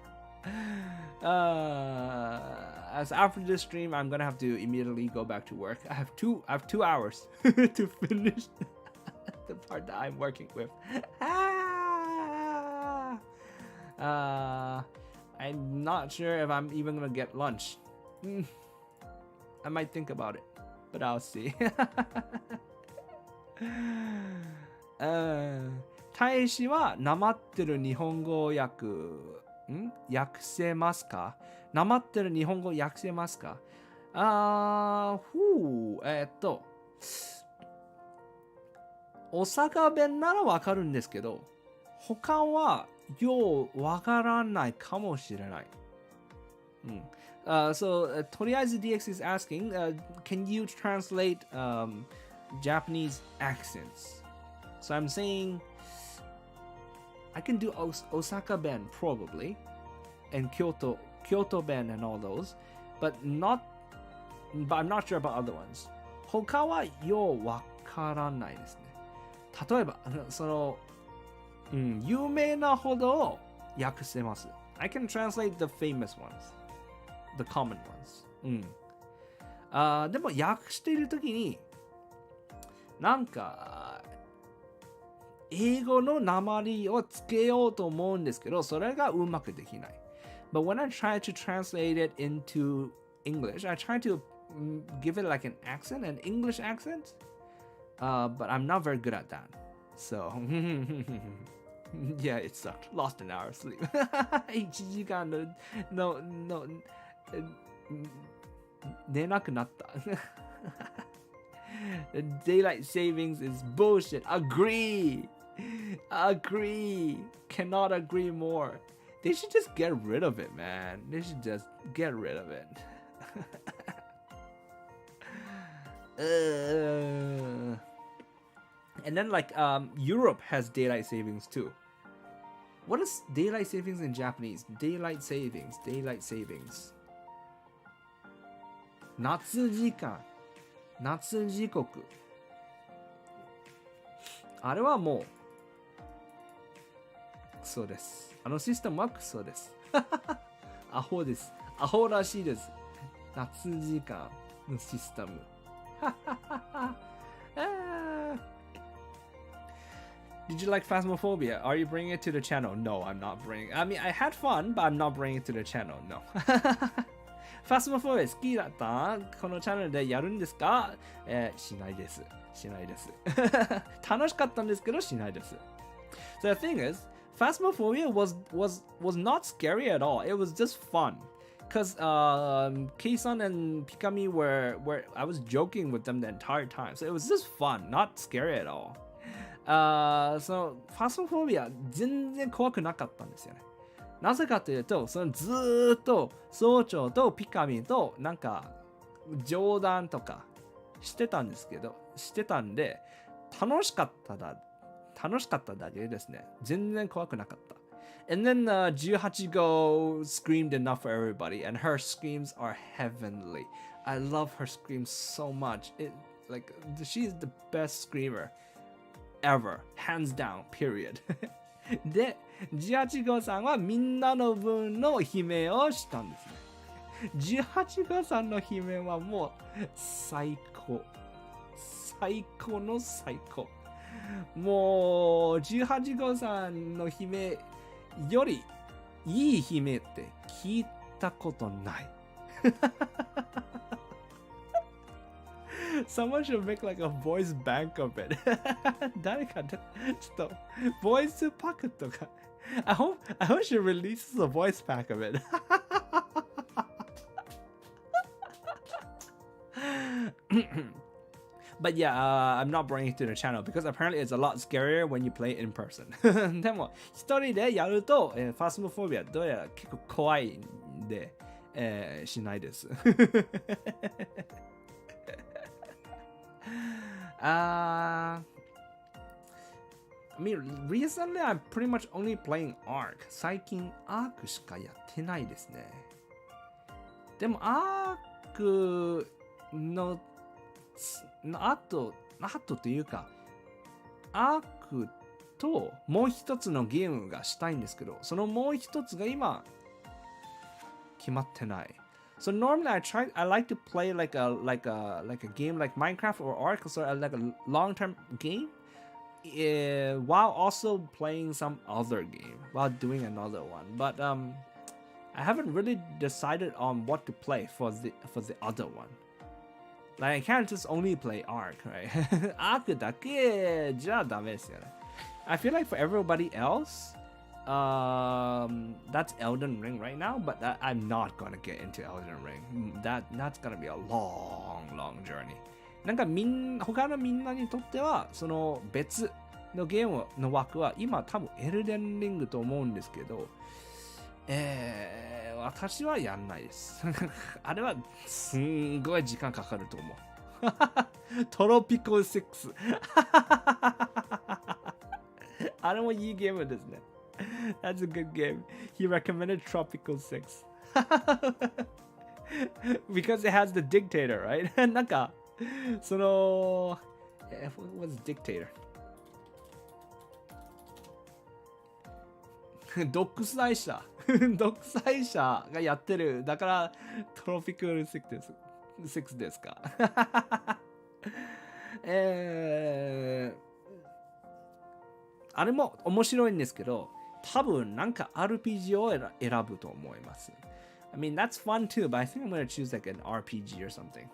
As after this stream, I'm gonna have to immediately go back to work. I have 2 hours to finish the part that I'm working with. I'm not sure if I'm even gonna get lunch. I might think about it, but I'll see. 大使はなまってる日本語を訳せますか？なまってる日本語訳せますか？大阪弁ならわかるんですけど、他はようわからないかもしれない。So, とりあえず DX is asking, can you translate Japanese accents? So I'm saying I can do Osaka Ben probably, and Kyoto Ben and all those, but I'm not sure about other ones. 他はようわからないですね。例えばその、有名なほどを訳せます。I can translate the famous ones, the common ones. でも訳しているときになんか英語の訛りをつけようと思うんですけど、それがうまくできない。But when I try to translate it into English, I try to give it like an accent, an English accent, but I'm not very good at that. So, yeah, it sucked. Lost an hour of sleep. 1時間の寝なくなった。The daylight savings is bullshit. Agree. Cannot agree more. They should just get rid of it, man. They should just get rid of it. And then like Europe has daylight savings too. What is daylight savings in Japanese? Daylight savings. 夏時間。夏時刻。あれはもうクソです。あのシステムはクソです。アホです。アホらしいです。夏時間のシステム。Did you like Phasmophobia? Are you bringing it to the channel? No, I'm not bringing. I mean, I had fun, but I'm not bringing it to the channel. No. Phasmophobia 好きだった？このチャンネルでやるんですか？しないです。しないです。楽しかったんですけどしないです。So the thing is, Phasmophobia was not scary at all. It was just fun. Because Kei-san and Pikami were I was joking with them the entire time. So it was just fun, not scary at all. そのファスモフォビア全然怖くなかったんですよね。なぜかというと、そのずーっと総長とピカミンとなんか冗談とかしてたんで、楽しかっただけですね。全然怖くなかった。And then 18 go screamed enough for everybody, and her screams are heavenly. I love her screams so much. She's the best screamer ever, hands down, period. で、18号さんはみんなの分の悲鳴をしたんですね。18号さんの悲鳴はもう最高の最高。もう18号さんの悲鳴よりいい悲鳴って聞いたことない。Someone should make like a voice bank of it. 誰かちょっとボイスパックとか。I hope she releases a voice pack of it. But yeah, I'm not bringing it to the channel because apparently it's a lot scarier when you play in person. でも一人でやると、ファスモフォビアどうやら結構怖いんで、しないです。I mean, recently I'm pretty much only playing Ark. 最近 Ark しかやってないですね。でも Ark の後というか、Ark ともう一つのゲームがしたいんですけど、そのもう一つが今決まってない。So normally I like to play like a game like Minecraft or Ark, so like a long-term game, while also playing some other game while doing another one. But I haven't really decided on what to play for the other one. Like I can't just only play Ark, right? Ark だけじゃダメですよね。I feel like for everybody else, that's Elden Ring right now, but I'm not gonna get into Elden Ring. That's gonna be a long journey. なんか他のみんなにとってはその別のゲームの枠は今多分エルデンリングと思うんですけど、私はやんないです。あれはすんごい時間かかると思う。トロピコ6。あれもいいゲームですね。That's a good game. He recommended Tropical 6. Because it has the dictator, right? なんか、その、what's dictator? 独裁者がやってる。だから、トロピカル6です。6ですか。あれも面白いんですけど、多分なんか RPG を選ぶと思います。I mean, that's fun too, but I think I'm gonna choose like an RPG or something.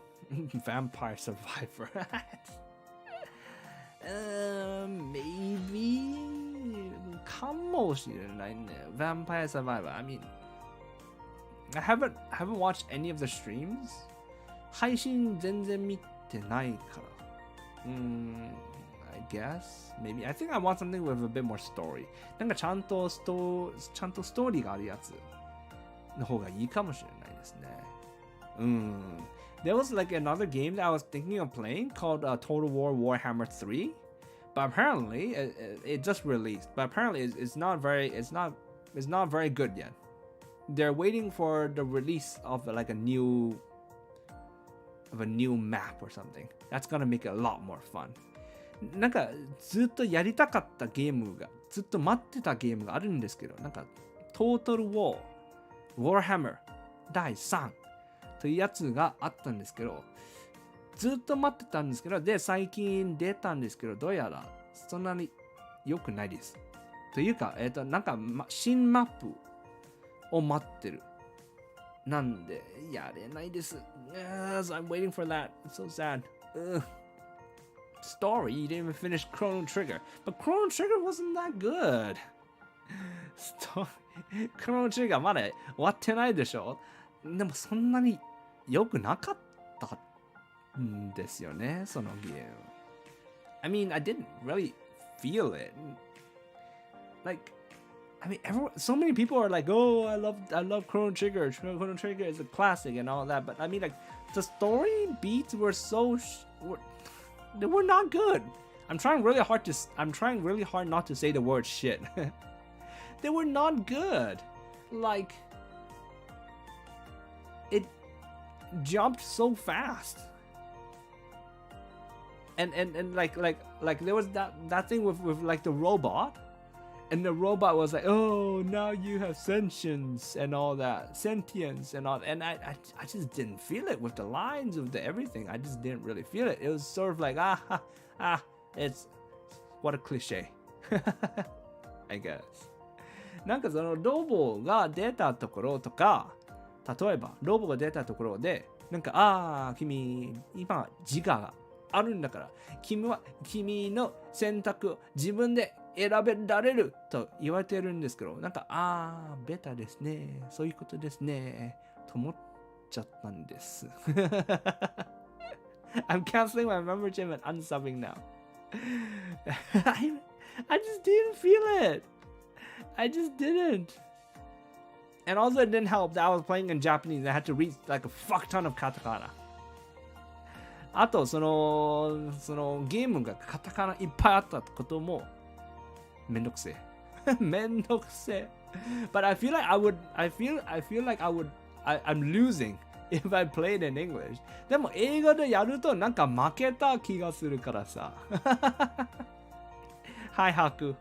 Vampire Survivor. Maybe かもしれないね。Vampire Survivor. I mean, I haven't watched any of the streams. 配信全然見てないから。I guess maybe I think I want something with a bit more story. なんかちゃんとストーリーがあるやつの方がいいかもしれないですね。There was like another game that I was thinking of playing called Total War Warhammer 3, but apparently it just released. But apparently it's not very good yet. They're waiting for the release of like a new map or something. That's gonna make it a lot more fun. なんかずっとやりたかったゲームがずっと待ってたゲームがあるんですけど、なんかトータルウォーワーハマー第3というやつがあったんですけど、ずっと待ってたんですけど、で最近出たんですけど、どうやらそんなに良くないです。というかなんか新マップを待ってる。なんでやれないです。So I'm waiting for that. It's so sad. Story, you didn't even finish Chrono Trigger. But Chrono Trigger wasn't that good. Chrono Trigger まだ終わってないでしょ。でもそんなに良くなかったんですよね、そのゲーム。I mean, I didn't really feel it. Like, I mean, so many people are like, "Oh, I love Chrono Trigger. Chrono Trigger is a classic and all that." But I mean, like, the story beats were they were not good. I'm trying really hard not to say the word shit. They were not good. Like, it jumped so fast. And like there was that thing with like the robot. And the robot was like, "Oh, now you have sentience and all that, sentience and all." And I just didn't feel it with the lines of the everything. I just didn't really feel it. It was sort of like, it's what a cliche, I guess. なんかそのロボが出たところとか、例えばロボが出たところで、なんか君今自我があるんだから、君の選択を自分で選べられると言われてるんですけど、なんかベタですね、そういうことですねと思っちゃったんです。I'm canceling my membership and unsubbing now. I just didn't feel it. I just didn't. And also it didn't help that I was playing in Japanese and I had to read like a fuck ton of katakana. あとそのゲームがカタカナいっぱいあったこともめんどくせえ。めんどくせえ。But I feel like I'm losing if I played in English. でも英語でやるとなんか負けた気がするからさ。はい、ハク。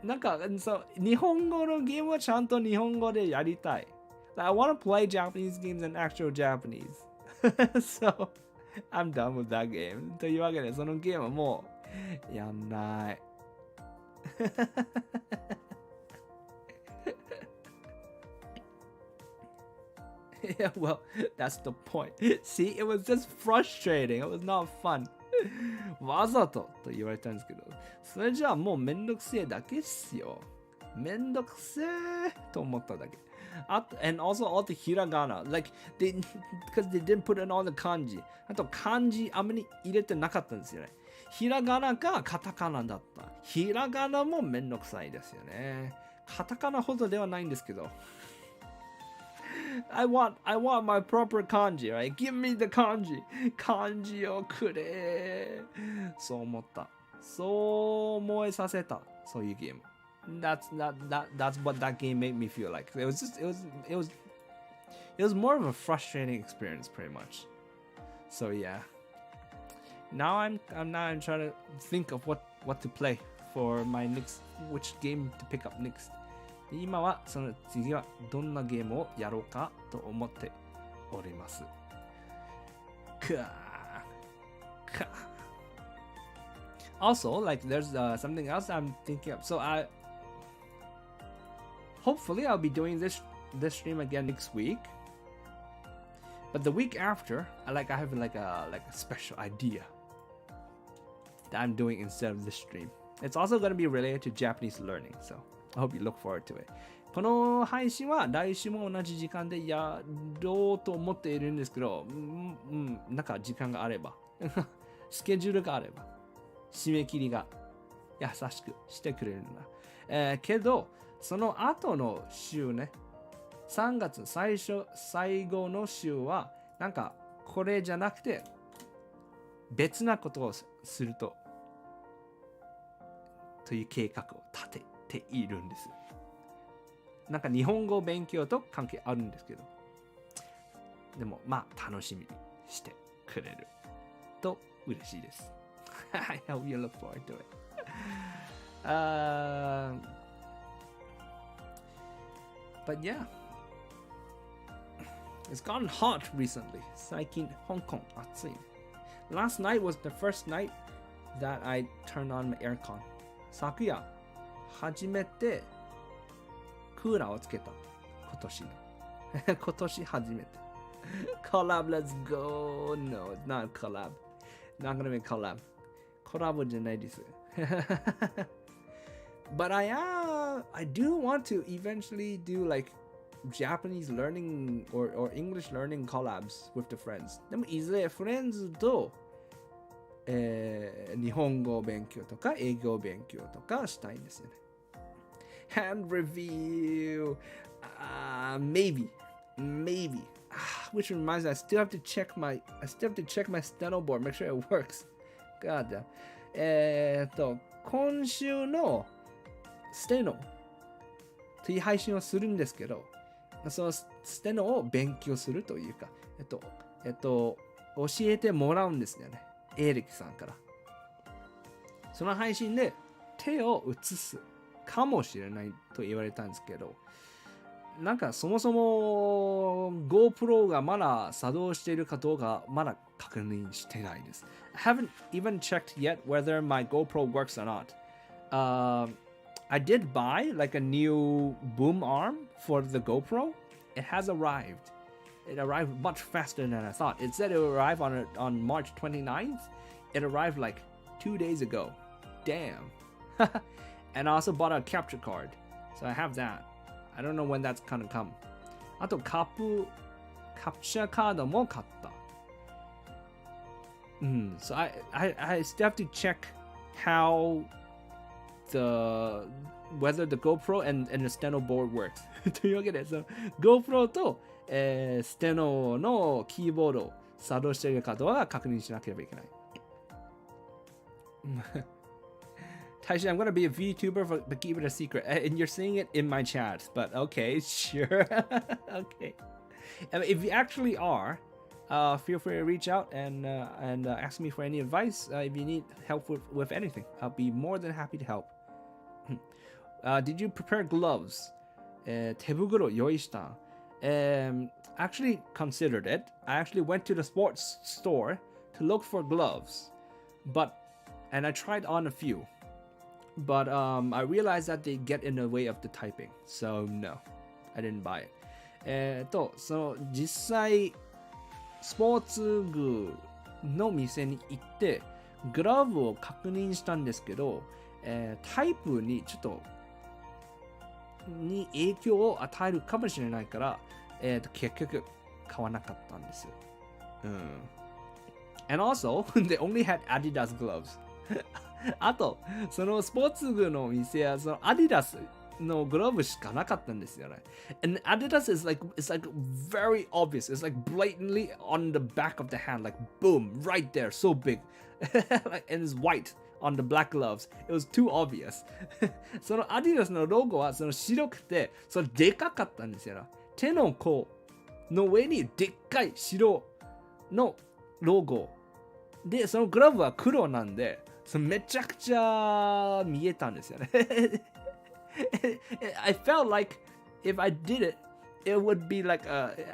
なんか日本語のゲームはちゃんと日本語でやりたい。I want to play Japanese games in actual Japanese. So, I'm done with that game. というわけで、そのゲームはもうやんない。Yeah, well, that's the point. See, it was just frustrating. It was not fun. わざとと言われたんですけど、それじゃあもうめんどくせえだけっすよ。めんどくせえと思っただけ。And also all the hiragana, like because they didn't put in all the kanji. あと漢字あんまり入れてなかったんですよね。ひらがなかカタカナだった。ひらがなもめんどくさいですよね。カタカナほどではないんですけど。I want my proper kanji, right? Give me the kanji. 漢字をくれ。そう思った。そう思いさせた。そういうゲーム。That's what that game made me feel like. It was more of a frustrating experience, pretty much. So yeah. Now I'm trying to think of what to play for my next, which game to pick up next. 今はその次はどんなゲームをやろうかと思っております。Also, like there's something else I'm thinking of. So hopefully I'll be doing this stream again next week. But the week after, I have like a special idea that I'm doing instead of this stream. It's also going to be related to Japanese learning, so I hope you look forward to it. この配信は来週も同じ時間でやろうと思っているんですけど、なんか時間があれば、スケジュールがあれば、締め切りが優しくしてくれるんだ。けど、その後の週ね、3月最後の週は、なんかこれじゃなくて、別なことをするという計画を立てているんです。なんか日本語勉強と関係あるんですけど、でもまあ楽しみにしてくれると嬉しいです。I hope you look forward to it. But yeah, it's gotten hot recently. 最近香港暑い。Last night was the first night that I turned on my aircon. 昨夜初めてクーラーをつけた。今年初めて。Collab, let's go. No, it's not collab. Not gonna make collab. コラボじゃないです。But I do want to eventually do like Japanese learning or English learning collabs with the friends. でもいずれフレンズと日本語勉強とか英語勉強とかしたいんですよね。Hand review, maybe. Which reminds me, I still have to check my steno board, make sure it works. God damn. 今週のステノという配信をするんですけど、そのステノを勉強するというか、教えてもらうんですよね。エリキさんから。その配信で手を写すかもしれないと言われたんですけど、なんかそもそも GoPro がまだ作動しているかどうかまだ確認してないです。I haven't even checked yet whether my GoPro works or not. I did buy like a new boom arm for the GoPro. It has arrived. It arrived much faster than I thought. It said it would arrive on March 29th. It arrived like 2 days ago. Damn. And I also bought a capture card. So I have that. I don't know when that's gonna come. あとカプチャーカードも買った。So I still have to check whether the GoPro and the steno board works. というわけで、その GoPro と、ステノのキーボードを作動しているかどうか確認しなければいけない。Taishi, I'm gonna be a VTuber, but keep it a secret. And you're saying it in my chat, but okay, sure. Okay. If you actually are, feel free to reach out and ask me for any advice if you need help with anything. I'll be more than happy to help. Did you prepare gloves? 手袋用意した。Actually considered it. I actually went to the sports store to look for gloves, and I tried on a few.But I realized that they get in the way of the typing. So no, I didn't buy it. その実際スポーツ具の店に行ってグラブを確認したんですけど、タイプにちょっとに影響を与えるかもしれないから、結局買わなかったんですよ。And also, they only had Adidas gloves. あと、そのスポーツ具の店はそのアディダスのグローブしかなかったんですよね。And Adidas is like, it's like very obvious. It's like blatantly on the back of the hand, like boom, right there, so big. Like, and it's white on the black gloves. It was too obvious. そのアディダスのロゴはその白くて、それでかかったんですよ。手の甲の上にでっかい白のロゴ。で、そのグローブは黒なんで、そのめちゃくちゃ見えたんですよね。I felt like if I did it, it would be like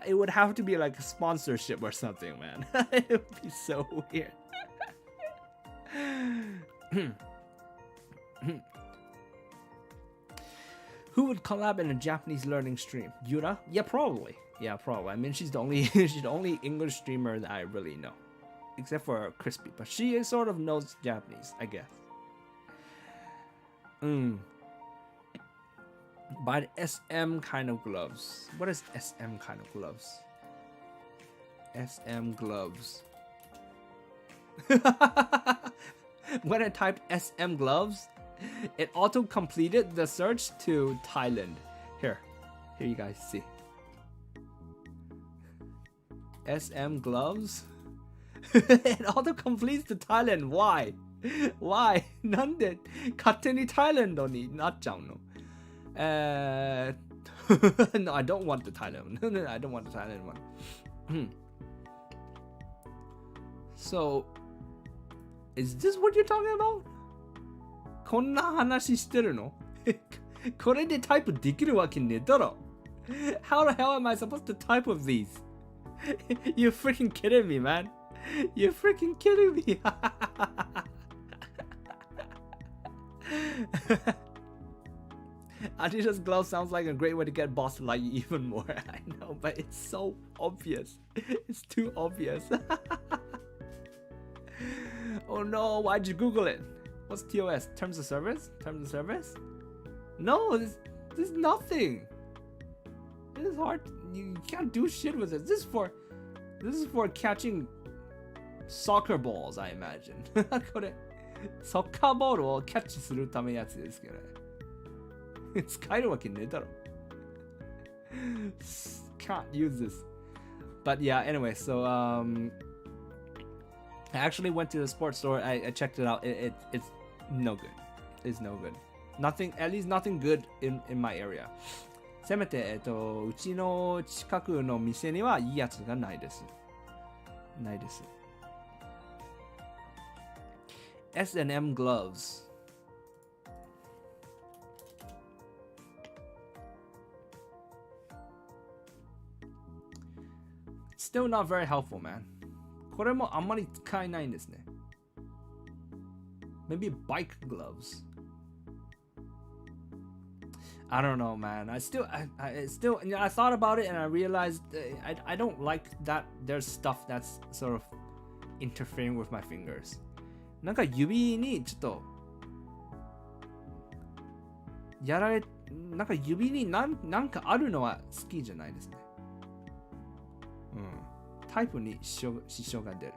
it would have to be like a sponsorship or something, man. It would be so weird. Who would collab in a Japanese learning stream? Yura? Yeah, probably. I mean, she's the only English streamer that I really know. Except for Crispy, but she sort of knows Japanese, I guess. Buy the SM kind of gloves. What is SM kind of gloves? SM gloves. When I typed SM gloves, it auto-completed the search to Thailand. Here you guys see. SM gloves. It auto-completes to Thailand. Why? なんで勝手に Thailand になっちゃうのNo, I don't want the Thailand one. No, I don't want the Thailand one. So, is this what you're talking about? こんな話してるのこれでタイプできるわけねえだろ How the hell am I supposed to type with these? You're freaking kidding me, man. You're freaking kidding me. Adidas glove sounds like a great way to get boss to like you even more. I know, but it's so obvious. It's too obvious. Oh no, why'd you Google it? What's TOS? Terms of service? Terms of service? No, there's nothing. It is hard. You can't do shit with it. This is for catching soccer balls, I imagine. これ、サッカーボールをキャッチするためのやつですけどね。使えるわけねえだろ。Can't use this. But yeah, anyway, so I actually went to the sports store. I checked it out. It's no good. It's no good. Nothing, at least nothing good in my area. せめて、うちの近くの店にはいいやつがないです。ないです。S&M gloves. Still not very helpful, man. これもあんまり使えないんですね。Maybe bike gloves. I don't know, man. I still, you know, I thought about it and I realized I don't like that there's stuff that's sort of interfering with my fingers. なんか指にちょっとなんか指になんかあるのは好きじゃないですね。タイプに支障が出る。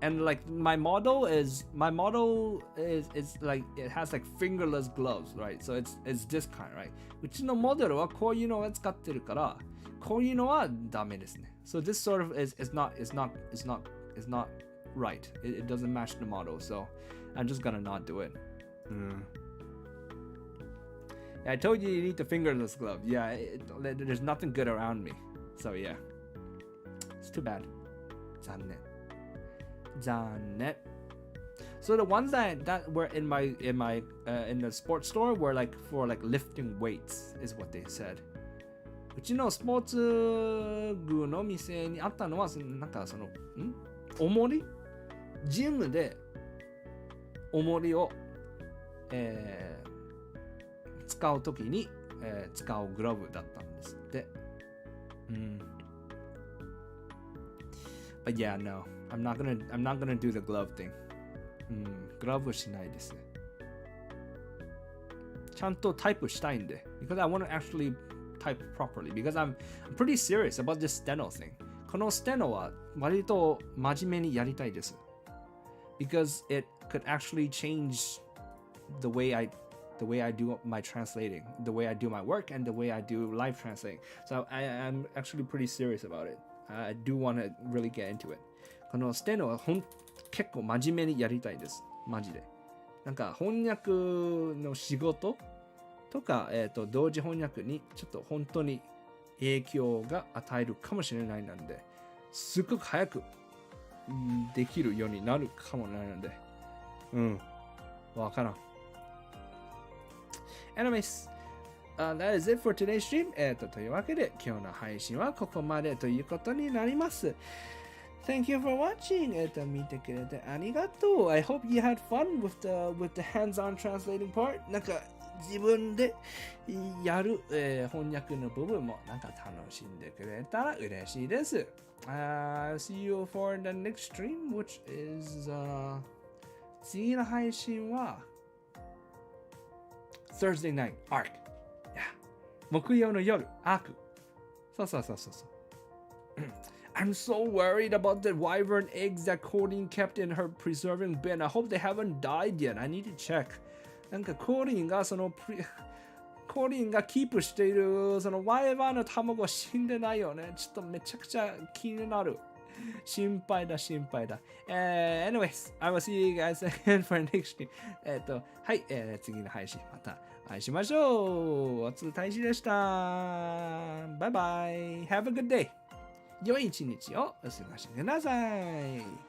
And like my model is like it has like fingerless gloves, right? So it's this kind, right? うちのモデルはこういうのを使ってるから、こういうのはダメですね。So this sort of is not right. It doesn't match the model, so I'm just gonna not do it. I told you need the fingerless glove. Yeah, there's nothing good around me. So yeah, it's too bad. 残念。So the ones that were in the sports store were like for like lifting weights is what they said. うちのスポーツ具の店にあったのはなんか重りジムで重りを、使うときに、使うグローブだったんですって。But yeah, no, I'm not gonna do the glove thing. グローブしないです。ちゃんとタイプしたいんで。Because I want to actually type properly. Because I'm pretty serious about this steno thing. このステノは割と真面目にやりたいです。Because it could actually change the way I do my translating, the way I do my work, and the way I do live translating. So I'm actually pretty serious about it. I do want to really get into it. このステノは結構真面目にやりたいです。マジで。なんか翻訳の仕事とか、同時翻訳にちょっと本当に影響が与えるかもしれないので、すごく早くできるようになるかもしれないので、わからん。Anyways, that is it for today's stream. というわけで今日の配信はここまでということになります。Thank you for watching. 見てくれてありがとう。I hope you had fun with the hands-on translating part. なんか自分でやる、翻訳の部分もなんか楽しんでくれたら嬉しいです。See you for the next stream, which is 次の配信は Thursday night, ARC. Yeah. 木曜の夜、ARC. そう。I'm so worried about the wyvern eggs that Corinne kept in her preserving bin. I hope they haven't died yet. I need to check. なんかコーリンがキープしているそのワイバーの卵死んでないよね。ちょっとめちゃくちゃ気になる。心配だ。Anyways, I will see you guys again for next stream. はい、次の配信またお会いしましょう。おつ大使でした。バイバイ。Have a good day. 良い一日をお過ごしください。